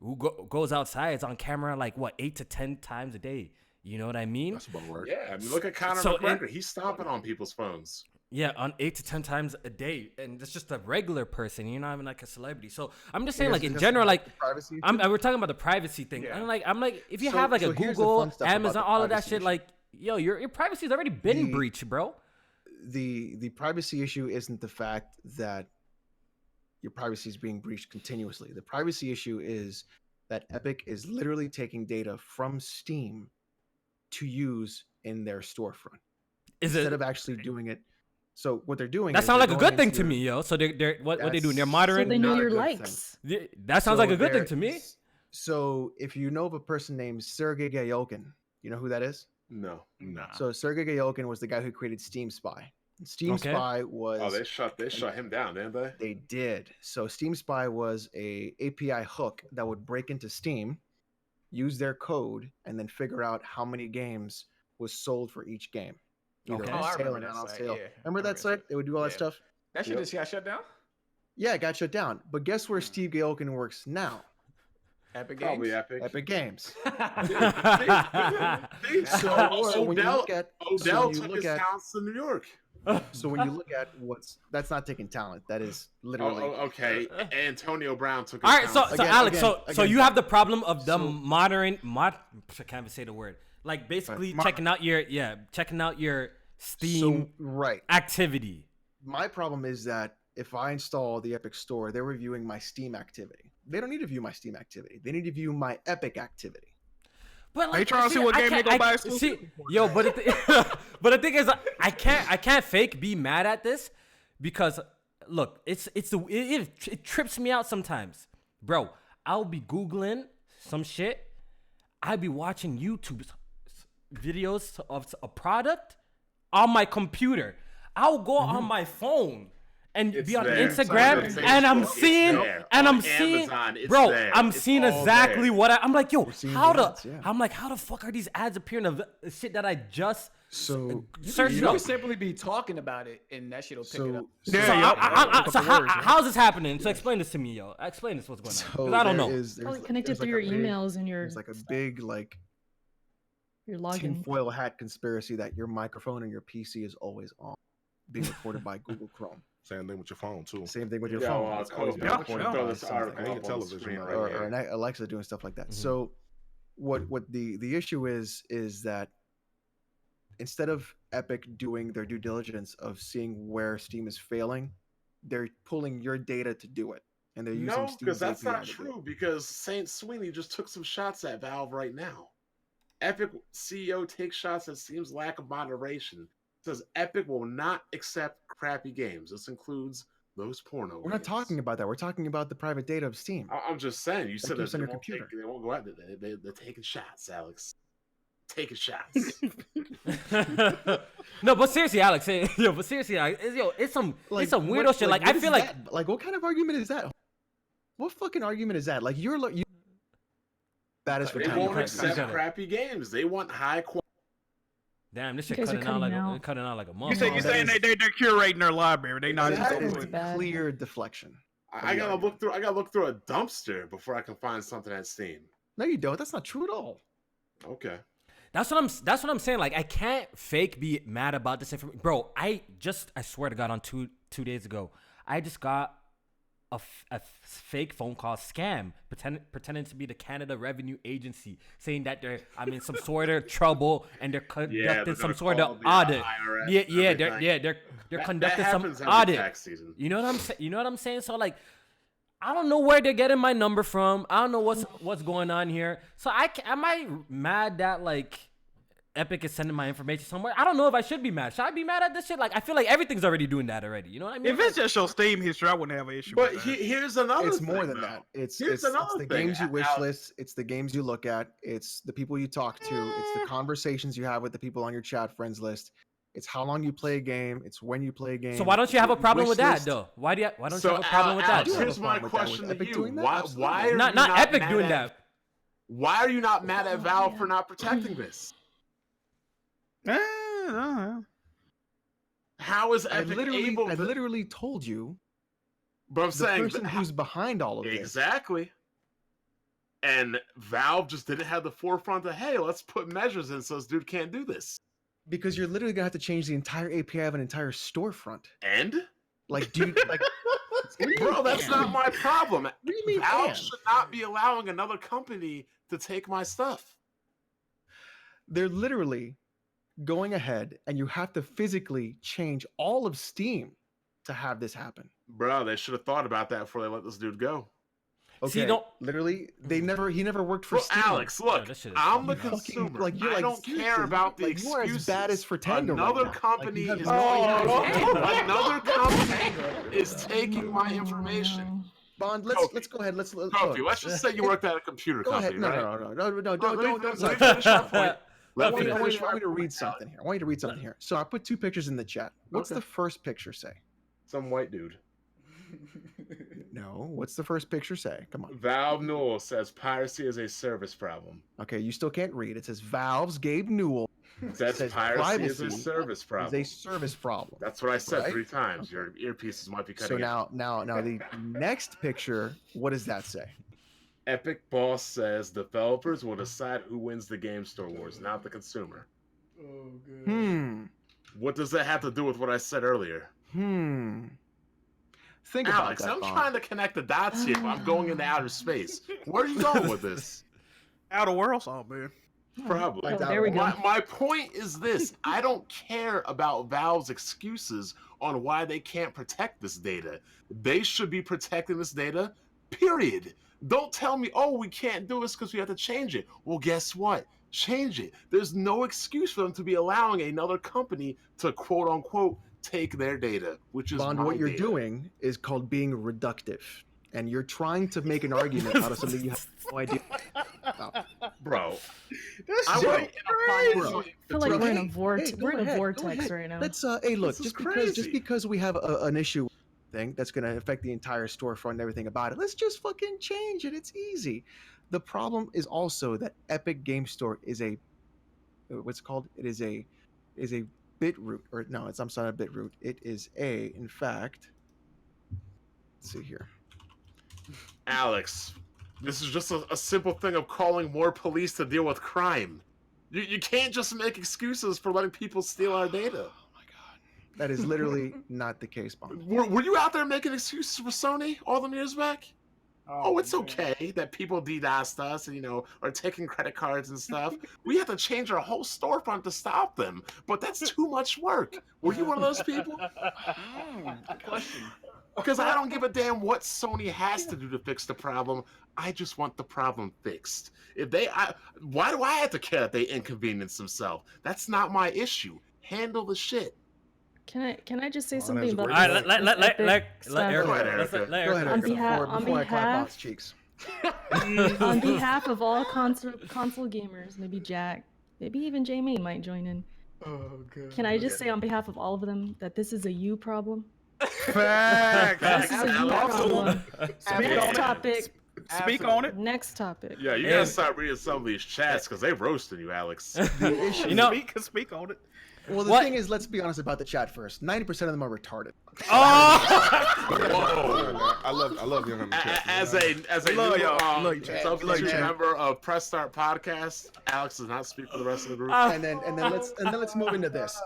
who goes outside is on camera like what 8 to 10 times a day. You know what I mean? That's about right. Yeah, I mean, look at Conor So McGregor. He's stomping on people's phones. Yeah, on 8 to 10 times a day, and it's just a regular person. You're not even like a celebrity. So I'm just saying, like in general, like privacy. we're talking about the privacy thing. Yeah. And I'm like, if you So- have like so a here's the Google, fun stuff about Amazon, the all of that privacy shit, issue. like yo, your privacy's already been The- breached, bro. The privacy issue isn't the fact that your privacy is being breached continuously. The privacy issue is that Epic is literally taking data from Steam to use in their storefront Is instead it? of actually doing it. So what they're doing That is sounds they're like a going good thing into to your- me, yo. So they're what they doing? They're That's- So monitoring. they know Not a your good likes. That sounds like a good thing they're- to me. So if you know of a person named Sergey Gayolkin, you know who that is? No. Nah. So Sergey Gayolkin was the guy who created Steam Spy. Steam Okay. Spy was Oh, they shut him down, didn't they? They did. So Steam Spy was a API hook that would break into Steam, use their code, and then figure out how many games was sold for each game. Either Okay. on Oh, I sale remember or that not on site, sale. yeah. Remember that site? They would do all that Yeah. stuff. That shit Yep. just got shut down? Yeah, it got shut down. But guess where Steve Gayolkin works now? Epic Games? Probably Epic. Epic Games. See? So when you look at Odell when you took look his at- talents to New York. so when you look at that's not taking talent. That is literally Okay. Antonio Brown took his All right, so talents. so Again, Alex, again, so again, you have the problem of them so- monitoring. I can't even say the word. Like basically Right. checking out your so Steam right. activity. My problem is that if I install the Epic Store, they're reviewing my Steam activity. They don't need to view my Steam activity. They need to view my Epic activity. But Are you trying to see what game they go buy exclusive? See, yo, but but the thing is, I can't fake be mad at this because look, it trips me out sometimes, bro. I'll be googling some shit. I'll be watching YouTube videos of a product on my computer. I'll go on my phone and It's be on there. Instagram, It's on and I'm Facebook. It's seeing, there. and On I'm seeing, Amazon, it's bro, there. I'm It's seeing all exactly there. what I'm like, yo, You're seeing how the the, ads, yeah. I'm like, how the fuck are these ads appearing of the shit that I just So searched You up? can simply be talking about it, and that shit'll pick it up. So, Yeah, so how's this happening? So explain this to me, yo. Explain this, what's going on? Because I don't know. Probably connected through your emails and your There's like a big like your login. tinfoil hat conspiracy that your microphone and your PC is always on, being recorded by Google Chrome. Same thing with your phone too. Same thing with your Yeah, phone. well, It's always been yeah, recorded yeah. by Throw this something. article And your up on the television screen right right or, here. or an Alexa doing stuff like that. Mhm. So what the issue is that instead of Epic doing their due diligence of seeing where Steam is failing, they're pulling your data to do it, and they're using No, Steam's because that's API not to do it. true. Because Saint Sweeney just took some shots at Valve right now. Epic CEO takes shots at Steam's lack of moderation. Says Epic will not accept crappy games. This includes those porno. We're not games. talking about that. We're talking about the private data of Steam. I'm just saying. You said keeps that on they your won't, computer. they won't go out there. They're taking shots, Alex. Taking shots. No, but seriously, Alex, but seriously, it's some weirdo what- shit. Like, what I is feel like that? Like, what kind of argument is that? What fucking argument is that? Like, you that is for They time. won't crappy. accept Gotta- crappy games. They want high quality. damn, this shit You guys are cutting out like a You motherfucker. say they're curating their library. They not just Exactly. open It's it. bad. Clear deflection. I gotta look through. I gotta look through a dumpster before I can find something at Steam. No, you don't. That's not true at all. Okay. That's what I'm saying. Like, I can't fake be mad about this information, bro. I swear to God, on two days ago, I just got a fake phone call scam, pretending to be the Canada Revenue Agency, saying that they're in some sort of trouble and they're conducting some sort of audit. They're conducting some audit. Tax season. You know what I'm saying? You know what I'm saying? So like, I don't know where they're getting my number from. I don't know what's going on here. So am I mad that like Epic is sending my information somewhere? I don't know if I should be mad. Should I be mad at this shit? Like, I feel like everything's already doing that already. You know what I mean? If it's just your Steam history, I wouldn't have an issue. But with that. here's another. It's thing, more than though. that. It's Here's the another thing. games you wish Alex- list. It's the games you look at. It's the people you talk to. It's the conversations you have with the people on your chat friends list. It's how long you play a game. It's when you play a game. So why don't you have a It's your problem wish with that list. though? Why don't you So have a problem with that? Alex, do have a here's my problem with that. question With to Epic you: doing that? Why Absolutely. are you Not not Epic mad doing at- that. Why are you not mad at Valve yeah. for not protecting this? How is I Epic literally, able I to? literally told you But I'm the saying person who's behind all of this. exactly. And Valve just didn't have the forefront of, hey, let's put measures in so this dude can't do this. Because you're literally gonna have to change the entire API of an entire storefront. And? Like, dude, like, Bro, that's not my problem. What do you mean? Valve and? should not be allowing another company to take my stuff. They're literally going ahead, and you have to physically change all of Steam to have this happen. Bro, they should have thought about that before they let this dude go. Okay, don't- literally, he never worked for Well, Steam. Alex, look, this shit is I'm the You fucking- consumer. like, you're I like, don't seriously, care about the like, you are excuses. as bad as for Tango right Another now. company Like, you is have another company is taking my information. Bond, Kofi. let's go ahead. Let's Kofi, let's just say you worked at a computer Go company, ahead. right? No, Let me don't. finish my point. I Let want me you finish to my read point, something here. I want you to read something here. So I put two pictures in the chat. What's Okay. the first picture say? Some white dude. No. What's the first picture say? Come on. Valve Newell says piracy is a service problem. Okay, you still can't read. It says Valve's Gabe Newell Says says piracy is a privacy service is problem. a service problem. That's what I said Right? 3 times. Your earpieces might be So cutting out. now the next picture, what does that say? Epic Boss says developers will decide who wins the Game Store Wars, not the consumer. Oh, good. What does that have to do with what I said earlier? Think Alex, about I'm that. Bond. trying to connect the dots here. But I'm going into outer space. Where are you going with this? Outer Worlds, oh man. Probably. Oh, there we go. My point is this. I don't care about Valve's excuses on why they can't protect this data. They should be protecting this data, period. Don't tell me, oh, we can't do this because we have to change it. Well, guess what? Change it. There's no excuse for them to be allowing another company to quote unquote take their data, which is Bond, my what you're data. doing is called being reductive. And you're trying to make an argument out of something you have no idea about. Bro. That's I so work in a crazy. financial I feel like Bro, we're in a go vortex ahead. right now. Let's hey, look, This is just crazy. because we have an issue thing that's going to affect the entire storefront and everything about it. Let's just fucking change it. It's easy. The problem is also that Epic Game Store is a what's it called? It is a bit root, or no, it's I'm sorry, a bit root. It is in fact. Let's see here. Alex, this is just a simple thing of calling more police to deal with crime. You can't just make excuses for letting people steal our data. Oh my god, that is literally not the case, Bond. Were you out there making excuses for Sony all them years back? Oh, it's okay that people DDoSed us and, are taking credit cards and stuff. We have to change our whole storefront to stop them, but that's too much work. Were you one of those people? Good question. Because I don't give a damn what Sony has to do to fix the problem. I just want the problem fixed. Why do I have to care that they inconvenience themselves? That's not my issue. Handle the shit. Can I just say something that's about great. All right, let Erica. Go ahead, Erica. Let Go ahead, Erica. On Erica, before I clap behalf- Bond's cheeks. On behalf of all console gamers, maybe Jack, maybe even Jamie might join in. Oh god. Can I just say on behalf of all of them that this is a you problem? Facts. This is a you problem. Speak Next on it. topic. Speak on it. Next topic. Yeah, you gotta start reading some of these chats because they roasting you, Alex. The issue. You know- Speak on it. Well, the What? thing is, let's be honest about the chat first. 90% of them are retarded. Oh! I love you in the chat. As a Love new, y'all. Love you, Chad. Love substitute you, Chad. member of Press Start Podcast, Alex does not speak for the rest of the group. And then let's move into this.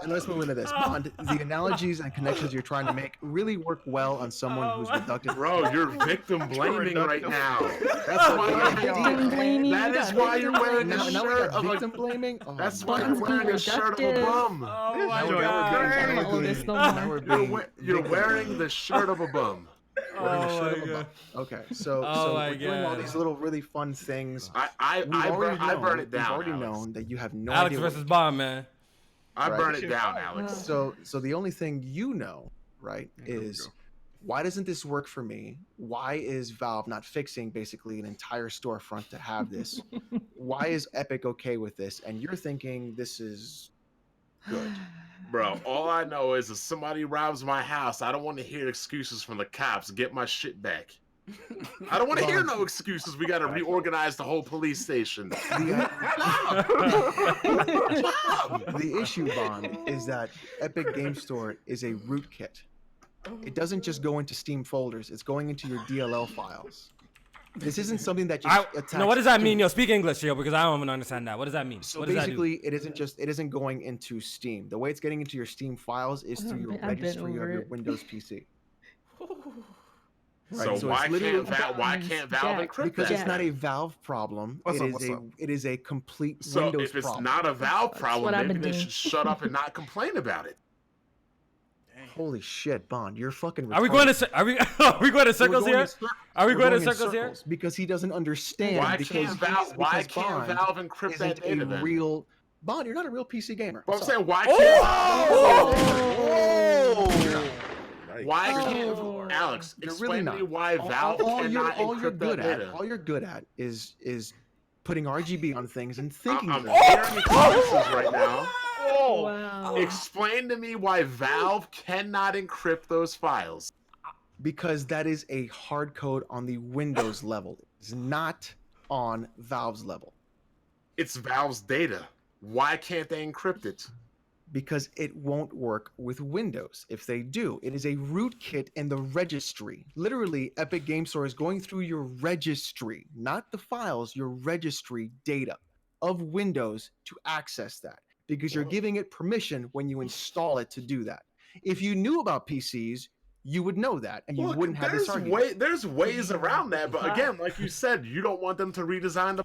Bond, the analogies and connections you're trying to make really work well on someone who's reductive. Bro, you're victim blaming right reductive. now. That's why Victim blaming. That You is got why you're victim wearing a blaming. Now we shirt got of victim a. blaming. Oh, That's my why you're Buns God. be wearing a shirt of a reductive. bum. Oh my Now we're god! being- Follow this no now more. we're being You're victim wearing blaming. the shirt of a bum. Wearing the Oh shirt my of a god! bum. Okay, so Oh my we're doing all God. these little really fun things. I burn it down. We've already Alex. known that you have no Alex idea. versus Bond, man. I Right. burn it down, Alex. So the only thing you know, right, Here we is go. why doesn't this work for me? Why is Valve not fixing basically an entire storefront to have this? Why is Epic okay with this? And you're thinking this is good. Bro, all I know is if somebody robs my house, I don't want to hear excuses from the cops. Get my shit back. I don't want to hear no excuses. We got to reorganize the whole police station. The issue, Bond, is that Epic Game Store is a rootkit. It doesn't just go into Steam folders. It's going into your DLL files. This isn't something that just attacks. No, what does that to- mean? Yo, speak English, yo, because I don't even understand that. What does that mean? So What does that do? basically, it isn't going into Steam. The way it's getting into your Steam files is through your I've been registry of over your it. Windows PC. So, So why it's literally- can't Valve Jack, encrypt Because that? it's not a Valve problem. What's up, It is a complete So Windows if it's problem. not a Valve That's problem, what I've maybe been they doing. should shut up and not complain about it. Holy shit, Bond, you're fucking. Are we retarded. going to are we going to circles We're going here? in cir- Are we we're going to in circles here? Because he doesn't understand. Why because can't Valve? Why because can't Bond Valve encrypt that isn't data a then? real Bond. You're not a real PC gamer. But I'm Sorry. saying, why Oh! can't? Why can't Oh. Alex You're explain really to not. me why Valve all you're cannot encrypt good that at, data? all you're good at is putting RGB on things and thinking. I'm that- hearing excuses right now. Wow. Explain to me why Valve cannot encrypt those files. Because that is a hard code on the Windows level. It's not on Valve's level. It's Valve's data. Why can't they encrypt it? Because it won't work with Windows. If they do, it is a rootkit in the registry. Literally, Epic Game Store is going through your registry, not the files, your registry data of Windows to access that. Because you're giving it permission when you install it to do that. If you knew about PCs, you would know that, and you Look, wouldn't have this argument. there's ways around that, but again, like you said, you don't want them to redesign the.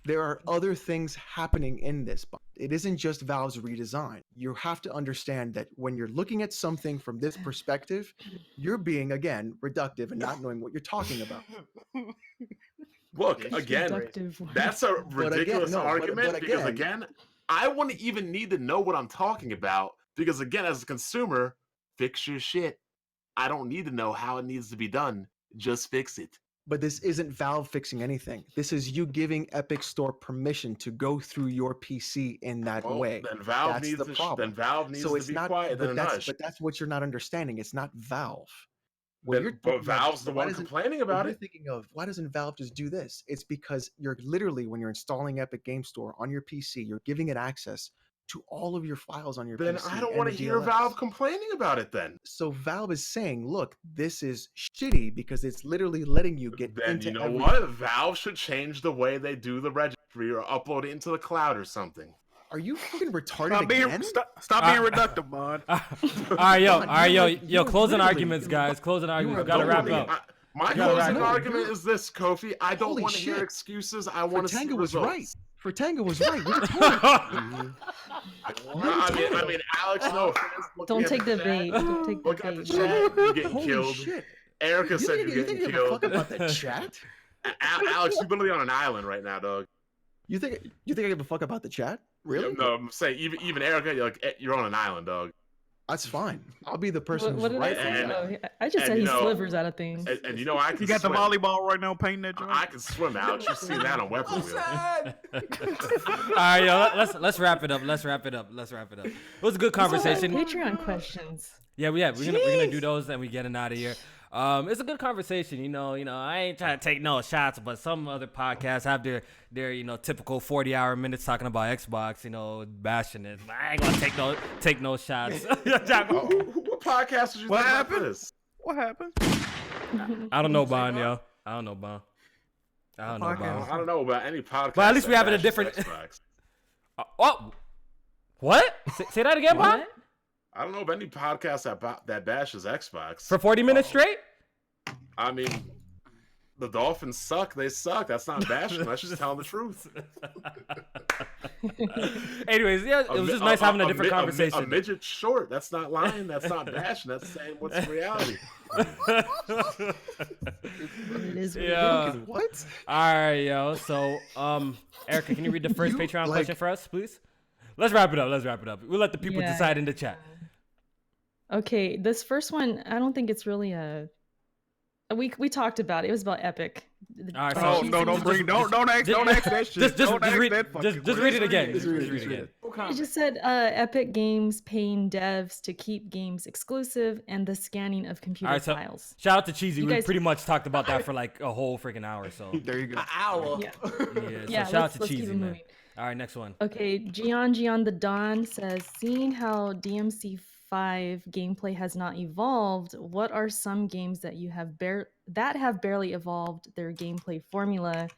There are other things happening in this. It isn't just Valve's redesign. You have to understand that when you're looking at something from this perspective, you're being, again, reductive and not knowing what you're talking about. Look, It's again, reductive. that's a But again, ridiculous no, but argument because, again- again, I wouldn't even need to know what I'm talking about because, again, as a consumer, fix your shit. I don't need to know how it needs to be done. Just fix it. But this isn't Valve fixing anything. This is you giving Epic Store permission to go through your PC in that Well, way. then Valve That's needs the to problem. then Valve needs So to it's be not, quiet. but Then that's hush. but that's what you're not understanding. It's not Valve. What Then, you're but thinking of- Valve's the why one doesn't- complaining what about you're it. thinking of, why doesn't Valve just do this? It's because you're literally, when you're installing Epic Game Store on your PC, you're giving it access to all of your files on your Then PC. I don't and want the to hear DLLs. Valve complaining about it. Then So Valve is saying, look, this is shitty because it's literally letting you get then into you know everything. what? Valve should change the way they do the registry or upload it into the cloud or something. Are you fucking retarded Stop being, again? stop being reductive, Bond. All right, yo, you're closing literally- arguments, guys. Closing arguments. are Gotta wrap literally- up. My You gotta closing wrap up. argument is this, Kofi. I don't Holy want to hear shit. excuses. I want to see Fratanga was results. right. Fratanga was right. We're retarded. I mean, Alex, no offense. looking Don't at take the bait. chat- Don't take the Look at the bait. chat. You're getting Holy killed. shit. Erica You said think, you're you getting think you give a fuck killed. about the chat? Alex, you're literally on an island right now, dog. You think I give a fuck about the chat? Really? No, I'm saying even Erica, you're on an island, dog. That's fine. I'll be the person What who's did I right. say? and- Oh, I just said and, he you know, slivers out of things. And you know I can You got swim. the volleyball right now painting that joint. I can swim, Alex. You've seen that on Weapon Wheel. All right, yo, let's wrap it up. Let's wrap it up. It was a good conversation. Patreon questions. Yeah, we're gonna do those and we getting out of here. It's a good conversation, you know. I ain't trying to take no shots, but some other podcasts have their typical 40-hour minutes talking about Xbox, bashing it. I ain't gonna take no shots. What podcast did you What think about happened? this? What happened? I don't know, Bon, yo. I don't know, Bon. I don't know about any podcast. But at least we that have it a bashes different- Xbox. Oh, what? Say that again, Bon? What? I don't know of any podcast that bashes Xbox. For 40 minutes straight? I mean, the Dolphins suck. They suck. That's not bashing. That's just telling the truth. Anyways, yeah, it was just nice having a different conversation. A midget short. That's not lying. That's not bashing. That's saying what's the reality. It is what it Yeah. is. What? All right, yo. So, Erica, can you read the first Patreon question for us, please? Let's wrap it up. We'll let the people Yeah. decide in the chat. Okay, this first one, I don't think it's really a. We talked about it. It was about Epic. All right, Oh so no! Don't ask that shit. Just Don't ask read that fucking just read it again. Just read it, Just read it again. It just said Epic Games paying devs to keep games exclusive and the scanning of computer All right, so files. shout out to Cheesy. You We guys- pretty much talked about that for like a whole freaking hour. So There you go. An hour. Yeah. yeah, so Yeah, shout out to let's keep Cheesy, it man. moving. All right, next one. Okay, Gian the Don says, seeing how DMC5 gameplay has not evolved, what are some games that you have barely evolved their gameplay formula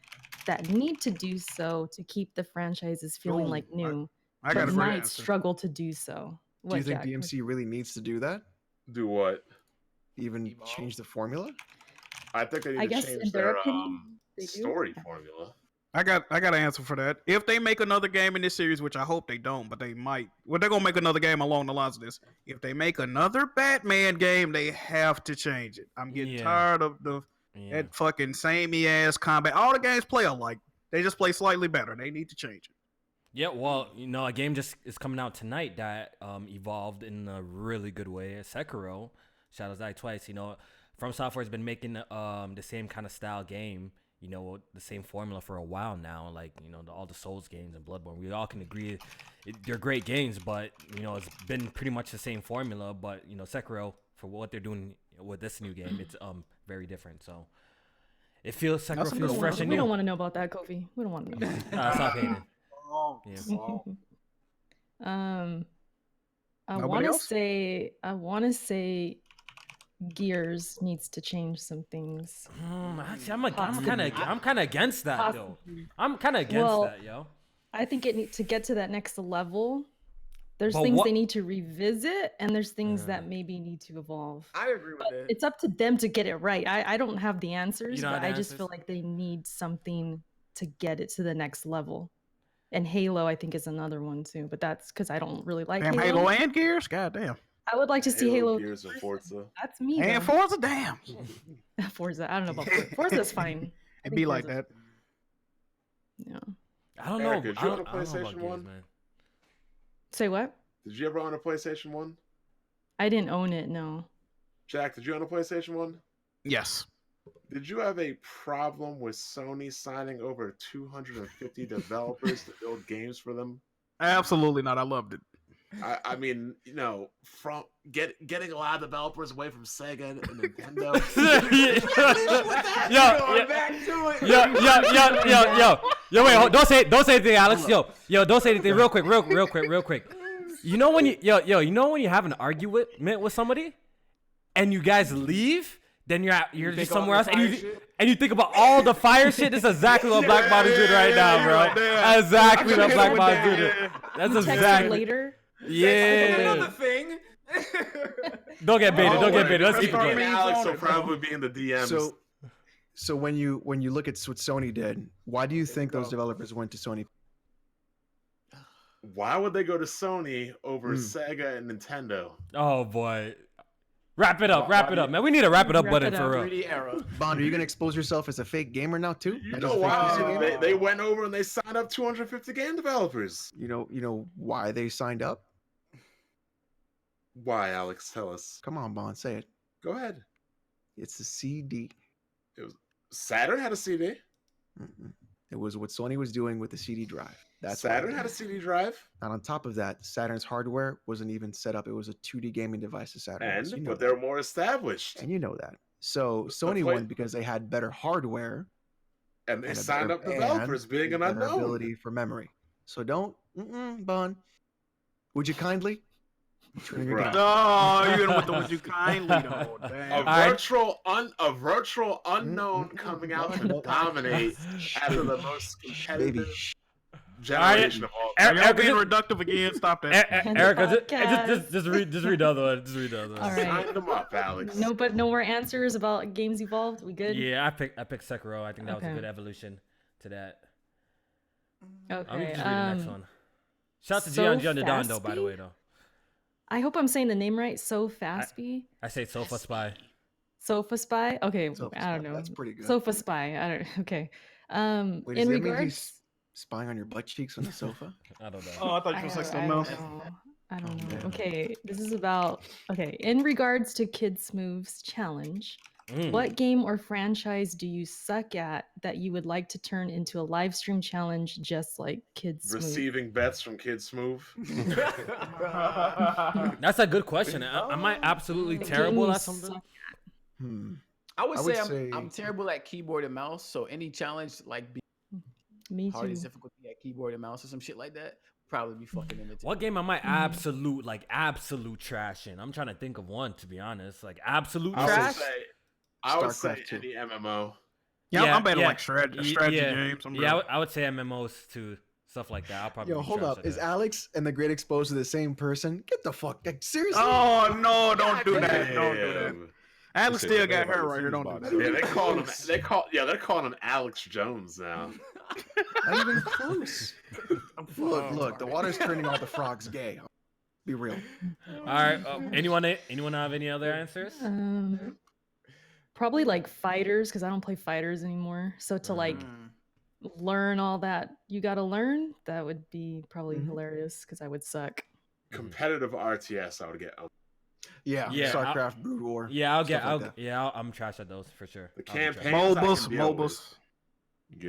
that need to do so to keep the franchises feeling Ooh, like new, I got but a great might answer. struggle to do so? Do What, you think Jack? DMC really needs to do that? Do what? Even Evolve. change the formula? I think they need I to guess change in their their opinion, they do. story formula. I got an answer for that. If they make another game in this series, which I hope they don't, but they might. Well, they're gonna make another game along the lines of this. If they make another Batman game, they have to change it. I'm getting Yeah. tired of Yeah. that fucking samey ass combat. All the games play alike. They just play slightly better. They need to change it. Yeah, well, a game just is coming out tonight that evolved in a really good way. Sekiro, Shadows Die Twice. From Software has been making the same kind of style game. The same formula for a while now. Like all the Souls games and Bloodborne. We all can agree they're great games, but it's been pretty much the same formula. But Sekiro, for what they're doing with this new game, it's very different. So it feels That's a Sekiro good feels one. fresh and We new. don't want to know about that, Kofi. We don't want to know. Stop hating. Yeah. I Nobody want to else? say Gears needs to change some things. Actually, I'm kind of against that though. I'm kind of against Well, that, yo. I think it needs to get to that next level. There's But things what- they need to revisit, and there's things that maybe need to evolve. I agree with But that. it's up to them to get it right. I don't have the answers, don't but have the I just feel answers? like they need something to get it to the next level. And Halo, I think, is another one too. But that's because I don't really like Damn, Halo and Gears. God damn. I would like to see Halo. Gears, and Forza. That's me. And though. Forza, damn. Forza. I don't know about Forza. Forza's fine. I It think be like Forza's that. fine. Yeah. I don't know. Erica, did you I own a don't know about PlayStation Gears, 1? man. Say what? Did you ever own a PlayStation 1? I didn't own it. No. Jack, did you own a PlayStation 1? Yes. Did you have a problem with Sony signing over 250 developers to build games for them? Absolutely not. I loved it. I mean, you know, from getting a lot of developers away from Sega and Nintendo. Yo, wait, don't say anything, Alex. Yo, don't say anything. Real quick. You know when you know when you have an argument with somebody, and you guys leave, then you're just somewhere else, and you think about all the fire shit. This is exactly what Black Bottom's doing right now, bro. Exactly what Black Bottom's doing. That's exactly. Later. Yeah. Another thing. Don't get baited. Let's keep it Me going. and Alex will probably be in the DMs. So when you look at what Sony did, why do you think those developers went to Sony? Why would they go to Sony over Sega and Nintendo? Oh boy. Wrap it up, man. We need a wrap it up button for real. 3D era. Bond, are you gonna expose yourself as a fake gamer now too? You As know a fake why? PC gamer? They went over and they signed up 250 game developers. You know why they signed up? Why, Alex? Tell us. Come on, Bond, say it. Go ahead. It's the CD. Saturn had a CD. Mm-mm. It was what Sony was doing with the CD drive. That's Saturn had a CD drive. And on top of that, Saturn's hardware wasn't even set up. It was a 2D gaming device to Saturn. was. But they're more established. And you know that. So Sony won because they had better hardware. And they and a signed better- up developers big and better unknown. ability for memory. So don't, Bond. Would you kindly? Turn your Bruh. gun. No, you didn't want to would you kindly though. A Damn. virtual unknown coming out to dominate out of the most Baby, competitive generation of all Are time. y'all being reductive again? Stop that. Erica, Podcast. just read the other one. Just read the other one. All right. Sign them up, Alex. No, but no more answers about games evolved. We good? Yeah, I picked Sekiro. I think that was a Okay. good evolution to that. Okay. I'm just read the next one. Shout out to Gian Giandondo, by the way, though. I hope I'm saying the name right. So Fastby. I say Sofa Spy. Sofa Spy. Okay, Sofa I don't Spy, know. that's pretty good. Sofa Spy. I don't. Okay. Wait, In does that mean regards, he's spying on your butt cheeks on the sofa? I don't know. Oh, I thought you were saying something else. I don't know. man. Okay, this is about. Okay, in regards to Kids Moves Challenge, what game or franchise do you suck at that you would like to turn into a live stream challenge just like Kids Move? Receiving bets from Kids Move. That's a good question. Am I absolutely The terrible game you at something? suck I would I would say say- I'm terrible at keyboard and mouse. So any challenge like be Me too. hardest difficulty at keyboard and mouse or some shit like that, probably be fucking imitated. What game am I absolute trash in? I'm trying to think of one, to be honest. Like absolute trash. I would say StarCraft 2. any MMO. Yeah, I'm better yeah. like strategy games. I'm Yeah, really- I would say MMOs too. Stuff like that. I'll probably Yo, be hold trash up. at Is that. Alex and the Great Exposed to the same person? Get the fuck. Like, seriously? Oh no! Don't do that! Damn. Don't do that. Alex Said still got everybody her right here. Don't do sees that. Yeah, they're calling him Alex Jones now. Not even close. Look, the water's turning all the frogs gay. Be real. All right. Anyone have any other answers? Probably like fighters because I don't play fighters anymore. So to like learn all that you got to learn, that would be probably hilarious because I would suck. Competitive RTS, I would get. Yeah, Yeah, StarCraft, Brood War. Yeah, stuff like that. I'm trash at those for sure. The I'll be trash. campaign- Games I can deal MOBAs.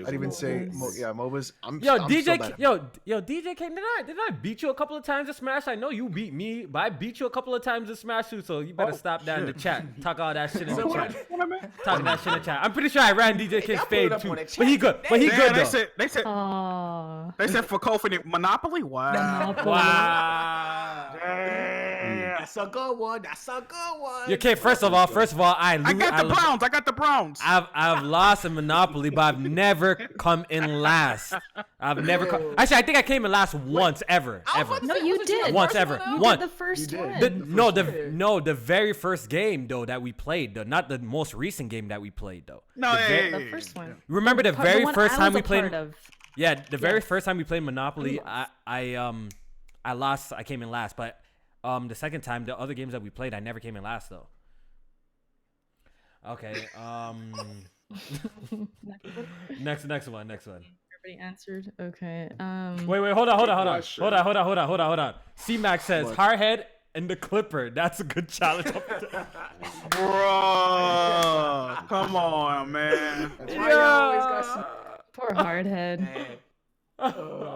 I'd even say, MOBAs. MOBAs. I'm Yo, I'm DJ, so bad at- yo, DJ King, did I beat you a couple of times in Smash? I know you beat me, but I beat you a couple of times in Smash too. So you better stop that in the chat. Talk all that shit in the chat. Talk that shit in the chat. I'm pretty sure I ran DJ King's y'all put it fade up too, on the but he chat good. But he today. good They though. said Aww. they said for Kofi Monopoly. Wow. Monopoly. Wow. That's a good one. That's a good one. Okay, first of all, I got the Browns. I got the Browns. I've lost in Monopoly, but I've never come in last. I've never come. Actually, I think I came in last once ever. No, you did. Once ever. You Once. did the first did. one. The very first game though that we played, though, not the most recent game that we played though. No, The hey, The first one. Remember the The very one first I time was we a played? part of. Yeah, the very Yes. first time we played Monopoly, I lost. I came in last, but the second time, the other games that we played, I never came in last though. Okay. Next one. Everybody answered. Okay. Wait, hold on. Question. C-Max says What? Hardhead and the Clipper. That's a good challenge. Bro, come on, man. That's why y'all always got some. Poor hardhead. Man.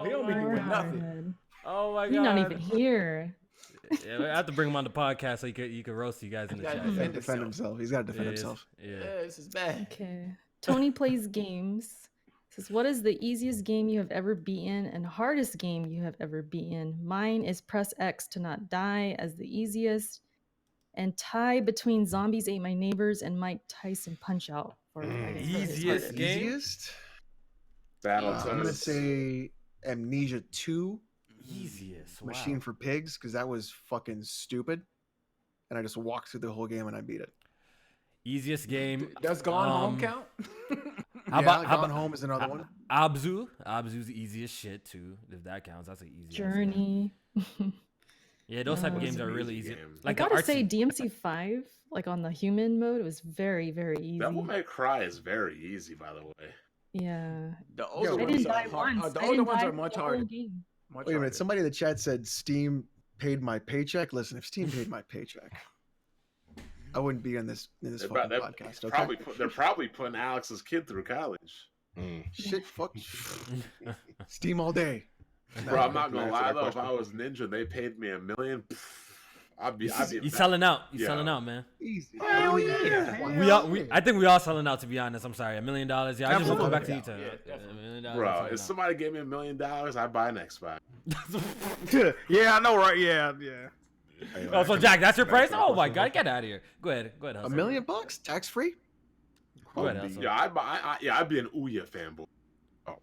He don't be Poor doing nothing. hardhead. Oh my god. You're not even here. Yeah, I have to bring him on the podcast so you can roast you guys in the Gotta chat. He's got to defend defend himself. He's got to defend It is. himself. Yeah. Yeah, this is bad. Okay. Tony plays games. Says, what is the easiest game you have ever beaten and hardest game you have ever beaten? Mine is press X to not die as the easiest, and tie between Zombies Ate My Neighbors and Mike Tyson Punch Out for his Easiest hardest. game? Easiest? Battle I'm gonna say Amnesia 2, Easiest. Wow. Machine for Pigs, because that was fucking stupid, and I just walked through the whole game and I beat it. Easiest game. Does Gone Home count? How Yeah, about Gone Home is another one. Abzu? Abzu's the easiest shit too. If that counts, that's an easy. Journey. Yeah, those type of That's games an are really easy easy. game. Like I gotta the say, artsy- DMC5, like on the human mode, it was very, very easy. Devil May Cry is very easy, by the way. Yeah. The older I ones didn't are die hard. once. The I older didn't ones die are much the whole harder. game. Much Wait a minute. harder. Somebody in the chat said Steam paid my paycheck. Listen, if Steam paid my paycheck, I wouldn't be on this They're, fucking they're podcast. Okay? they're probably putting Alex's kid through college. Shit, fuck. Steam all day. Bro, I'm not gonna Answer lie that though. If question. I was Ninja, and they paid me $1 million. I'd be. You selling out. You Yeah. selling out, man. Easy. Hell yeah. I think we all selling out, to be honest. I'm sorry. $1 million. Yeah, I just want to go back to you, Tim. Yeah, $1 million, I'm Bro, selling if out. somebody gave me $1 million, I'd buy an Xbox. Yeah, I know, right? Yeah, yeah. Hey, Oh, so Jack, that's your Can I price? ask you a Oh my question, god, get out of here. Go ahead, $1 Hustle. million bucks, tax free. Go ahead, Hustle. Yeah, I'd be an Ouya fanboy. Oh,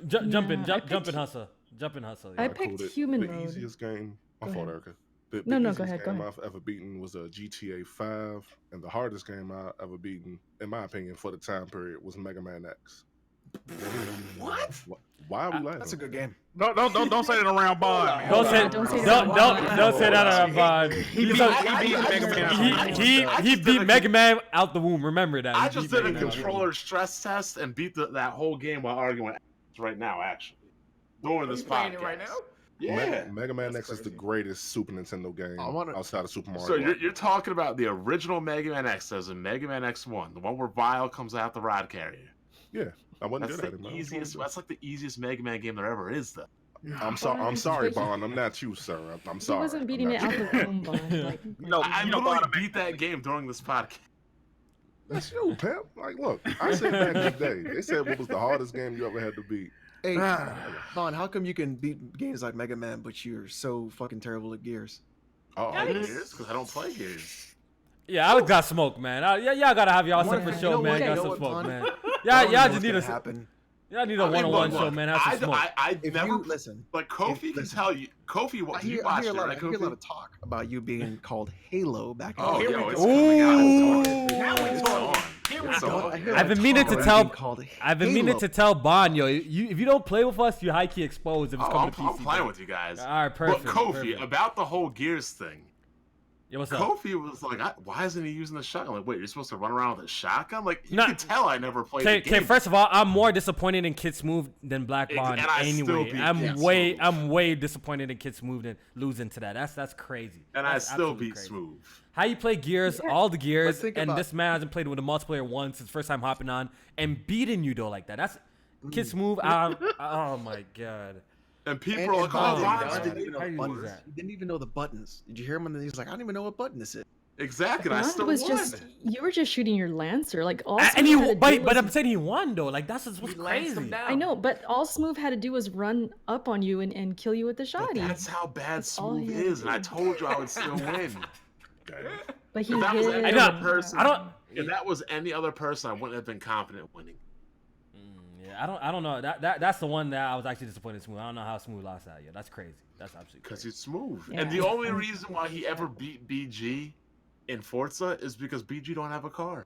Jump in, Yeah, I jump in, picked- Hustle. Jump in, Hustle. I Yeah. picked the human the mode. easiest game. My Go fault, ahead. Erica. The No, go easiest ahead, go game ahead. I've ever beaten was a GTA 5, and the hardest game I ever beaten, in my opinion, for the time period, was Mega Man X. What? Why are we laughing? That's a good game. Don't say that around Bond, man. Don't say, Don't say don't, that. don't say that out of Bond. He beat Mega Man. He beat Mega Man out the womb. Remember that. I He just beat did a Mega Man out the womb. controller stress test and beat that whole game while arguing with right now, actually. During this You playing podcast. it right now? Yeah. Mega Man That's X is the crazy. greatest Super Nintendo game I wanna- outside of Super Mario. So Bros. you're talking about the original Mega Man X as in Mega Man X1, the one where Vile comes out the rod carrier. Yeah, I wasn't That's good at it, the man. I was easiest. really That's like the easiest Mega Man game there ever is, though. good. I'm sorry, Bond. I'm not you, sir. I'm He sorry. wasn't I'm beating not it out you. the womb, Bond. Like, No, I you know literally Bond. beat that game during this podcast. That's you, pimp. Like, look, I said back in the day, they said what was the hardest game you ever had to beat. Hey, Vaughn, how come you can beat games like Mega Man, but you're so fucking terrible at Gears? Oh, Gears, because I don't play Gears. Yeah, I got smoke, man. Y'all gotta have y'all What- separate you show, know man. what- Got you know some what, smoke, Vaughn? man. I Y'all don't know just what's need gonna a happen. y'all need a one-on-one show, man. Have some smoke. I If never. you listen, Like Kofi can listen. tell you. Kofi, I what hear, you I watched hear it, a lot. right, I hear a lot Kofi? of talk about you being called Halo back. Oh, in the here yo, we it's go. coming out. Ooh. Now It's we on. talking. Here we It's go. on. I hear a I've lot been of meaning talk to about tell- being called I've been meaning Halo. to tell Bond, yo, if you don't play with us, you high key exposed if it's Oh, coming I'm to PC. playing with you guys. All right, perfect. But Kofi, perfect. about the whole Gears thing, Yo, what's up? Kofi was like, "Why isn't he using the shotgun?" Like, wait, you're supposed to run around with a shotgun? Like, you Nah. can tell I never played Okay, the game. first of all, I'm more disappointed in Kid Smooth than Black Bond. And I still Anyway, beat I'm Kid way Smooth. disappointed in Kid Smooth than losing to that. That's crazy. and I That's still absolutely beat crazy. Smooth. How you play Gears, all the Gears, think and about- this man hasn't played with a multiplayer once. His first time hopping on and beating you though like that. That's Kid Smooth. Oh my god. And people And- are and like, Bond "Oh, didn't why even is know- he didn't even know How the you buttons. lose that? He didn't even know the buttons. Did you hear him? He's like, I don't even know what button this is. Exactly. And I Bond still was won. just you were just shooting your Lancer. Like all And Smooth he, had to do but was- I'm saying he won though. Like that's what's He lanced crazy. them down. I know, but all Smooth had to do was run up on you and kill you with the But shotty. that's how bad That's all Smooth he had to is, and I do. told you I would still win. But he If that was hit. any I know. other person, I don't. if that was any other person, I wouldn't have been confident winning. Yeah, I don't know. That's the one that I was actually disappointed in Smooth. I don't know how Smooth lost that. Yeah, that's crazy. That's absolutely Because crazy. he's smooth. Yeah. And the only reason why he ever beat BG in Forza is because BG don't have a car.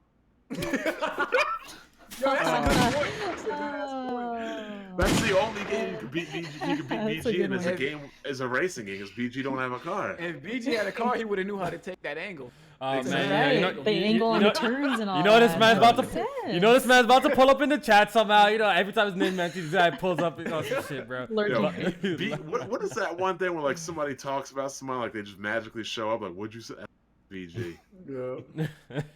That's the only game you can beat BG. You can beat That's a BG good in as a one. game, as a racing game, because BG don't have a car. If BG had a car, he would have knew how to take that angle. Oh Exactly. man, Right. yeah, They angle on the turns and all. You know this that. man's That about makes to. You know this sense. man's about to pull up in the chat somehow. You know, every time his name mentions, this guy pulls up and some shit, bro. Lurking. Yo, what is that one thing where like somebody talks about somebody like they just magically show up? Like, what'd you say? VG. Yeah.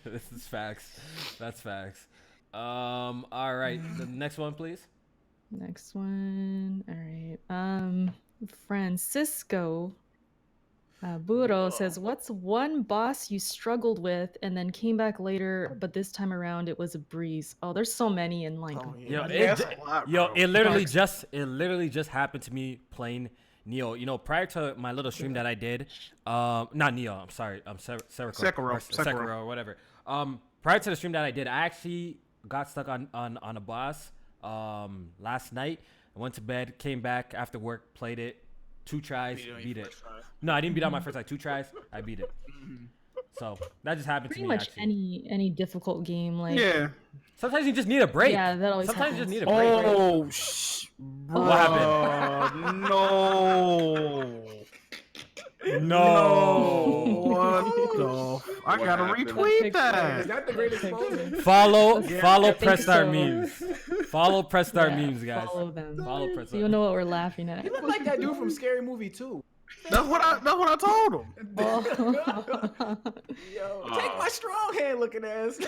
This is facts. That's facts. All right, the next one, please. Next one. All right. Francisco Burro says, "What's one boss you struggled with and then came back later, but this time around it was a breeze?" Oh, there's so many in like. Oh, Yo, yeah. it literally just happened to me playing Neo. You know, prior to my little stream that I did, not Neo. I'm sorry, Sekiro or whatever. Prior to the stream that I did, I actually got stuck on a boss. Last night, I went to bed, came back after work, played it, 2 tries, beat it. No, I didn't beat out my first 2 tries. I beat it. So that just happened Pretty to me. much Actually. any difficult game, like Yeah. Sometimes you just need a break. Yeah, that always Sometimes happens. you just need a break. Oh, What happened? No. No. What the? I What gotta happened? retweet Is that. that the greatest moment? Follow think Press Start so. memes. Follow Press Start Yeah, memes, guys. Follow them. Follow Press So Start. you'll know what we're laughing at. He looked like that dude from Scary Movie 2. That's what I told him. Oh. Yo, take my strong hand looking ass.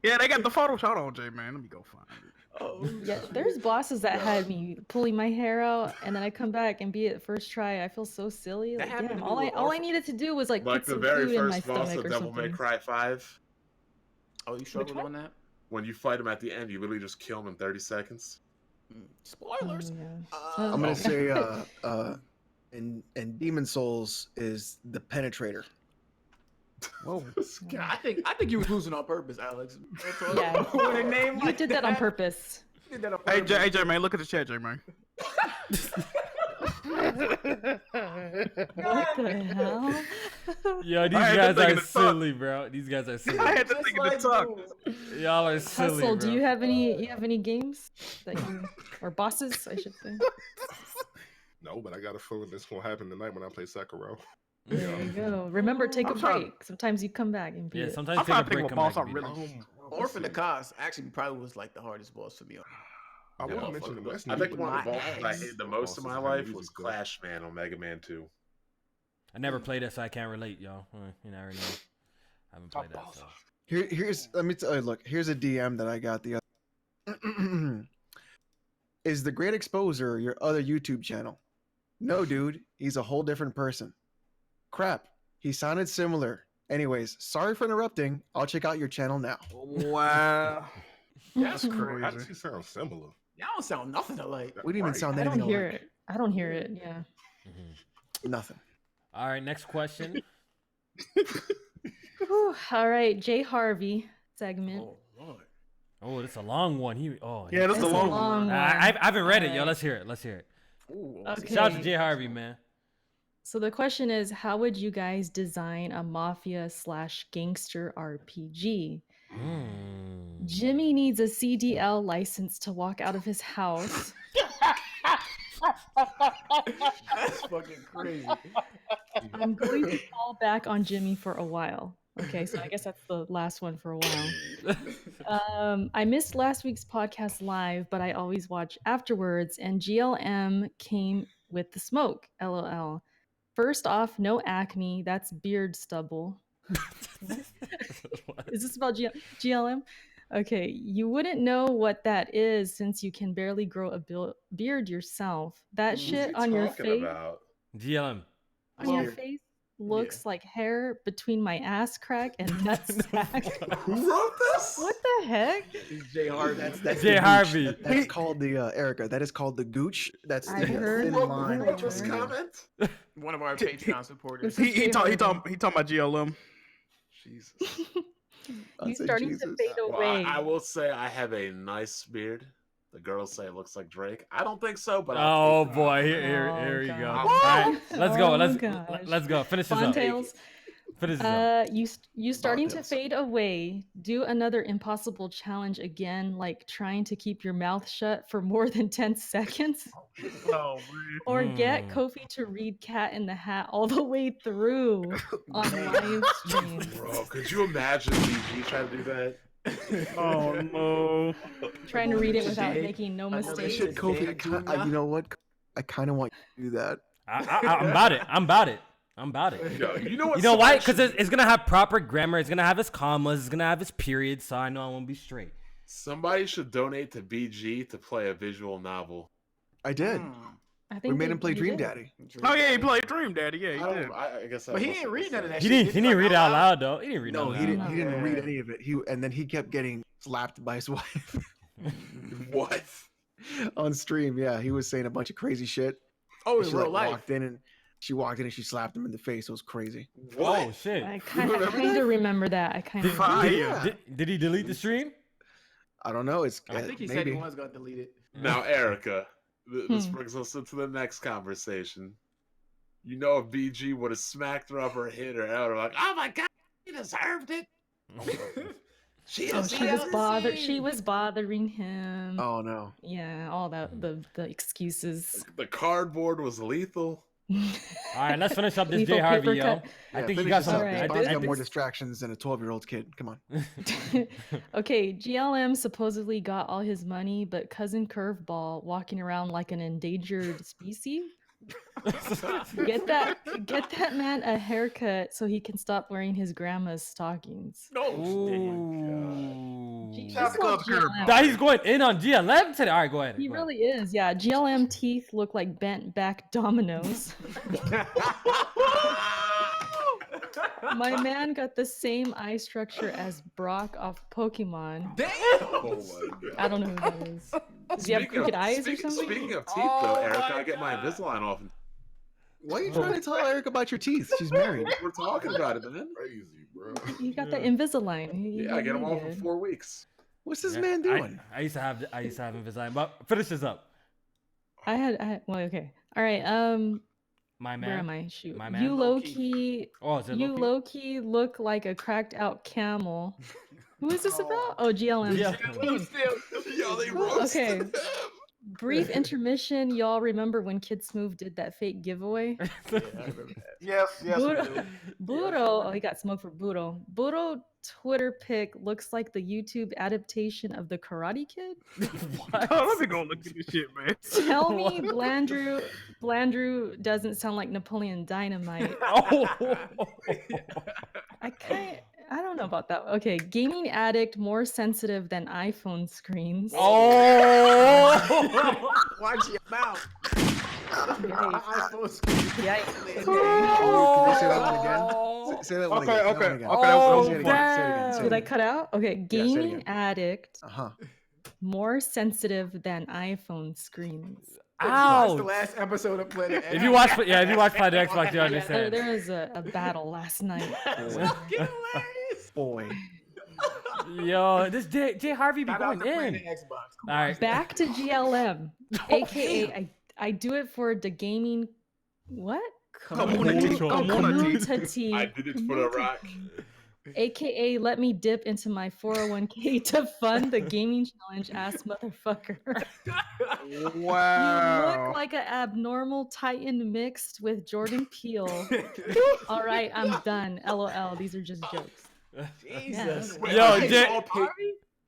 Yeah, they got the photo shot on J man. Let me go find it. Oh, Yeah, there's bosses that had me pulling my hair out, and then I come back and beat it first try. I feel so silly. That Like, happened damn, to me all I with all I Orphan. needed to do was like Like put the some very food in my first boss stomach of or Devil May something. Cry 5. oh, you struggled on that? When you fight him at the end, you literally just kill him in 30 seconds. Spoilers. Oh, yeah. I'm gonna say in Demon Souls is the Penetrator. Whoa. God, I think you was losing on purpose, Alex. Yeah. With a name You like did that on purpose. You did that on Hey, purpose. J man, look at the chat, J man. What the hell? Yo, these I had guys to think are of the silly, bro. These guys are I silly. had to Just think of like the talk. you. Y'all are silly, Hustle, bro. do you have any games that you or bosses, I should say? No, but I got a feeling this gonna happen tonight when I play Sekiro. There you go. Remember, take a I'm trying- break. Sometimes you come back and beat Yeah, it. sometimes I'm take trying a to think break, of a come boss back I and beat really. it. Orphan the Cos actually probably was like the hardest boss for me. I Yeah, want to motherfucker. mention the I Masculinity. think one of the my bosses I ass. hated the most in my Bosses life and was music, though. Clash Man on Mega Man 2. I never played it, so I can't relate, y'all. You never know. I haven't played that. So. Here's let me tell you. Look, here's a DM that I got the other. Is the Great Exposer your other YouTube channel? No, dude. He's a whole different person. Crap. He sounded similar. Anyways, sorry for interrupting. I'll check out your channel now. Wow. That's crazy. crazy. How does he sound similar? Y'all don't sound nothing alike. We didn't even Right. sound I anything don't hear alike. it. I don't hear it. Yeah. Nothing. All right, next question. Whew, all right, Jay Harvey segment. Oh Lord. Oh, it's a long one. Yeah, that's It's the a long long one. one. I haven't read it, yo. Alright. Let's hear it. Let's hear it. Ooh, Okay. Shout out to Jay Harvey, man. So the question is, how would you guys design a mafia/gangster RPG? Jimmy needs a CDL license to walk out of his house. That's fucking crazy. I'm going to fall back on Jimmy for a while. Okay, so I guess that's the last one for a while. I missed last week's podcast live, but I always watch afterwards, and GLM came with the smoke. LOL. First off, no acne. That's beard stubble. Is this about GLM? Okay, you wouldn't know what that is since you can barely grow a beard yourself. That Who's shit he on your talking face, about? GLM. on your face looks like hair between my ass crack and nutsack. Who wrote this? What the heck? It's Jay Harvey. That's Jay the gooch. Harvey. That's called the Erica. That is called the gooch. That's I the heard- thin Who line. wrote this Right. comment? One of our Patreon supporters. He talking about GLM. Jesus. I He's said starting Jesus. to fade Well, away. I will say I have a nice beard. The girls say it looks like Drake. I don't think so, but Oh I'll take it. boy, here Oh, you go. God. All right, let's go. Oh, Let's gosh. let's go. Finish this Fun up. tales. Finish this up. You starting to Bobtails. fade away. Do another impossible challenge again, like trying to keep your mouth shut for more than 10 seconds. Oh man. Or get Kofi to read Cat in the Hat all the way through on live stream. Bro, could you imagine BG trying to do that? Oh no. Trying to read it without Today, making no I know That mistakes. shit, Kofi. You know what? I kind of want you to do that. I'm about it. I'm about it. I'm about it. Yo, you know what? You know why? somebody Because should- it's gonna have proper grammar. It's gonna have its commas. It's gonna have its periods. So I know I won't be straight. somebody should donate to BG to play a visual novel. I did. I We think made they- him play they Dream did. Daddy. Oh yeah, he played Dream Daddy. Yeah, I, he did. don't, I guess. I But he must ain't have read none of that He shit. didn't read it out loud though. He didn't read it No, out he loud. didn't. He didn't read Yeah. any of it. And then he kept getting slapped by his wife What? on stream. Yeah, he was saying a bunch of crazy shit. Oh, And in she real life. walked in and she slapped him in the face. It was crazy. Oh shit! I kind of remember that. I kind of. Fire. Did he delete the stream? I don't know. It's I think he maybe. said he was gonna delete it. Now, Erica, this Hmm. brings us into the next conversation. You know, if BG would have smacked her up or hit her out, or like, oh my god, he deserved it. She Oh, is she was bothering him. Oh no. Yeah, all that the excuses. The cardboard was lethal. All right, let's finish up this Lethal J Harvey, paper yo. cut. I Yeah, think you finish got this some. up. Alright, This I Bob's think- got more distractions than a 12-year-old kid. Come on. Okay, GLM supposedly got all his money, but cousin Curveball walking around like an endangered species. Get that man a haircut so he can stop wearing his grandma's stockings. Ooh. Just Shout out to love Club GLM. Nah, he's going in on GLM today. All right, go ahead. He go ahead. really is. Yeah, GLM teeth look like bent back dominoes. My man got the same eye structure as Brock off Pokemon. Damn. Oh my god. I don't know who that is. Does he have crooked eyes or something? Speaking of teeth, though, Erica, I get my Invisalign off. Why are you trying to tell Eric about your teeth? She's married. We're talking about it, man. Crazy, bro. He got the Invisalign. Yeah, I get them off in 4 weeks. What's this Yeah, man doing? I used to have Invisalign, but finish this up. I had well, okay. All right. My man. Where am I? Shoot. My man? You low key. Oh, is it You low-key? low key look like a cracked out camel. Who is this about? Oh, GLM. Yeah. Yo, they Okay. roasted him. Brief intermission. Y'all remember when Kid Smooth did that fake giveaway? Yes, yes. we Budo, do. Budo, oh, he got smoked for Budo. Budo Twitter pic looks like the YouTube adaptation of the Karate Kid. Oh, let me go look at this shit, man. Tell me Blandrew doesn't sound like Napoleon Dynamite. Oh. I don't know about that. Okay, gaming addict more sensitive than iPhone screens. Oh. Watch your mouth. Yikes. Yikes. Can you say that one again? Say that one Okay, again. okay, Say okay, that Oh, one again. Say it again. Say it again. Say it Did I again. cut out? Okay, Yeah, say it gaming again. addict Uh-huh. more sensitive than iPhone screens. That's the Ouch. last episode of Planet If you watch Planet Xbox, you Yeah, understand. there was a battle last night. hilarious. Boy. Yo, this J Harvey be Shout out going to in. Planet Xbox. All right. Back to GLM, aka I do it for the gaming. What? Community. Community. I did it for the rock. AKA let me dip into my 401k to fund the gaming challenge ass motherfucker. You Wow. look like an abnormal Titan mixed with Jordan Peele. All right, I'm done. LOL. These are just jokes. Jesus. Yeah. Yo, are these Jay- all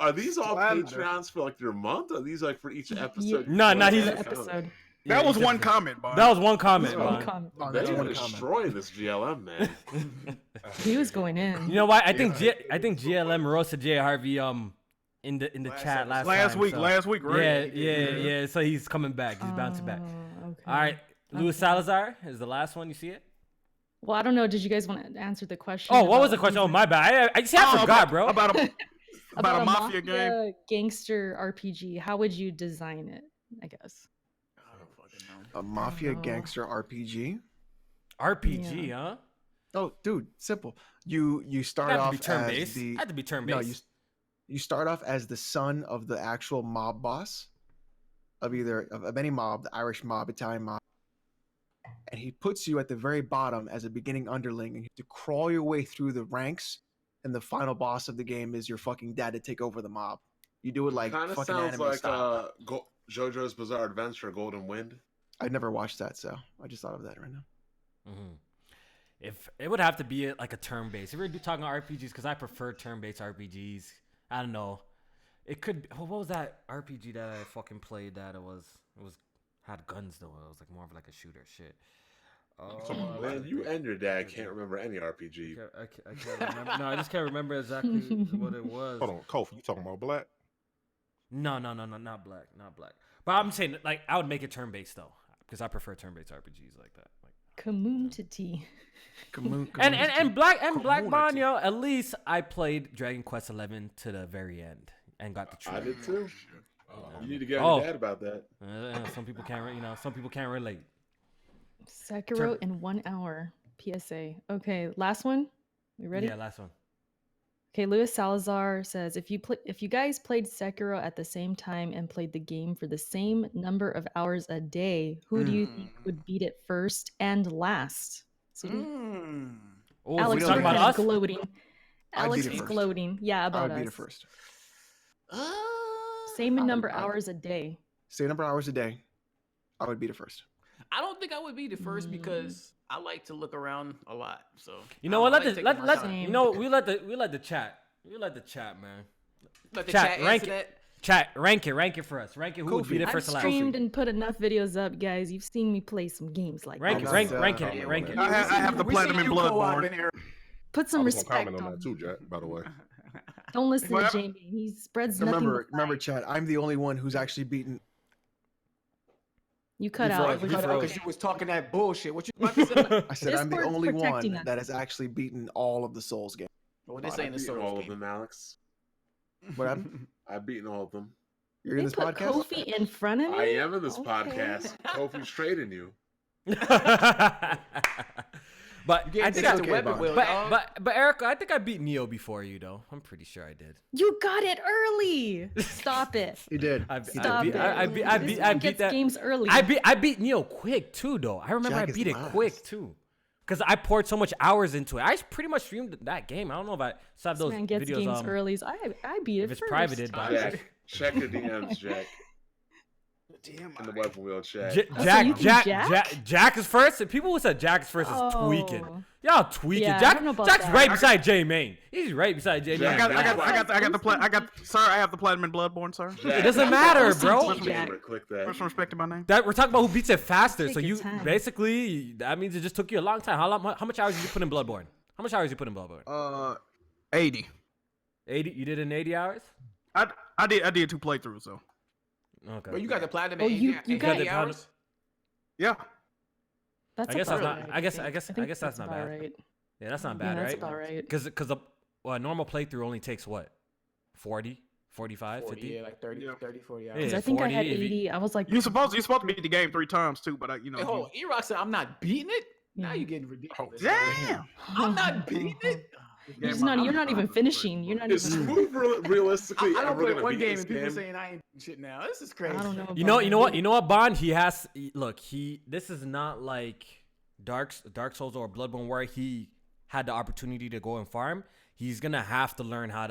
are these all Slander. Patreons for like your month? Or are these like for each episode? No, he's- The episode. That Yeah, was he's one definitely- comment, Bob. That was one comment, One man. comment. Oh, They're that's one comment. destroying this GLM, man. He was going in. You know why? I think GLM roasted J Harvey in the chat last Last time, week, so- last week, right? Yeah. So he's coming back. He's bouncing back. Oh, okay. All right, Luis Okay. Salazar is the last one. You see it? Well, I don't know. Did you guys want to answer the question? Oh, what was the about question? Oh, using- my bad. I see. I forgot, bro. About a mafia game. gangster RPG. How would you design it? I guess. A mafia know. gangster RPG. RPG, huh? Oh, dude, simple. You start Had to off be turn as based. the Had to be turn no, based. you start off as the son of the actual mob boss of any mob, the Irish mob, Italian mob, and he puts you at the very bottom as a beginning underling, and you have to crawl your way through the ranks. And the final boss of the game is your fucking dad to take over the mob. You do it like Kind of fucking sounds anime like style. JoJo's Bizarre Adventure, Golden Wind. I've never watched that, so I just thought of that right now. Mm-hmm. If it would have to be like a turn-based. If we're talking RPGs, because I prefer turn-based RPGs. I don't know. It could. What was that RPG that I fucking played? That it was had guns though. It was like more of like a shooter shit. Man, you and your dad can't remember any RPG. I can't remember. No, I just can't remember exactly what it was. Hold on, Kofi, you talking about Black? No, not black. But I'm saying like I would make it turn-based though, because I prefer turn-based RPGs like that. Like Community. and Black Bond, yo. At least I played Dragon Quest XI to the very end and got the truth. I did too. You need to get on your dad about that. Some people can't, some people can't relate. Sekiro in 1 hour. PSA. Okay, last one. You ready? Yeah, last one. Okay, Luis Salazar says if you guys played Sekiro at the same time and played the game for the same number of hours a day, who do you think would beat it first and last? See? Oh, Alex, we talking about us? gloating. I'd Alex beat it is first. gloating. Yeah, I about would beat it us. first. Same number hours a day. Same number of hours a day. I would beat it first. I don't think I would be the first because I like to look around a lot. So You know what? I like taking my time. You know, we let the chat. We let the chat, man. Let the Chat, chat rank answer it. that. Chat, rank it for us. Rank it. Who would beat it I've first and last? streamed and put enough videos up, guys. You've seen me play some games like Rank it. this. Rank yeah, it. I have the We see platinum in you co-op Bloodborne. in here. Put I some was gonna respect comment on on that too, Jack. By the way, Don't listen to Well, Jamie. He spreads nothing. Remember, but fire. Chad, I'm the only one who's actually beaten. You cut You out. froze, It you was- froze. Because you was talking that bullshit. What you about to say? I said I'm the Discord's only protecting one us. that has actually beaten all of the Souls games. Well, this ain't a I've beaten all Souls of game. them, Alex. What happened? I've beaten all of them. You're in They this put podcast? Kofi in front of me. I am in this Okay. podcast. Kofi's trading you. But You I getting think to I, the weapon wheel, but, dog. but Erica, I think I beat Neo before you though. I'm pretty sure I did. You got it early. Stop it. He did. Stop beat it. I This beat man gets that games early. I beat Neo quick too though. I remember Jack I is beat it last. quick too. Cause I poured so much hours into it. I pretty much streamed that game. I don't know if I still have This those man gets videos. games early. So I beat it If it's first. privated, but Jack, check your DMs, Jack. Damn, In the weapon wheel chat. Jack, you can Jack is first. And people who said Jack is first is tweaking. Oh. Y'all tweaking. Yeah, I Jack, don't know about Jack's that. right beside J Main. He's right beside J Main. Jack, I have the platinum in Bloodborne, sir. Jack, It doesn't matter, bro. Jack. Click that. Put some respect in my name. That we're talking about who beats it faster. Take So your you time. basically that means it just took you a long time. How much hours did you put in Bloodborne? How much hours did you put in Bloodborne? 80. 80. You did it in 80 hours. I did 2 playthroughs though. Okay. Well, you got the platinum Oh, in you 80 got the hours. Yeah. That's I guess that's about not. right, I guess think that's not about bad. Right. Yeah, that's not Yeah, bad, that's right? about right. Because a normal playthrough only takes what, 40, 45, 40, 50. yeah, like 30, Yeah. 30, 40 hours. Yeah. 'Cause I think I 40 had if you- 80. I was like, You're supposed to beat the game 3 times too, but Hey, hold on. E-Rock said, I'm not beating it? Now Yeah. you're getting ridiculous. Damn. I'm not beating it? you're not even finishing. You're not Is even. Smooth realistically I don't ever play gonna one beat game this and people game? saying I ain't shit now. This is crazy. I don't know. You know about what, Bond? Look, this is not like Dark Souls or Bloodborne where he had the opportunity to go and farm. He's gonna have to learn how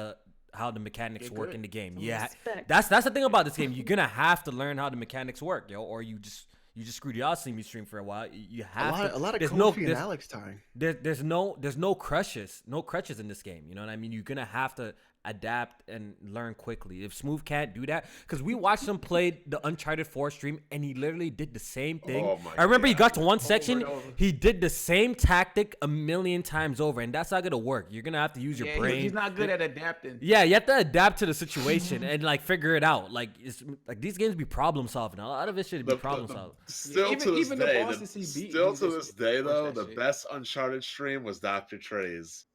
the mechanics Get work good. in the game. Some Yeah, respect. that's the thing about this game. You're gonna have to learn how the mechanics work, yo, or you just screwed. Y'all see me stream for a while. You have A lot of there's Kofi and there's- Alex time. there's no crushes in this game. You know what I mean? You're gonna have to adapt and learn quickly. If Smooth can't do that, because we watched him play the Uncharted 4 stream and he literally did the same thing. Oh my I remember he God. got to one section, and over. he did the same tactic a million times over, and that's not gonna work. You're gonna have to use your Yeah, brain. he's not good at adapting. Yeah, you have to adapt to the situation and like figure it out. Like it's like these games be problem solving. A lot of it should be problem solving. Still Even- to this even the day, bosses he beat, still he to just this day pushed though, that the shit. best Uncharted stream was Dr. Trey's.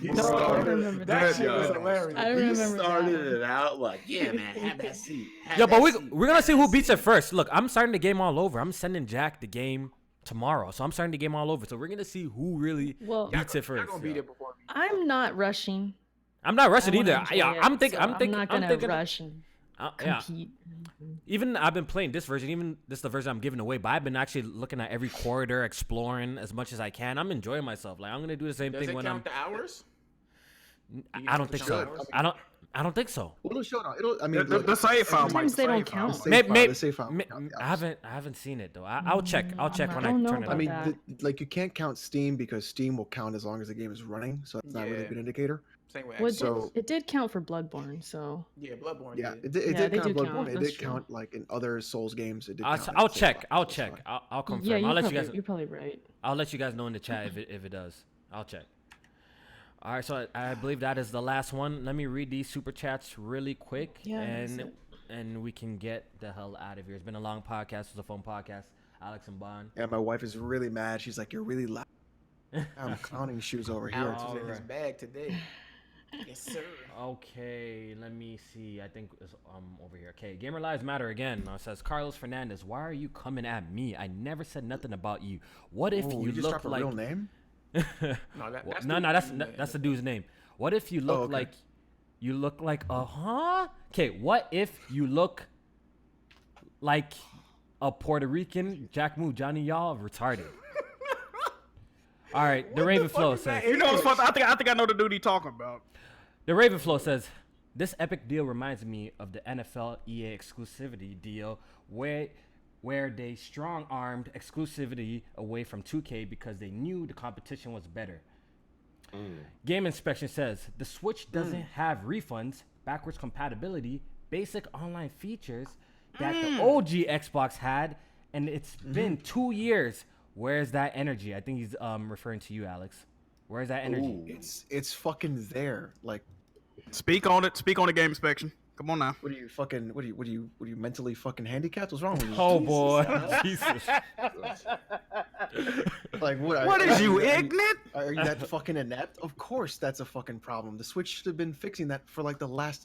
He I started, remember That that. shit was Yo. hilarious. I he remember started that. it out like, yeah, man, have that seat. have Yeah, but that seat, we're gonna have see that who beats seat." it first. Look, I'm starting the game all over. I'm sending Jack the game tomorrow, so I'm starting the game all over. So we're gonna see who really Well, beats it You're first. gonna beat yo. it before me. I'm not rushing. I'm not rushing I wanna either. enjoy Yeah, it, I'm thinking. so I'm thinking. I'm not I'm gonna thinking. rush. And Yeah. compete. Even I've been playing this version. Even this is the version I'm giving away. But I've been actually looking at every corridor, exploring as much as I can. I'm enjoying myself. Like I'm gonna do the same Does thing it when count the hours? I don't think so. Should. I don't think so. Well, it'll show it. It'll. I mean, The save file. Sometimes they don't count. Maybe, the save file will count the hours. I haven't seen it though. I'll check. I'll check when I don't know turn it about on. I mean, that. like you can't count Steam because Steam will count as long as the game is running, so it's not really a Yeah. good indicator. Same way. Well, So- it did count for Bloodborne, so Yeah, Bloodborne. Yeah, did. it Yeah, did they count do Bloodborne. count, It that's did true. count like in other Souls games. It did. count in I'll the save check. file, I'll so it's check. fine. I'll confirm. yeah, I'll let you guys. you're probably right. I'll let you guys know in the chat if it does. I'll check. All right, so I believe that is the last one. Let me read these super chats really quick, Yeah, that's and we can get the hell out of here. It's been a long podcast. It was a fun podcast. Alex and Bond. Yeah, my wife is really mad. She's like, "You're really loud." I'm clowning shoes over here. Alex was in his Alright. bag today. Yes, sir. Okay, let me see. I think it's over here. Okay, Gamer Lives Matter again. Says Carlos Fernandez. Why are you coming at me? I never said nothing about you. What if Oh, you just look dropped a like? real name? No, That's the dude's name. What if you look okay. like Okay, what if you look like a Puerto Rican? Jack Moo, Johnny, y'all retarded. All right, the Ravenflow says. You know what's funny? I think I know the dude he talking about. The Ravenflow says, this epic deal reminds me of the NFL EA exclusivity deal where they strong-armed exclusivity away from 2K because they knew the competition was better. Game Inspection says, the Switch doesn't have refunds, backwards compatibility, basic online features that the OG Xbox had, and it's been 2 years. Where's that energy? I think he's referring to you, Alex. Where's that energy? It's fucking there. Like, Speak on it. Speak on the game inspection. Come on now. what are you mentally fucking handicapped? What's wrong with you? Oh boy, Jesus. Like what? What is you ignorant? Are you that fucking inept? Of course, that's a fucking problem. The Switch should have been fixing that for like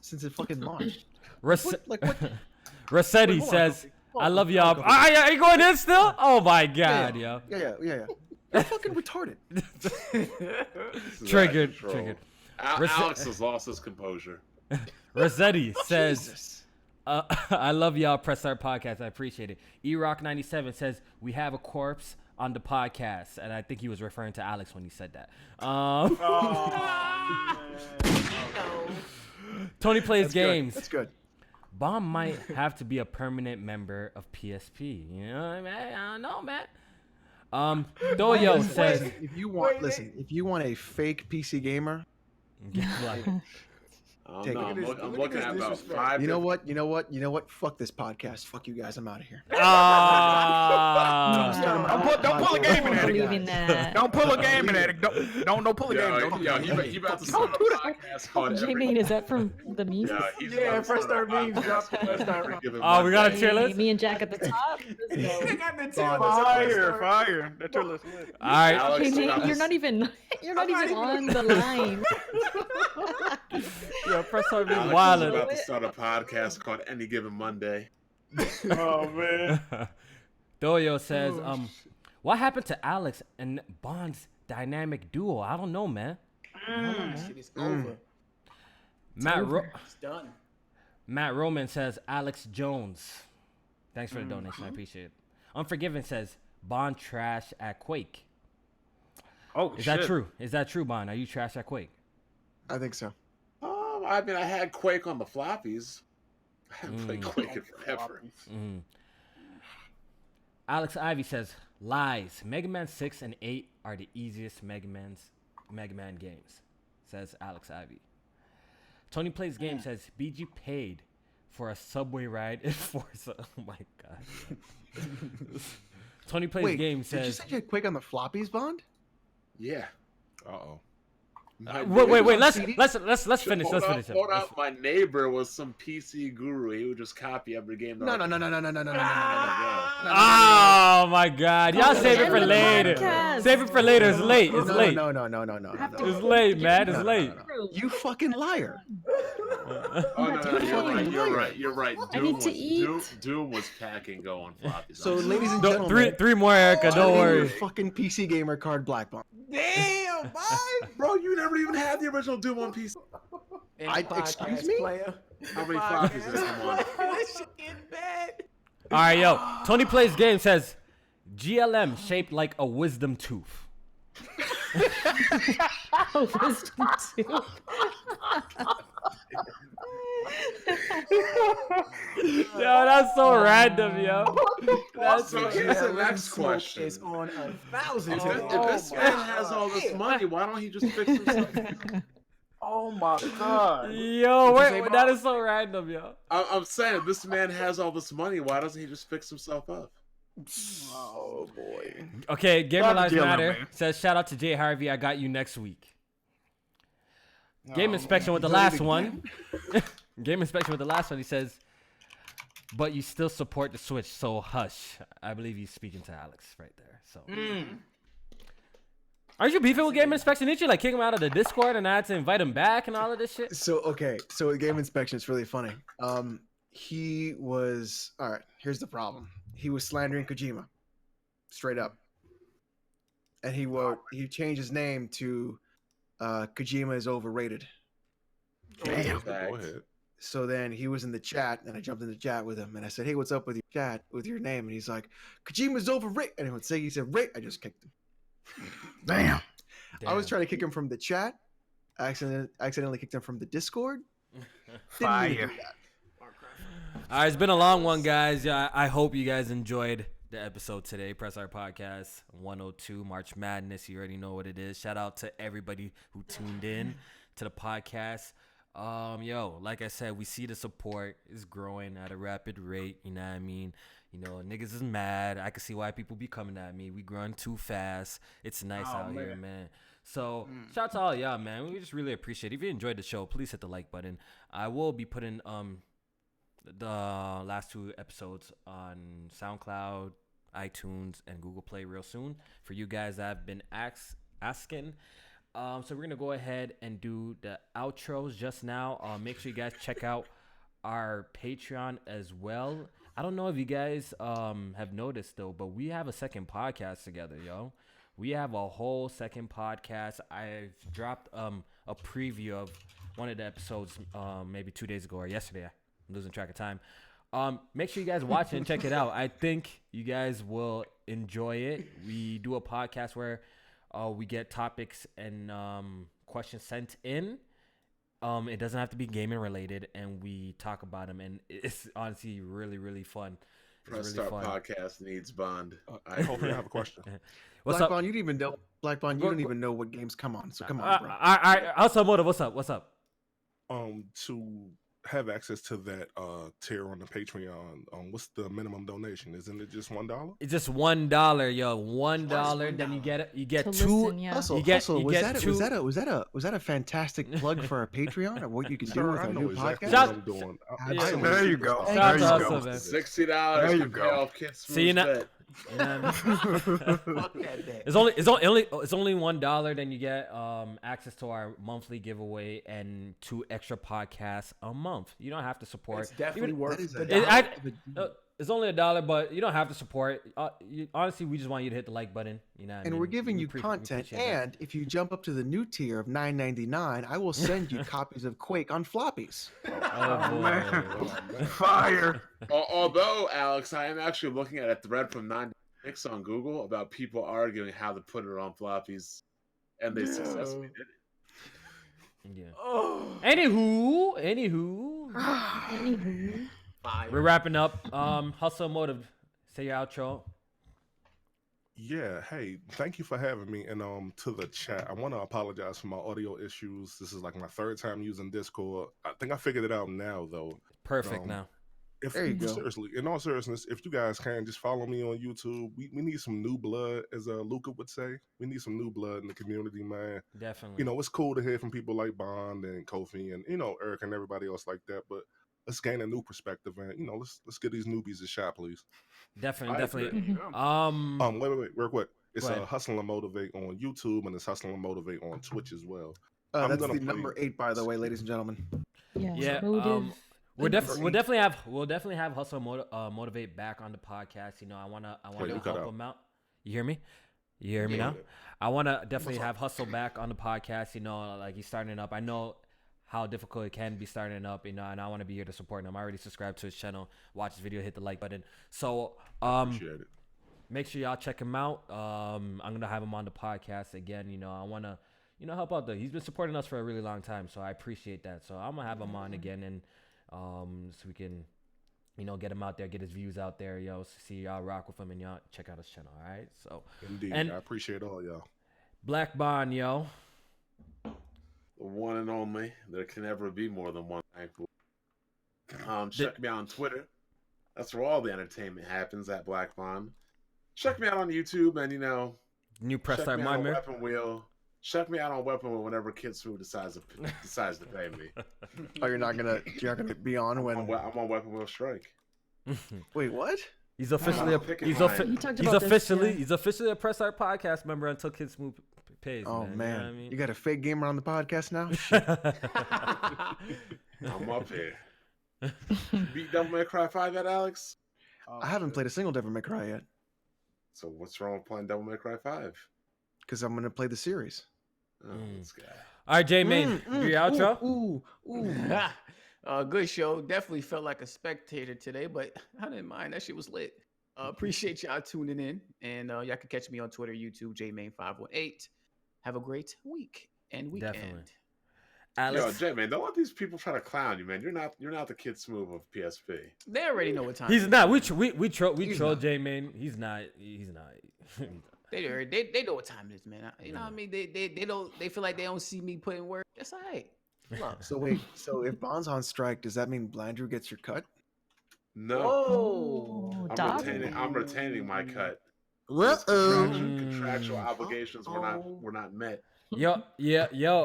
since it fucking launched. What? Rossetti Wait, hold on, says, Kofi. I love Hold on, y'all. Kofi. Are you going in still? Oh my God, yo. Yeah. You're fucking retarded. Triggered. Alex has lost his composure. Rossetti says, Jesus. I love y'all. Press Start Podcast. I appreciate it. eRock97 says, we have a corpse on the podcast. And I think he was referring to Alex when he said that. Tony Plays That's Games. Good. That's good. Bomb might have to be a permanent member of PSP. You know what I mean? I don't know, man. Doyo says, If you want a fake PC gamer, Take No, it. I'm looking at about disrespect. 5. you know what? Fuck this podcast. Fuck you guys. I'm out of here. Don't pull a game in I at don't it. believe in that. Don't pull a game in at it. Don't pull a game. He about to start a podcast called Jamie, is that from the meme? Yeah, Fresh Start Memes dropped Fresh Start. Oh, we got a tier list? Me and Jack at the top. Let's go. They got the tier list. Fire. That's your list. All right. Alex, Okay, Nate, Alex. you're not even on the line. Yeah, press on me Alex is wild. about to start a podcast called Any Given Monday. Oh man. Doyo says, what happened to Alex and Bond's dynamic duo? I don't know, man. Shit is over. It's done. Matt Roman says, Alex Jones. Thanks for the donation. I appreciate it. Unforgiven says, Bond trash at Quake. Oh, Is that true? Is that true, Bond? Are you trash at Quake? I think so. I mean, I had Quake on the floppies. I haven't played Quake in forever. Alex Ivy says, lies. Mega Man 6 and 8 are the easiest Mega Man games, says Alex Ivy. Tony Plays Game says, BG paid for a subway ride in Forza. Oh my God. Tony Plays Game Did you says, say you had Quake on the floppies, Bond? Yeah. Uh-oh. wait, let's finish. Let's finish. Hold up, my neighbor was some PC guru. He would just copy every game. No. Oh my God! Y'all save it for End the later. podcast. Save it for later. It's late. It's late. No. It's late, man. It's late. You fucking liar. Oh, no, you're right. I need to eat. Doom was packing going floppies. So, ladies and No, gentlemen, three more, Erica. Don't your worry. fucking PC gamer card black bomb. Damn, boy. Bro, you never even had the original Doom on PC. And I- podcast excuse me? player. How many flops is this? Come on. This shit getting bad. All right, yo. Tony Plays Game says GLM shaped like a wisdom tooth. Wisdom tooth. Yo, that's so random, yo. That's So here's the next Smoke question. is on 1,000. If today. this man has all this money, why don't he just fix himself? Oh my god. Yo, say, wait, Bob? that is so random, yo. I'm saying, if this man has all this money, why doesn't he just fix himself up? Oh boy. Okay, Gamer Shout out Lives to GLM, Matter man. says shout out to Jay Harvey. I got you next week. Game Oh, inspection with the he's ready last to one. Game inspection with the last one. He says, but you still support the Switch, so hush. I believe he's speaking to Alex right there. So, aren't you beefing with Game Inspection? Didn't you like kick him out of the Discord and I had to invite him back and all of this shit? So okay, so with game inspection, it's really funny. He was all right. Here's the problem. He was slandering Kojima, straight up, and he changed his name to Kojima is overrated. Damn. Go ahead. So then he was in the chat, and I jumped in the chat with him, and I said, "Hey, what's up with your chat with your name?" And he's like, "Kojima's overrated." And he said, "Rate." I just kicked him. Damn. I was trying to kick him from the chat. I accidentally kicked him from the Discord. Didn't mean to do Fire. that. All right, it's been a long one, guys. Yeah, I hope you guys enjoyed the episode today. Press Our Podcast 102 March Madness. You already know what it is. Shout out to everybody who tuned in to the podcast. Yo, like I said, we see the support is growing at a rapid rate. You know what I mean? You know, niggas is mad. I can see why people be coming at me. We growing too fast. It's nice out here, man. So shout out to all y'all, man. We just really appreciate it. If you enjoyed the show, please hit the like button. I will be putting the last 2 episodes on SoundCloud, iTunes, and Google Play real soon for you guys that have been asking. So we're gonna go ahead and do the outros just now. Make sure you guys check out our Patreon as well. I don't know if you guys have noticed though, but we have a second podcast together, yo. We have a whole second podcast. I've dropped a preview of one of the episodes maybe 2 days ago or yesterday. I'm losing track of time. Make sure you guys watch it and check it out. I think you guys will enjoy it. We do a podcast where we get topics and questions sent in. It doesn't have to be gaming related, and we talk about them, and it's honestly really, really fun. It's really fun. Podcast needs Bond. Hopefully I have a question. What's Black up? Bond, you didn't even know. Black Bond, you don't even know what games come on. So come on, bro. Outside Motive, what's up? What's up? To have access to that tier on the Patreon, what's the minimum donation? Isn't it just $1? It's just $1, yo. $1. Then you get To two. listen, yeah. Hustle, You get- hustle. you Was get that two- was that a fantastic plug for our Patreon or what you can do Sir, with I our know new exactly podcast? Shout- what I'm doing. Yeah. There you go. Shout There out you to go. Hustle, man. $60 There you to go. pay off Kid See you Smooth's now. bet. Fuck that bet. It's only $1. Then you get access to our monthly giveaway and 2 extra podcasts a month. You don't have to support. It's definitely worth That is the a- dollar. It's only $1, but you don't have to support. Honestly, we just want you to hit the like button. You know, what I And mean? we're giving We you we content. appreciate that. And if you jump up to the new tier of $9.99, I will send you copies of Quake on floppies. Oh boy. Man. Fire. Although, Alex, I am actually looking at a thread from 96 on Google about people arguing how to put it on floppies, and they successfully did it. Yeah. Oh, Anywho, Anywho. fire. we're wrapping up. Hustle Motive. Say your outro. Yeah, hey, thank you for having me. And to the chat, I want to apologize for my audio issues. This is like my 3rd time using Discord. I think I figured it out now, though. Perfect now. If There you go. seriously, in all seriousness, if you guys can just follow me on YouTube, we need some new blood, as Luca would say. We need some new blood in the community, man. Definitely. You know, it's cool to hear from people like Bond and Kofi and Eric and everybody else like that. But let's gain a new perspective and let's give these newbies a shot, please. Definitely. Mhm. Wait, real quick. It's Go ahead. Hustle and Motivate on YouTube and it's Hustle and Motivate on Twitch as well. That's gonna the play- number 8, by the way, ladies and gentlemen. Yeah. Yeah. Motive. We'll definitely have Hustle Motivate back on the podcast. I wanna Wait, you help cut out. him out. You hear me? You hear me Yeah. now? I wanna definitely have Hustle back on the podcast. Like he's starting up. I know how difficult it can be starting up, and I want to be here to support him. I already subscribed to his channel, watch his video, hit the like button. So Appreciate it. make sure y'all check him out. I'm gonna have him on the podcast again. I want to help out. He's been supporting us for a really long time, so I appreciate that. So I'm gonna have him on again, and so we can get him out there, get his views out there, see y'all rock with him, and y'all check out his channel. All right, so Indeed, and I appreciate all y'all. Black Bond, yo. The one and only. There can never be more than one. Thankfully. Check me out on Twitter. That's where all the entertainment happens at Black Bond. Check me out on YouTube, and New Press Start My Man. Weapon Wheel. Check me out on Weapon Wheel whenever Kids Food decides to pay me. Oh, you're not gonna be on when I'm on Weapon Wheel Strike. Wait, what? He's officially He he's officially a Press Start podcast member until Kid Smooth pays. Oh man. man, You know what I mean? you got a fake gamer on the podcast now? Shit. I'm up here. Beat Devil May Cry 5 yet, Alex? I haven't played a single Devil May Cry yet So what's wrong with playing Devil May Cry 5? because I'm gonna play the series. Oh, this guy. All right, J Main, your outro. Good show. Definitely felt like a spectator today, but I didn't mind. That shit was lit. Appreciate y'all tuning in, and y'all can catch me on Twitter, YouTube, JMain518. Have a great week and weekend. Definitely. Yo, Alex, Jay, man, don't let these people try to clown you, man. You're not the Kid Smooth of PSP. They already know what time. he's it not. is. We troll He's J not. Main. He's not. They know what time it is, man. You know what I mean? They feel like they don't see me putting work. That's all right. Look. So wait, so if Bond's on strike, does that mean Blandrew gets your cut? No, Oh, dog. I'm retaining my cut. Uh-oh. Contractual obligations were not met. Yo,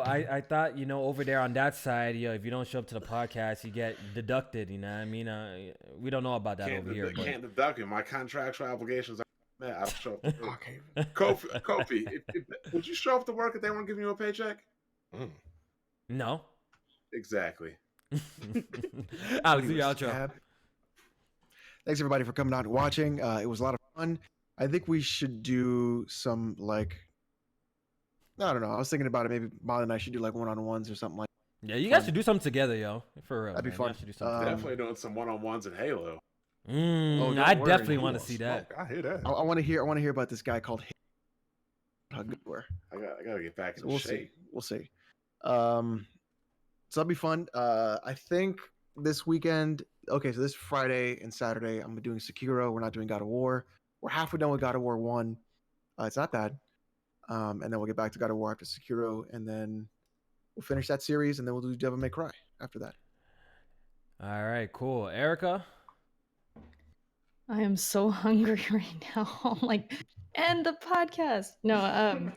I thought, over there on that side, if you don't show up to the podcast, you get deducted, you know what I mean? We don't know about that over here. Can't deduct it. My contractual obligations are met. I don't show up. Okay. Kofi, would you show up to work if they weren't giving you a paycheck? No. Exactly. Alex, your outro. Thanks everybody for coming out and watching. It was a lot of fun. I think we should do some I don't know. I was thinking about it. Maybe Molly and I should do like one-on-ones or something like. Yeah, you guys should do something together, yo. For real. That'd be man. fun. Y'all should do something together. Definitely doing some one-on-ones in Halo. don't I worry. definitely want to see that. I hear that. I want to hear about this guy called. How good we were. I gotta get back in So we'll shape. see. We'll see. So that'll be fun. I think this weekend. Okay, so this Friday and Saturday, I'm doing Sekiro. We're not doing God of War. We're halfway done with God of War 1. It's not bad. And then we'll get back to God of War after Sekiro, and then we'll finish that series, and then we'll do Devil May Cry after that. All right, cool. Erica? I am so hungry right now. I'm like, end the podcast. No,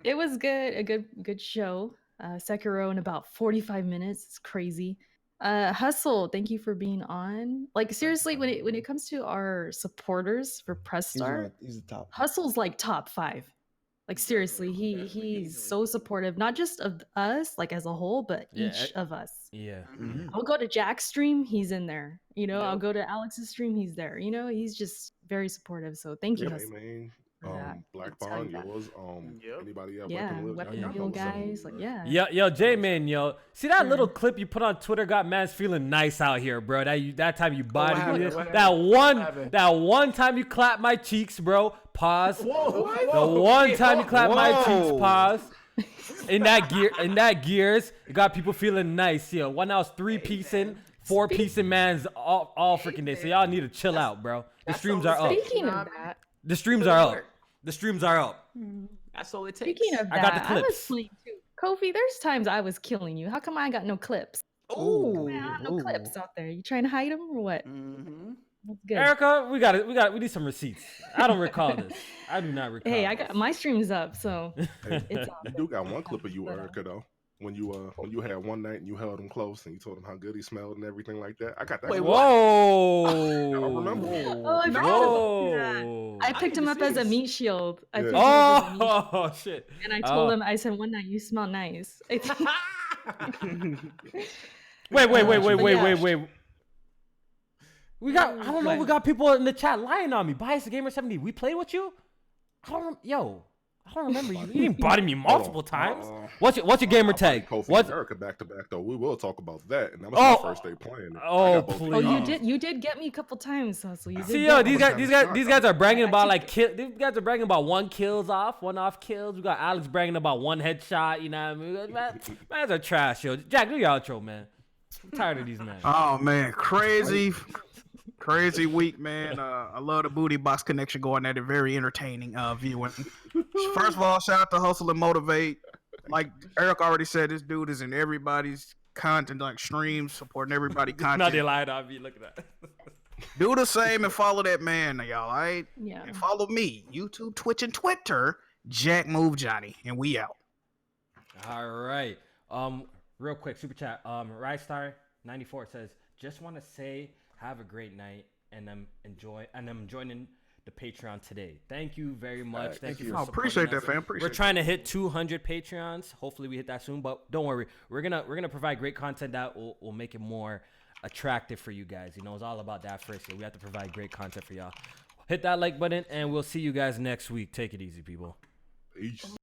it was good. A good show. Sekiro in about 45 minutes. It's crazy. Hustle, thank you for being on. Like seriously, when it comes to our supporters for Press Start, He's the top. Hustle's like top 5. Like seriously, he's so supportive, not just of us, like as a whole, but each of us. Yeah. I'll go to Jack's stream, he's in there. I'll go to Alex's stream, he's there. He's just very supportive. So thank you, Hey, Hustle. man. for that. Black I'll tell Bond, you that. yours. Anybody else? Yeah, Weapon Wheel, Weapon y'all Wheel know what's up. guys, like yeah. Yo, J-Man, yo. See that little clip you put on Twitter got man's feeling nice out here, bro. That time you bodied me. happened? That one time you clapped my cheeks, bro. Pause. Whoa, The one time you clapped my cheeks, pause. In that gears, it got people feeling nice, yo. One house 3-piecing, 4-piecing man's all freaking day. So y'all need to chill out, bro. The streams are up. Speaking of that, The streams are up. The streams are up. That's all it takes. speaking of I got the that, I was clips. playing too. Kofi, there's times I was killing you. How come I got no clips? Ooh. Man, I got no clips out there. You trying to hide them or what? Mm-hmm. That's good. Erica, we need some receipts. I don't recall this. I do not recall. Hey, I got my streams up, so Hey, it's all you good. do got one clip of you, But, Erica, though. When you had one night and you held him close and you told him how good he smelled and everything like that. I got that. Wait, clip. Whoa! I don't remember. Oh, I forgot about that. Whoa! I picked him need up to see as a this. meat shield. I Yeah. picked him up as a meat shield. Oh shit! And I told him, I said, one night you smell nice. Wait. We got. I don't know. We What? got people in the chat lying on me. Bias Gamer 70. We played with you. I don't I don't remember you. You bodied me multiple times. Uh-oh. What's your gamer I tag? Kofi What's and Erica back to back though. We will talk about that, and that was Oh. my first day playing. Oh, I got both please. Oh, games. you did get me a couple times, Hustle. You did See, get yo, me. these guys are bragging about like kill. These guys are bragging about one off kills. We got Alex bragging about one headshot. You know what I mean? Man, are trash, yo. Jack, do your outro, man. I'm tired of these men. Oh man, crazy week, man. I love the booty box connection going at it. Very entertaining viewing. First of all, shout out to Hustle and Motivate. Like Eric already said, this dude is in everybody's content, like streams, supporting everybody content. Now they lied on me. Look at that. Do the same and follow that man, y'all. All right? Yeah. And follow me, YouTube, Twitch, and Twitter, Jack Move Johnny, and we out. All right. Real quick, super chat. Rystar94 says, just want to say have a great night, and I'm joining the Patreon today. Thank you very much. Thank you. For appreciate supporting that, us. fam. Appreciate We're trying to hit 200 Patreons. Hopefully we hit that soon, but don't worry. We're gonna provide great content that will make it more attractive for you guys. You know, it's all about that first. So we have to provide great content for y'all. Hit that like button, and we'll see you guys next week. Take it easy, people. Peace.